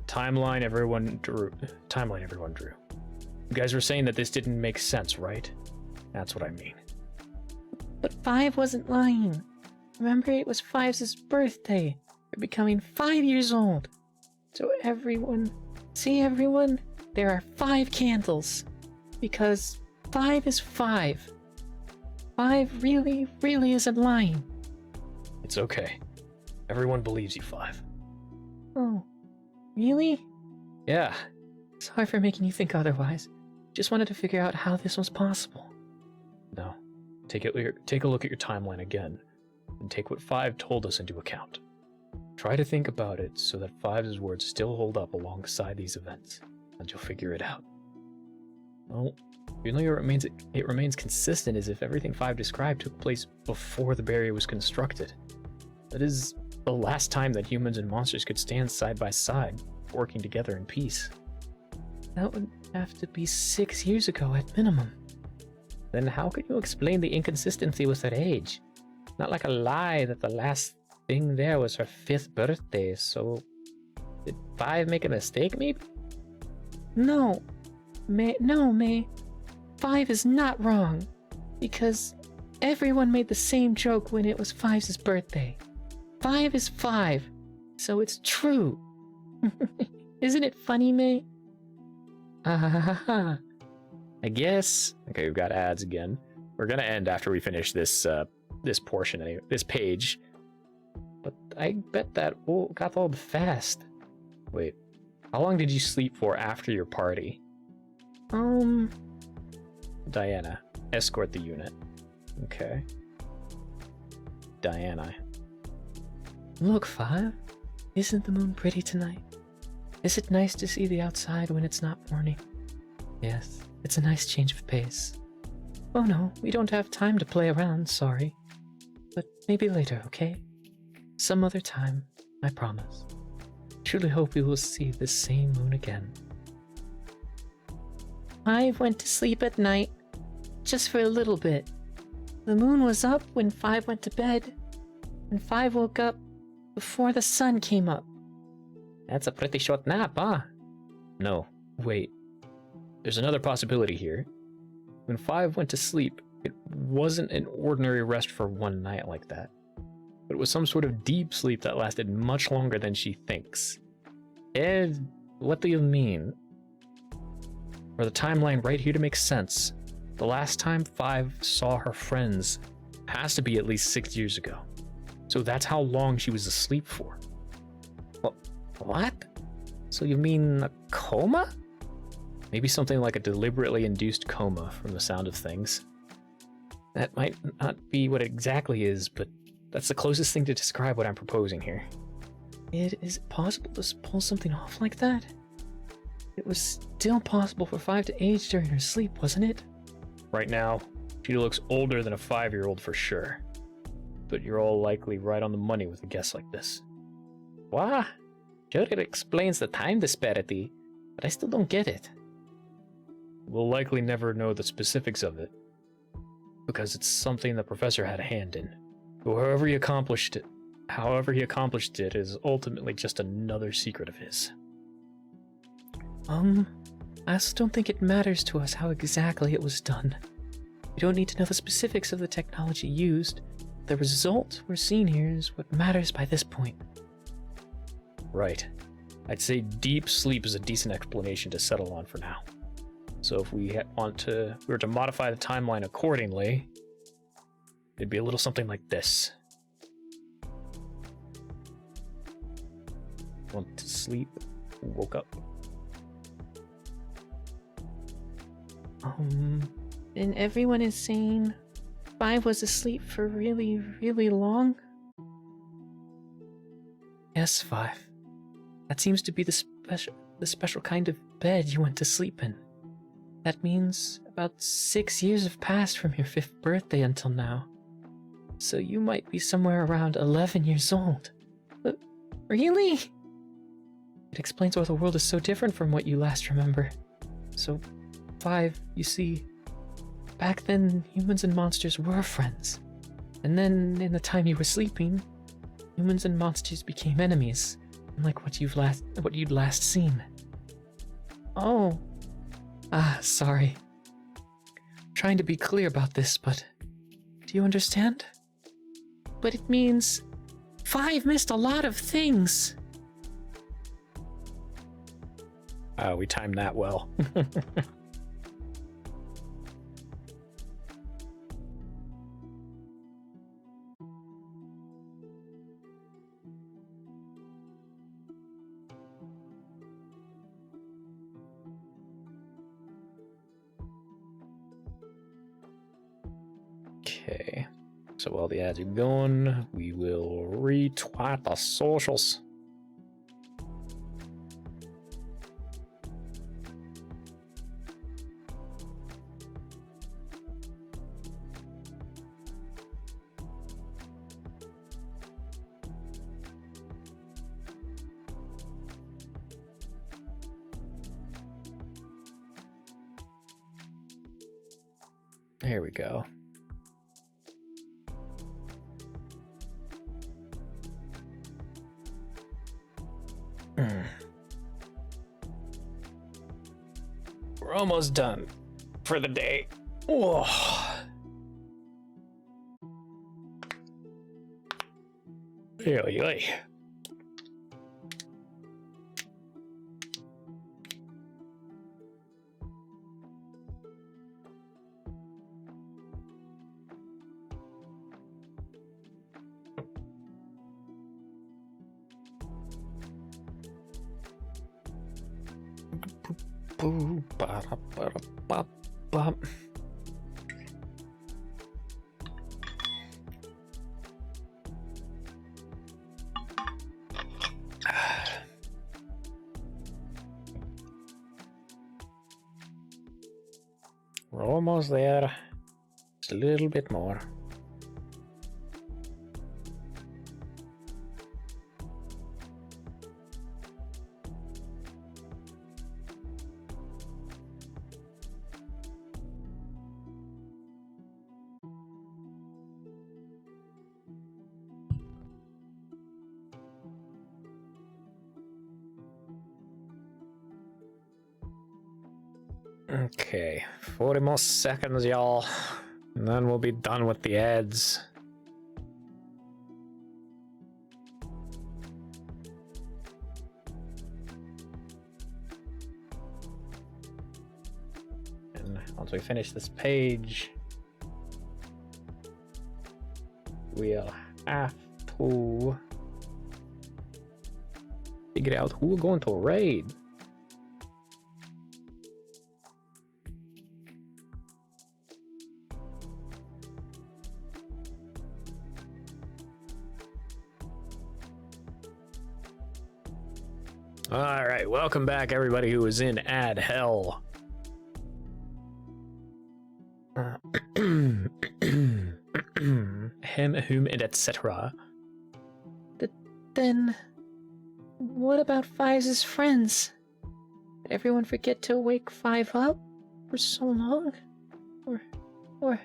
Timeline everyone drew. You guys were saying that this didn't make sense, right? That's what I mean. But 5 wasn't lying. Remember, it was 5's birthday. We're becoming 5 years old. So everyone, there are 5 candles. Because 5 is 5. 5 really, really isn't lying. It's okay. Everyone believes you, 5. Oh, really? Yeah. Sorry for making you think otherwise. Just wanted to figure out how this was possible. No. Take a look at your timeline again, and take what 5 told us into account. Try to think about it so that 5's words still hold up alongside these events, and you'll figure it out. Well, even though it remains consistent as if everything 5 described took place before the barrier was constructed. That is the last time that humans and monsters could stand side by side, working together in peace. That would have to be 6 years ago at minimum. Then how could you explain the inconsistency with her age? Not like a lie that the last thing there was her 5th birthday, so... Did 5 make a mistake, maybe? No, May. 5 is not wrong. Because everyone made the same joke when it was 5's birthday. 5 is 5, so it's true. Isn't it funny, May? I guess. Okay, we've got ads again. We're gonna end after we finish this this portion, anyway, this page. But I bet that got old fast. Wait, how long did you sleep for after your party? Diana, escort the unit. Okay. Diana. Look, 5. Isn't the moon pretty tonight? Is it nice to see the outside when it's not morning? Yes, it's a nice change of pace. Oh no, we don't have time to play around, sorry. But maybe later, okay? Some other time, I promise. Truly hope we will see this same moon again. 5 went to sleep at night, just for a little bit. The moon was up when 5 went to bed, and 5 woke up before the sun came up. That's a pretty short nap, huh? No, wait. There's another possibility here. When 5 went to sleep, it wasn't an ordinary rest for one night like that. But it was some sort of deep sleep that lasted much longer than she thinks. Ed, what do you mean? For the timeline right here to make sense, the last time 5 saw her friends has to be at least 6 years ago. So that's how long she was asleep for. What? So you mean a coma? Maybe something like a deliberately induced coma from the sound of things. That might not be what it exactly is, but that's the closest thing to describe what I'm proposing here. Is it possible to pull something off like that? It was still possible for Five to age during her sleep, wasn't it? Right now, she looks older than a 5-year-old for sure. But you're all likely right on the money with a guess like this. Wah! Sure, it explains the time disparity, but I still don't get it. We'll likely never know the specifics of it, because it's something the professor had a hand in. However he accomplished it is ultimately just another secret of his. I also don't think it matters to us how exactly it was done. We don't need to know the specifics of the technology used. The result we're seeing here is what matters by this point. Right. I'd say deep sleep is a decent explanation to settle on for now. So if we were to modify the timeline accordingly, it'd be a little something like this. Went to sleep, woke up. And everyone is saying Five was asleep for really, really long? Yes, Five. That seems to be the special kind of bed you went to sleep in. That means about 6 years have passed from your 5th birthday until now. So you might be somewhere around 11 years old. Really? It explains why the world is so different from what you last remember. So, Five, you see, back then humans and monsters were friends. And then, in the time you were sleeping, humans and monsters became enemies, unlike what you'd last seen. Oh. Sorry. Trying to be clear about this, but do you understand? But it means Five missed a lot of things. We timed that well. Okay, so while the ads are going, we will retweet the socials. Here we go. We're almost done for the day. Whoa. Oy, oy, oy. Boo, ba, ba, ba, ba. We're almost there. Just a little bit more. Okay, 40 more seconds, y'all. And then we'll be done with the ads. And once we finish this page, we'll have to figure out who we're going to raid. Alright, welcome back everybody who was in Ad Hell. Him, whom, and etc. Then, what about Fives' friends? Did everyone forget to wake Five up for so long? Or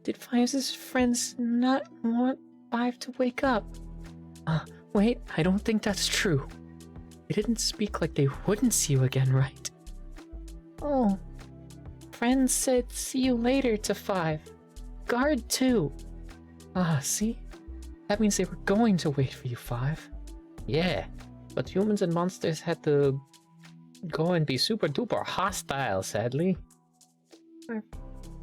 did Fives' friends not want Five to wake up? Wait, I don't think that's true. They didn't speak like they wouldn't see you again, right? Oh, friends said see you later to Five. Guard too. See? That means they were going to wait for you, Five. Yeah, but humans and monsters had to go and be super duper hostile, sadly. Are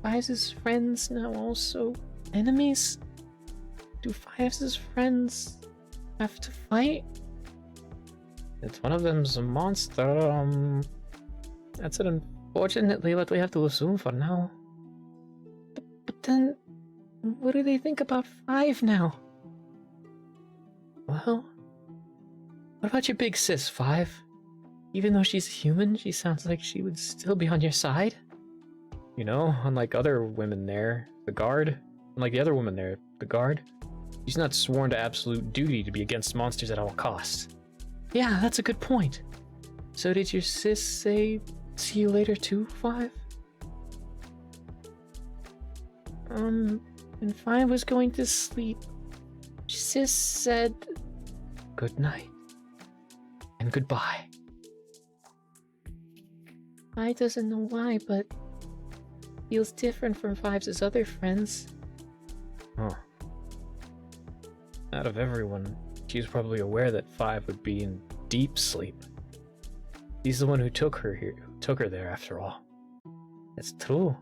Fives' friends now also enemies? Do Fives' friends have to fight? It's one of them's a monster, that's it, unfortunately what we have to assume for now. But then, what do they think about Five now? Well, what about your big sis, Five? Even though she's human, she sounds like she would still be on your side. You know, unlike other women there, the guard, unlike the other woman there, the guard, she's not sworn to absolute duty to be against monsters at all costs. Yeah, that's a good point. So did your sis say, see you later too, Five? When Five was going to sleep, sis said, good night. And goodbye. I doesn't know why, but feels different from Fives' other friends. Huh. Out of everyone, she's probably aware that Five would be in deep sleep. He's the one who took her here, took her there after all. That's true.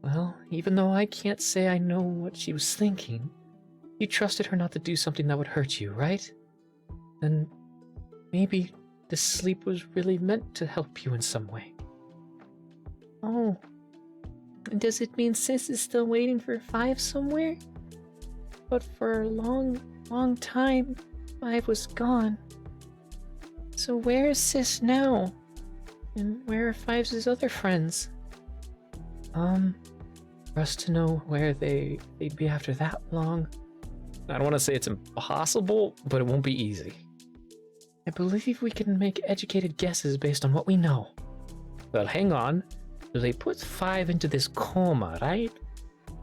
Well, even though I can't say I know what she was thinking, you trusted her not to do something that would hurt you, right? Then maybe this sleep was really meant to help you in some way. Oh, and does it mean Sis is still waiting for Five somewhere? But for a long, long time, Five was gone. So where is Sis now? And where are Five's other friends? For us to know where they'd be after that long. I don't want to say it's impossible, but it won't be easy. I believe we can make educated guesses based on what we know. Well, hang on. So they put Five into this coma, right?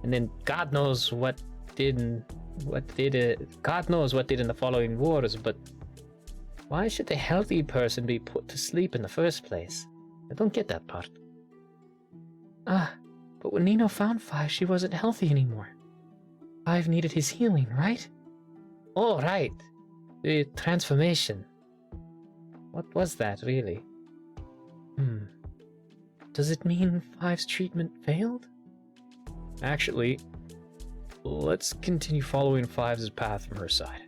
And then God knows what did in the following wars, but why should a healthy person be put to sleep in the first place? I don't get that part. But when Nino found Five, she wasn't healthy anymore. Five needed his healing, right? Oh, right. The transformation. What was that, really? Does it mean Five's treatment failed? Actually, let's continue following Five's path from her side.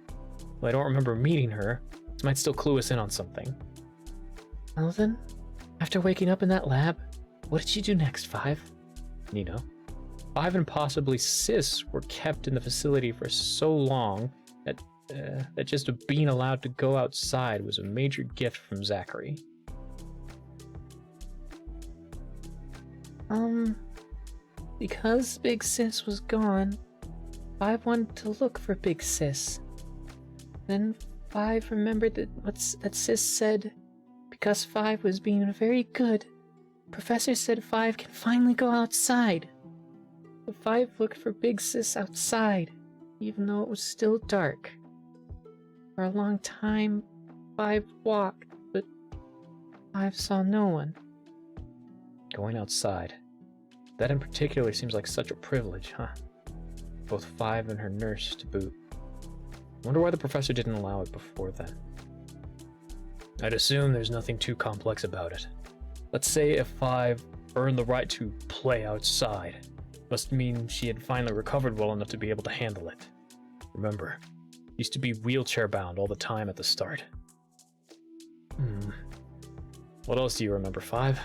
Well, I don't remember meeting her. This might still clue us in on something. Well then, after waking up in that lab, what did you do next, Five? Nino. Five and possibly Sis were kept in the facility for so long that just being allowed to go outside was a major gift from Zachary. Because Big Sis was gone, Five wanted to look for Big Sis. Then Five remembered that Sis said, because Five was being very good, Professor said Five can finally go outside. So Five looked for Big Sis outside, even though it was still dark. For a long time, Five walked, but Five saw no one. Going outside. That in particular seems like such a privilege, huh? Both Five and her nurse to boot. Wonder why the professor didn't allow it before then. I'd assume there's nothing too complex about it. Let's say if Five earned the right to play outside, must mean she had finally recovered well enough to be able to handle it. Remember, Used to be wheelchair bound all the time at the start. What else do you remember, 5?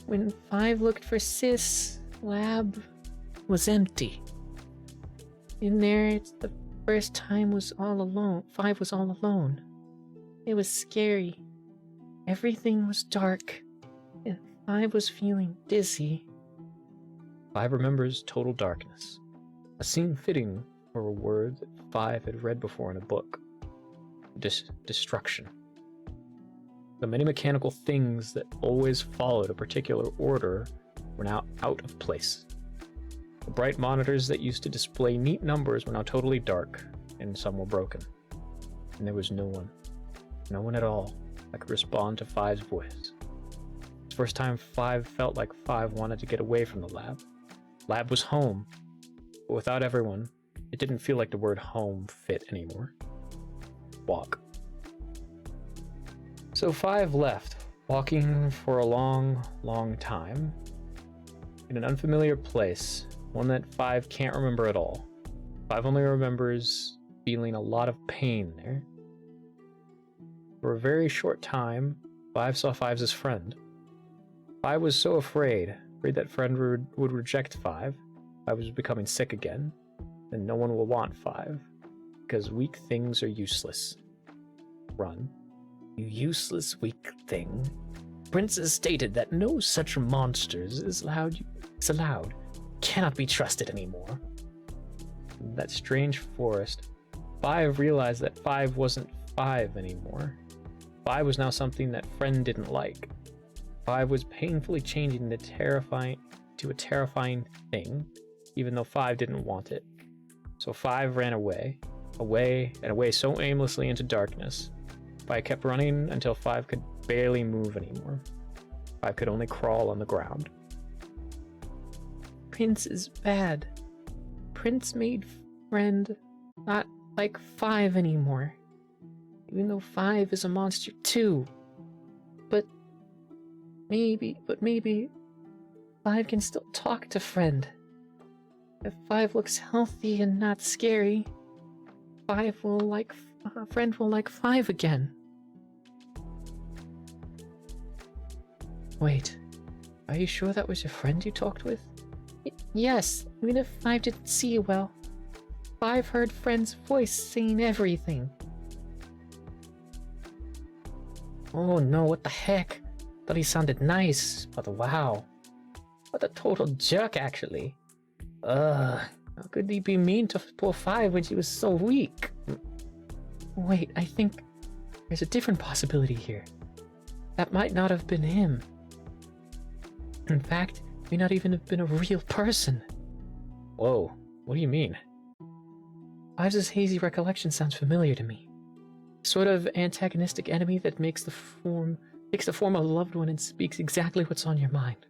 When 5 looked for Sis, lab was empty. In there, it's the first time was all alone. 5 was all alone. It was scary. Everything was dark, and 5 was feeling dizzy. 5 remembers total darkness. A scene fitting for a word that 5 had read before in a book. Destruction. The many mechanical things that always followed a particular order were now out of place. The bright monitors that used to display neat numbers were now totally dark, and some were broken. And there was no one at all that could respond to 5's voice. It's the first time 5 felt like 5 wanted to get away from the lab. Lab was home, but without everyone, it didn't feel like the word home fit anymore. Walk. So 5 left, walking for a long, long time, in an unfamiliar place, one that 5 can't remember at all. 5 only remembers feeling a lot of pain there. For a very short time, 5 saw 5's friend. 5 was so afraid that friend would reject 5. 5 was becoming sick again, and no one will want 5, because weak things are useless. Run. You useless weak thing. Princess stated that no such monsters is allowed. Cannot be trusted anymore. In that strange forest, 5 realized that 5 wasn't 5 anymore. 5 was now something that friend didn't like. 5 was painfully changing to a terrifying thing, even though 5 didn't want it. So 5 ran away so aimlessly into darkness. 5 kept running until 5 could barely move anymore. 5 could only crawl on the ground. Prince is bad. Prince made friend not like 5 anymore. Even though 5 is a monster too. But maybe 5 can still talk to friend. If 5 looks healthy and not scary, friend will like 5 again. Wait, are you sure that was your friend you talked with? Yes, even if 5 didn't see you well. 5 heard friend's voice saying everything. Oh no, what the heck? Thought he sounded nice, but wow. What a total jerk, actually. How could he be mean to poor 5 when she was so weak? Wait, I think there's a different possibility here. That might not have been him. In fact, may not even have been a real person. Whoa, what do you mean? 5's hazy recollection sounds familiar to me. Sort of antagonistic enemy that takes the form of a loved one and speaks exactly what's on your mind.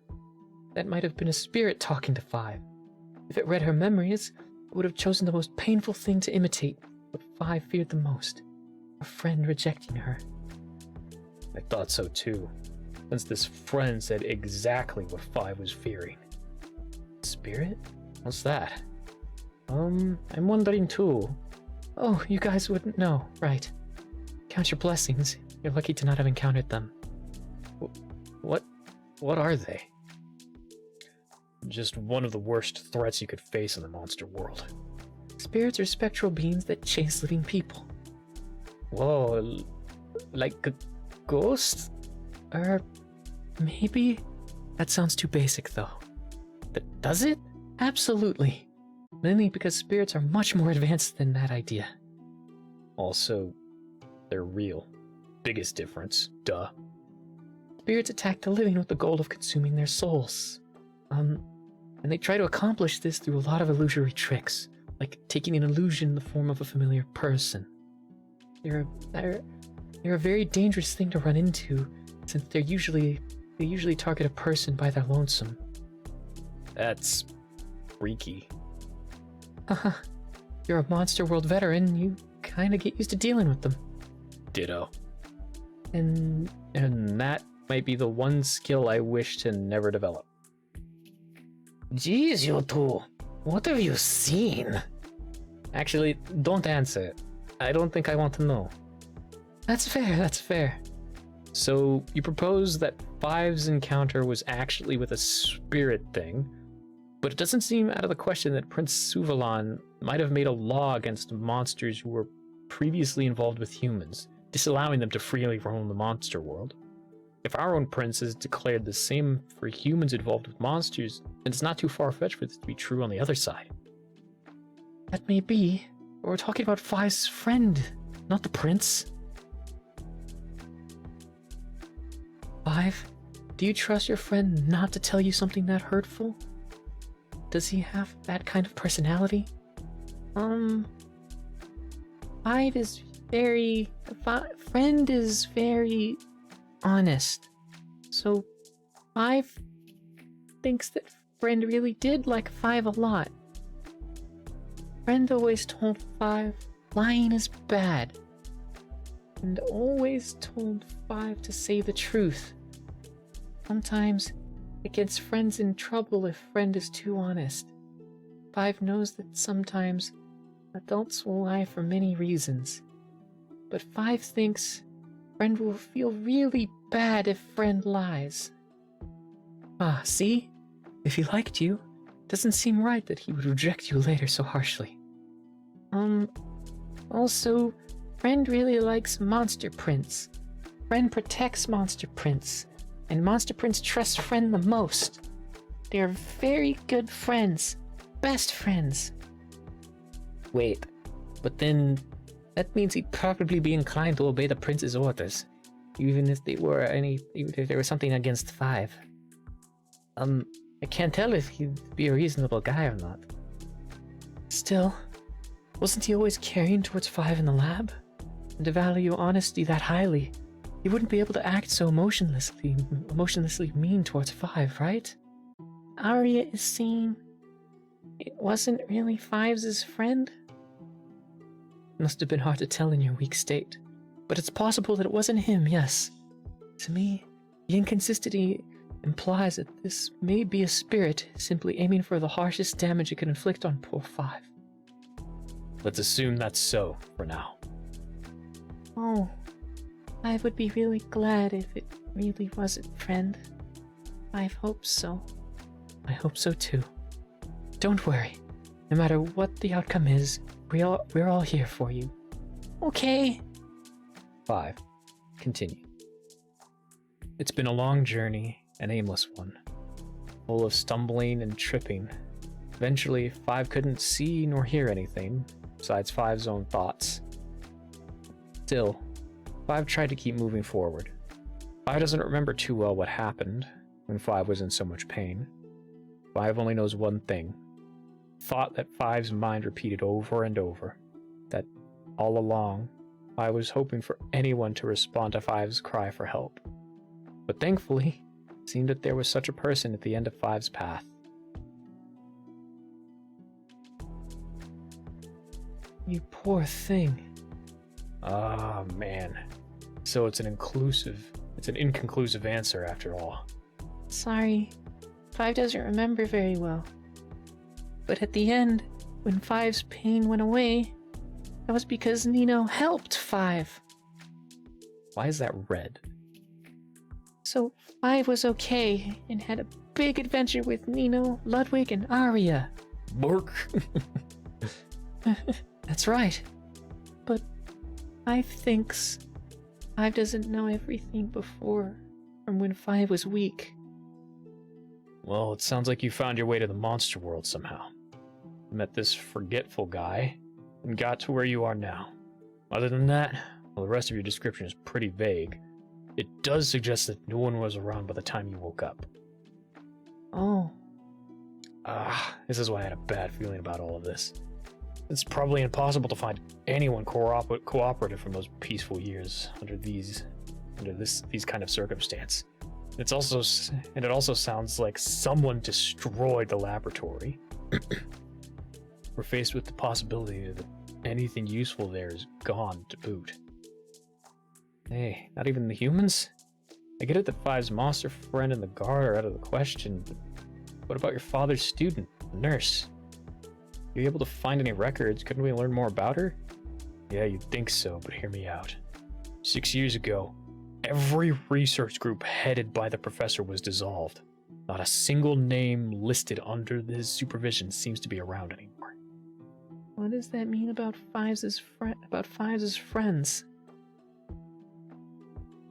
That might have been a spirit talking to 5. If it read her memories, it would have chosen the most painful thing to imitate, what 5 feared the most. A friend rejecting her. I thought so too, since this friend said exactly what 5 was fearing. Spirit? What's that? I'm wondering too. Oh, you guys wouldn't know, right? Count your blessings. You're lucky to not have encountered them. What are they? Just one of the worst threats you could face in the monster world. Spirits are spectral beings that chase living people. Whoa, like a ghost? Maybe? That sounds too basic, though. But does it? Absolutely. Mainly because spirits are much more advanced than that idea. Also, they're real. Biggest difference, duh. Spirits attack the living with the goal of consuming their souls. And they try to accomplish this through a lot of illusory tricks, like taking an illusion in the form of a familiar person. They're a very dangerous thing to run into, since they usually target a person by their lonesome. That's freaky. Haha, you're a Monster World veteran, you kinda get used to dealing with them. Ditto. And that might be the one skill I wish to never develop. Geez, you two, what have you seen? Actually, don't answer. I don't think I want to know. That's fair, that's fair. So, you propose that Five's encounter was actually with a spirit thing, but it doesn't seem out of the question that Prince Suvalon might have made a law against monsters who were previously involved with humans, disallowing them to freely roam the monster world. If our own prince has declared the same for humans involved with monsters, then it's not too far-fetched for this to be true on the other side. That may be, but we're talking about Five's friend, not the prince. Five, do you trust your friend not to tell you something that hurtful? Does he have that kind of personality? Five is friend is very honest. So Five thinks that friend really did like Five a lot. Friend always told Five lying is bad, and always told Five to say the truth. Sometimes it gets friends in trouble if friend is too honest. Five knows that sometimes adults will lie for many reasons, but Five thinks friend will feel really bad if friend lies. Ah, see? If he liked you, it doesn't seem right that he would reject you later so harshly. Also, friend really likes Monster Prince. Friend protects Monster Prince, and Monster Prince trusts friend the most. They are very good friends. Best friends. Wait, but then that means he'd probably be inclined to obey the prince's orders, even if there was something against Five. I can't tell if he'd be a reasonable guy or not. Still, wasn't he always caring towards Five in the lab? And to value honesty that highly, he wouldn't be able to act so emotionlessly mean towards Five, right? Arya is saying it wasn't really Five's friend? Must have been hard to tell in your weak state, but it's possible that it wasn't him, yes. To me, the inconsistency implies that this may be a spirit simply aiming for the harshest damage it can inflict on poor Five. Let's assume that's so for now. Oh, I would be really glad if it really wasn't friend. I hope so. I hope so too. Don't worry. No matter what the outcome is, we're all here for you. Okay. 5. Continue. It's been a long journey, an aimless one, full of stumbling and tripping. Eventually, 5 couldn't see nor hear anything besides 5's own thoughts. Still, 5 tried to keep moving forward. 5 doesn't remember too well what happened when 5 was in so much pain. 5 only knows one thing. Thought that 5's mind repeated over and over. That all along, 5 was hoping for anyone to respond to 5's cry for help. But thankfully, it seemed that there was such a person at the end of 5's path. You poor thing. Ah, man. So it's an inconclusive answer after all. Sorry, 5 doesn't remember very well. But at the end, when 5's pain went away, that was because Nino helped 5. Why is that red? So 5 was okay and had a big adventure with Nino, Ludwig, and Arya. Bork. That's right. But 5 thinks 5 doesn't know everything before, from when 5 was weak. Well, it sounds like you found your way to the monster world somehow. Met this forgetful guy, and got to where you are now. Other than that, well, the rest of your description is pretty vague. It does suggest that no one was around by the time you woke up. Oh. This is why I had a bad feeling about all of this. It's probably impossible to find anyone cooperative from those peaceful years under these kind of circumstance. It also sounds like someone destroyed the laboratory. We're faced with the possibility that anything useful there is gone to boot. Hey, not even the humans? I get it that 5's monster friend and the guard are out of the question, but what about your father's student, the nurse? You able to find any records? Couldn't we learn more about her? Yeah, you'd think so, but hear me out. 6 years ago, every research group headed by the professor was dissolved. Not a single name listed under his supervision seems to be around anymore. What does that mean about Fives' friends?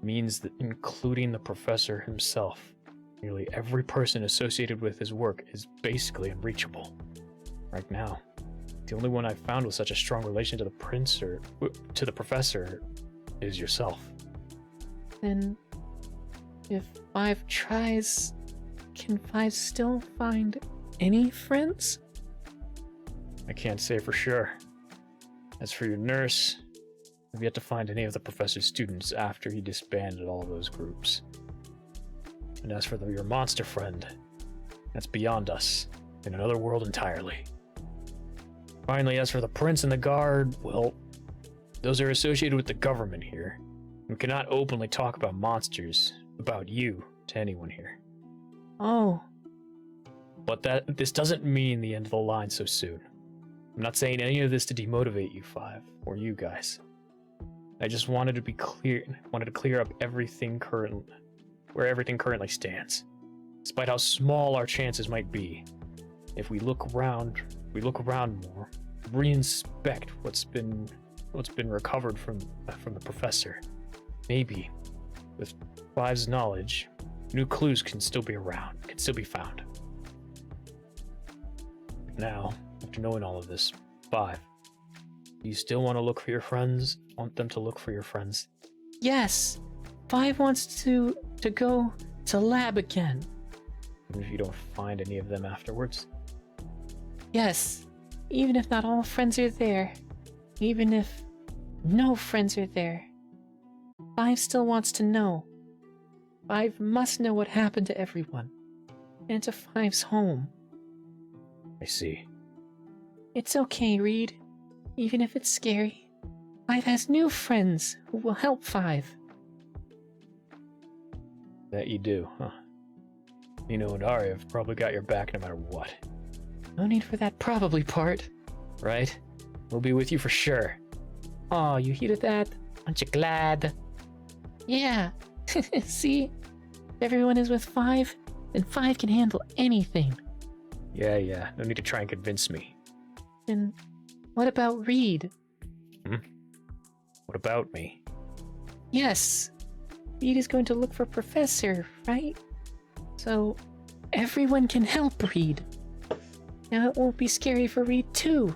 Means that including the professor himself, nearly every person associated with his work is basically unreachable. Right now, the only one I've found with such a strong relation to the prince or to the professor is yourself. Then, if Five tries, can Five still find any friends? I can't say for sure. As for your nurse, I've yet to find any of the professor's students after he disbanded all those groups. And as for your monster friend, that's beyond us, in another world entirely. Finally, as for the prince and the guard, well, those are associated with the government here. We cannot openly talk about monsters, about you, to anyone here. Oh, But this doesn't mean the end of the line so soon. I'm not saying any of this to demotivate you, Five, or you guys. I just wanted to be clear, wanted to clear up where everything currently stands. Despite how small our chances might be, if we look around more, reinspect what's been recovered from the professor. Maybe, with Five's knowledge, new clues can still be found. Now, after knowing all of this, Five, do you still want to look for your friends? Want them to look for your friends? yes. Five wants to go to lab again. Even if you don't find any of them afterwards? Yes. Even if not all friends are there. Even if no friends are there. Five still wants to know. Five must know what happened to everyone. And to Five's home. I see. It's okay, Reed. Even if it's scary. Five has new friends who will help Five. That you do, huh? Nino and Arya have probably got your back no matter what. No need for that probably part. Right? We'll be with you for sure. Aw, you heeded that? Aren't you glad? Yeah. See? If everyone is with Five, then Five can handle anything. Yeah. No need to try and convince me. Then what about Reed? What about me? Yes. Reed is going to look for Professor, right? So everyone can help Reed. Now it won't be scary for Reed too,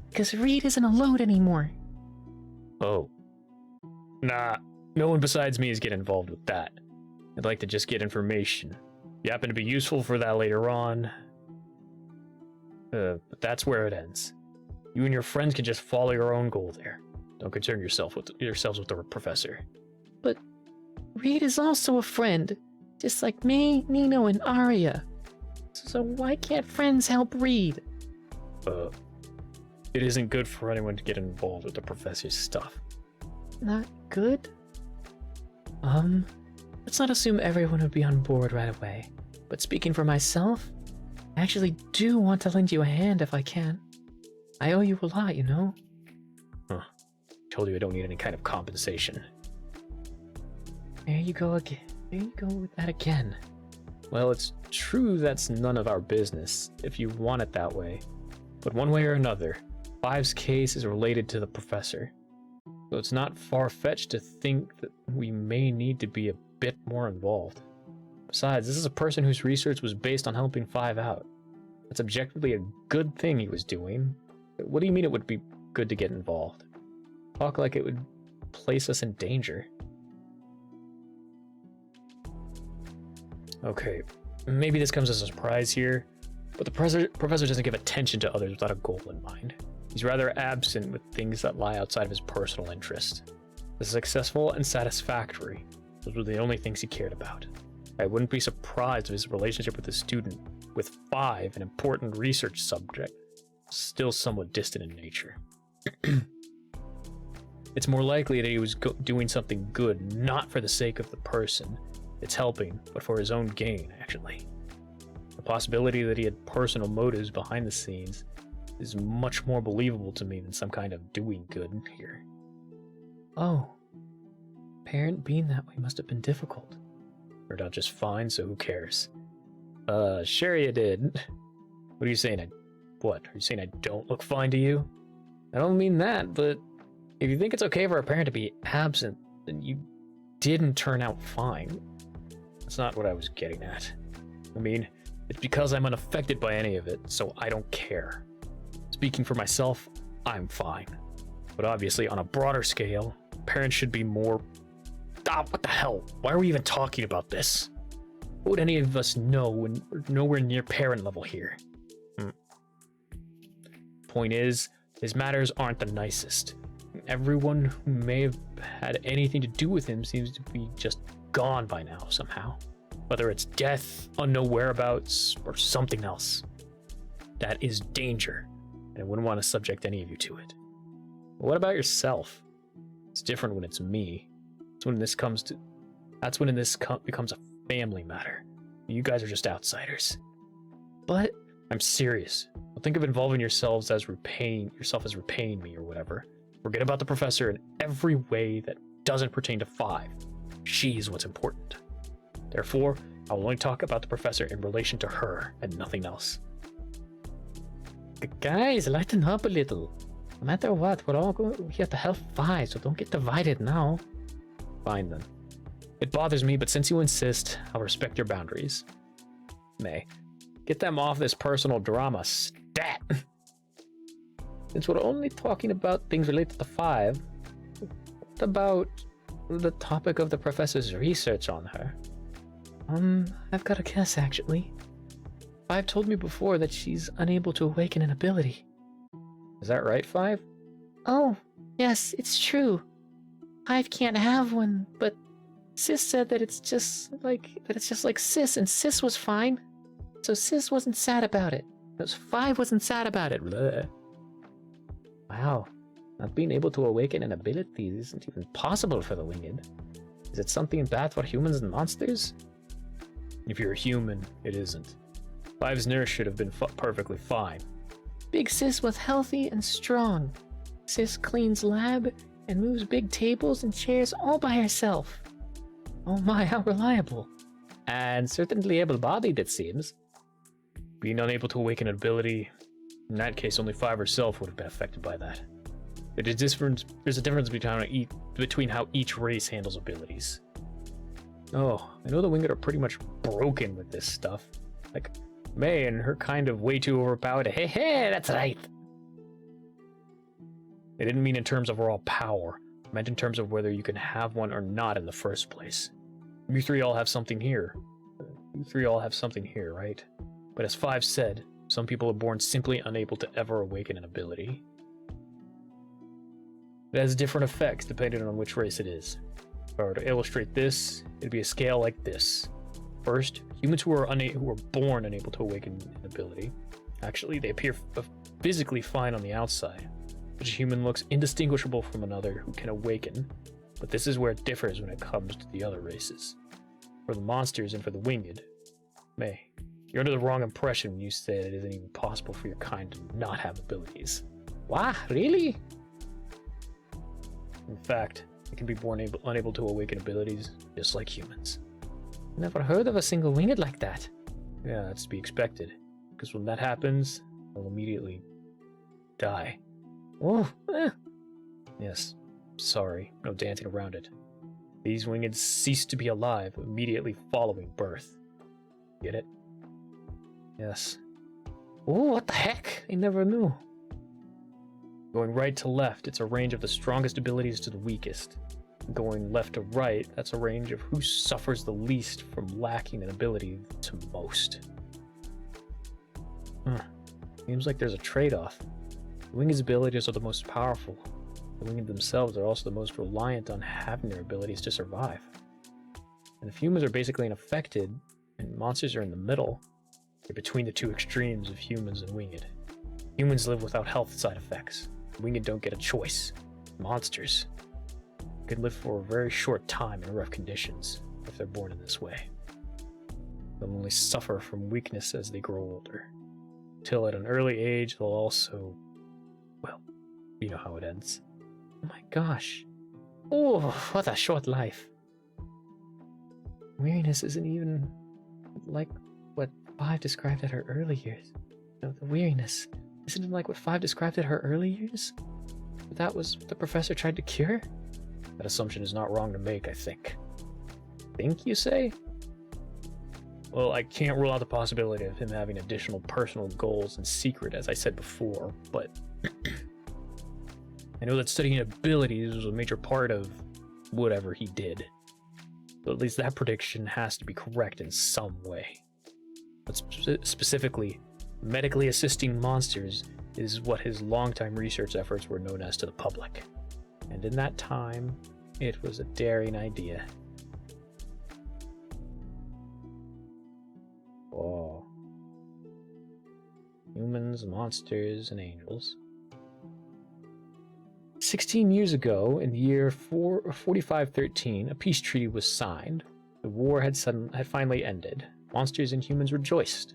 because Reed isn't alone anymore. Oh. Nah, no one besides me is getting involved with that. I'd like to just get information. If you happen to be useful for that later on. But that's where it ends. You and your friends can just follow your own goal there. Don't concern yourselves with the professor. But Reed is also a friend, just like me, Nino, and Arya. So why can't friends help Reed? It isn't good for anyone to get involved with the professor's stuff. Not good? Let's not assume everyone would be on board right away. But speaking for myself, I actually do want to lend you a hand if I can. I owe you a lot, you know? Huh. Told you I don't need any kind of compensation. There you go again. There you go with that again. Well, it's true that's none of our business, if you want it that way. But one way or another, Five's case is related to the professor. So it's not far-fetched to think that we may need to be a bit more involved. Besides, this is a person whose research was based on helping Five out. That's objectively a good thing he was doing. What do you mean it would be good to get involved? Talk like it would place us in danger. Okay, maybe this comes as a surprise here, but the professor doesn't give attention to others without a goal in mind. He's rather absent with things that lie outside of his personal interest. The successful and satisfactory, those were the only things he cared about. I wouldn't be surprised if his relationship with the student, with Five, an important research subject, was still somewhat distant in nature. It's more likely that he was doing something good, not for the sake of the person it's helping, but for his own gain, actually. The possibility that he had personal motives behind the scenes is much more believable to me than some kind of doing good here. Oh. Parent being that way must have been difficult. Turned out just fine, so who cares? Sure you did. What are you saying? What? Are you saying I don't look fine to you? I don't mean that, but if you think it's okay for a parent to be absent, then you didn't turn out fine. That's not what I was getting at. I mean, it's because I'm unaffected by any of it, so I don't care. Speaking for myself, I'm fine. But obviously, on a broader scale, parents should be more... Ah, what the hell? Why are we even talking about this? What would any of us know when we're nowhere near parent level here? Point is, his matters aren't the nicest. Everyone who may have had anything to do with him seems to be just gone by now somehow. Whether it's death, unknown whereabouts, or something else. That is danger, and I wouldn't want to subject any of you to it. But what about yourself? It's different when it's me. That's when this becomes a family matter. You guys are just outsiders. But I'm serious. Don't think of involving yourselves as repaying me or whatever. Forget about the professor in every way that doesn't pertain to 5. She's what's important. Therefore, I will only talk about the professor in relation to her and nothing else. guys, lighten up a little. No matter what, we're all here to help 5, so don't get divided now. Fine then. It bothers me, but since you insist, I'll respect your boundaries. May, get them off this personal drama, stat! Since we're only talking about things related to 5, what about the topic of the professor's research on her? I've got a guess, actually. 5 told me before that she's unable to awaken an ability. Is that right, 5? Oh, yes, it's true. 5 can't have one, but Sis said that it's just like Sis, and Sis was fine. So Sis wasn't sad about it. 5 wasn't sad about it. Bleh. Wow, not being able to awaken an ability isn't even possible for the winged. Is it something bad for humans and monsters? If you're a human, it isn't. 5's nurse should have been perfectly fine. Big Sis was healthy and strong. Sis cleans lab and moves big tables and chairs all by herself. Oh my, how reliable. And certainly able-bodied, it seems. Being unable to awaken an ability, in that case only 5 herself would have been affected by that. There's a difference between how each race handles abilities. Oh, I know the winged are pretty much broken with this stuff. Like, May and her kind of way too overpowered. Hey, that's right! I didn't mean in terms of raw power. I meant in terms of whether you can have one or not in the first place. You 3 all have something here. Right? But as 5 said, some people are born simply unable to ever awaken an ability. It has different effects depending on which race it is. If I were to illustrate this, it'd be a scale like this. First, humans who are born unable to awaken an ability. Actually, they appear physically fine on the outside. Each human looks indistinguishable from another who can awaken, but this is where it differs when it comes to the other races. For the monsters and for the winged, May, you're under the wrong impression when you say that it isn't even possible for your kind to not have abilities. Wow, really? In fact, they can be born unable to awaken abilities, just like humans. Never heard of a single winged like that. Yeah, that's to be expected, because when that happens, they'll immediately die. Oh, Yes, sorry, no dancing around it. These winged cease to be alive immediately following birth. Get it? Yes. Oh, what the heck? I never knew. Going right to left, it's a range of the strongest abilities to the weakest. Going left to right, that's a range of who suffers the least from lacking an ability to most. Seems like there's a trade-off. The winged's abilities are the most powerful. The winged themselves are also the most reliant on having their abilities to survive. And if humans are basically unaffected, and monsters are in the middle, they're between the two extremes of humans and winged. Humans live without health side effects. The winged don't get a choice. Monsters can live for a very short time in rough conditions if they're born in this way. They'll only suffer from weakness as they grow older. till at an early age they'll also, well, you know how it ends. Oh my gosh. Oh, what a short life. Weariness isn't even like what 5 described at her early years. No, the weariness isn't it like what 5 described at her early years? That was what the professor tried to cure? That assumption is not wrong to make, I think. Think, you say? Well, I can't rule out the possibility of him having additional personal goals in secret, as I said before, but I know that studying abilities was a major part of whatever he did. So at least that prediction has to be correct in some way. But specifically, medically assisting monsters is what his longtime research efforts were known as to the public. And in that time, it was a daring idea. Oh. Humans, monsters, and angels. 16 years ago, in the year 4513, a peace treaty was signed. The war had finally ended. Monsters and humans rejoiced.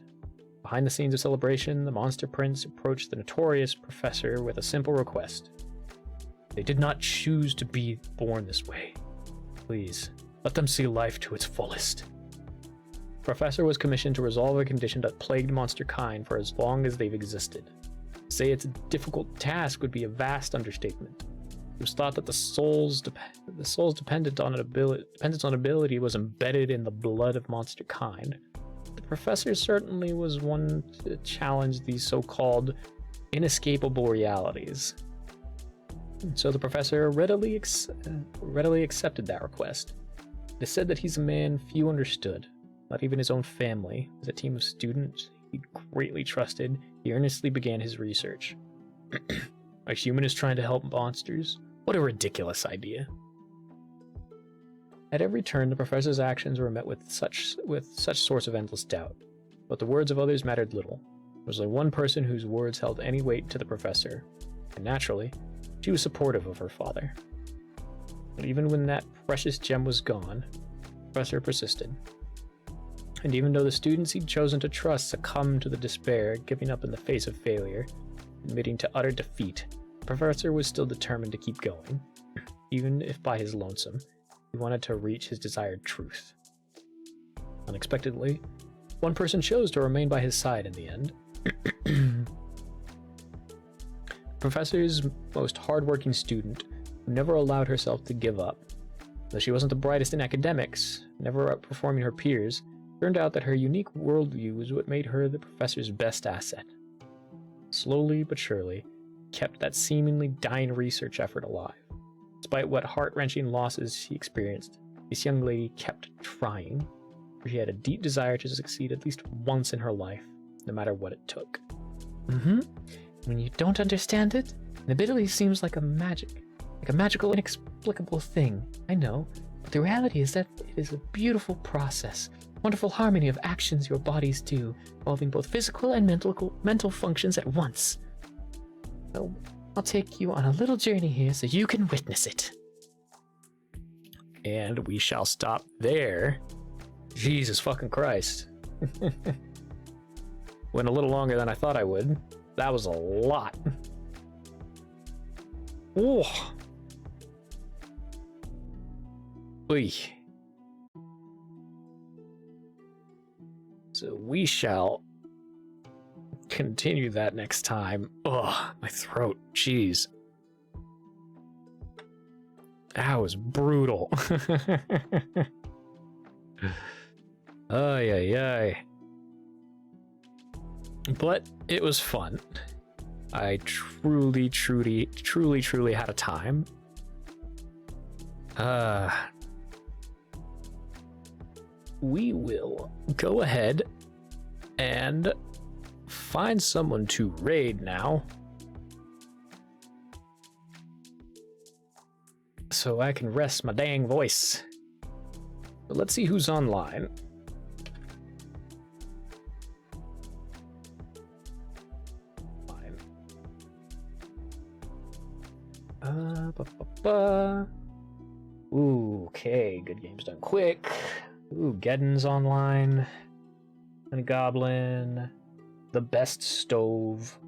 Behind the scenes of celebration, the Monster Prince approached the notorious professor with a simple request. They did not choose to be born this way. Please, let them see life to its fullest. The professor was commissioned to resolve a condition that plagued monster kind for as long as they've existed. To say it's a difficult task would be a vast understatement. It was thought that the soul's dependence on ability was embedded in the blood of monster kind. The professor certainly was one to challenge these so-called inescapable realities. So the professor readily accepted that request. It is said that he's a man few understood. Not even his own family, as a team of students he greatly trusted, he earnestly began his research. A human is trying to help monsters? What a ridiculous idea. At every turn, the professor's actions were met with such source of endless doubt. But the words of others mattered little. There was only one person whose words held any weight to the professor, and naturally, she was supportive of her father. But even when that precious gem was gone, the professor persisted. And even though the students he'd chosen to trust succumbed to the despair, giving up in the face of failure, admitting to utter defeat, the professor was still determined to keep going, even if by his lonesome. He wanted to reach his desired truth. Unexpectedly, one person chose to remain by his side in the end. The professor's most hardworking student, who never allowed herself to give up. Though she wasn't the brightest in academics, never outperforming her peers, turned out that her unique worldview was what made her the professor's best asset. Slowly but surely, kept that seemingly dying research effort alive. Despite what heart-wrenching losses she experienced, this young lady kept trying, for she had a deep desire to succeed at least once in her life, no matter what it took. When you don't understand it, an ability seems like a magical, inexplicable thing. I know, but the reality is that it is a beautiful process. Wonderful harmony of actions your bodies do, involving both physical and mental functions at once. So, I'll take you on a little journey here so you can witness it. And we shall stop there. Jesus fucking Christ. Went a little longer than I thought I would. That was a lot. Oh. Oy. So we shall continue that next time. Ugh, my throat. Jeez. That was brutal. Ay, ay, ay. But it was fun. I truly had a time. We will go ahead and find someone to raid now, so I can rest my dang voice. But let's see who's online. Ooh, okay, good game's done quick. Ooh, Geddon's online. And Goblin. the best stove.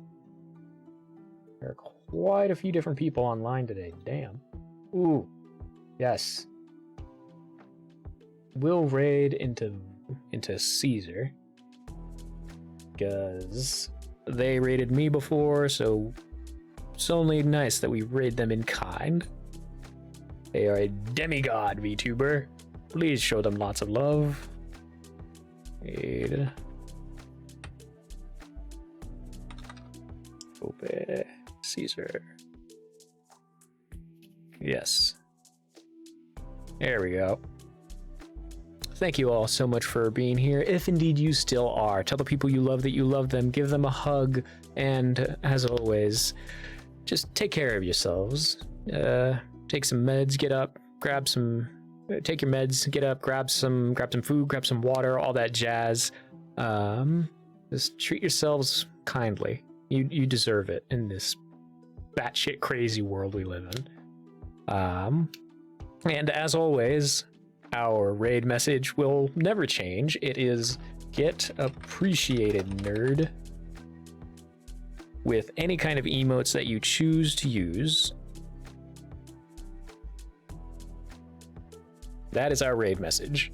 There are quite a few different people online today. Damn. Ooh. Yes. We'll raid into Caesar. Because they raided me before, so it's only nice that we raid them in kind. They are a demigod VTuber. Please show them lots of love. Raid. Open Caesar. Yes. There we go. Thank you all so much for being here. If indeed you still are, tell the people you love that you love them. Give them a hug. And as always, just take care of yourselves. Take some meds, get up, take your meds, get up, grab some food, grab some water, all that jazz. Just treat yourselves kindly. You deserve it in this batshit crazy world we live in. And as always, our raid message will never change. It is get appreciated, nerd. With any kind of emotes that you choose to use. That is our raid message.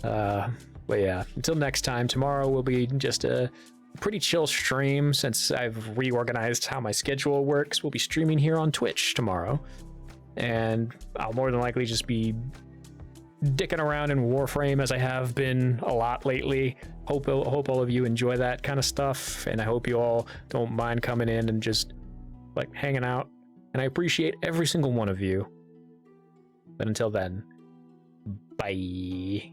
But yeah, until next time, tomorrow will be just a pretty chill stream since I've reorganized how my schedule works. We'll be streaming here on Twitch tomorrow. And I'll more than likely just be dicking around in Warframe as I have been a lot lately. Hope all of you enjoy that kind of stuff, and I hope you all don't mind coming in and just like hanging out. And I appreciate every single one of you. But until then, bye.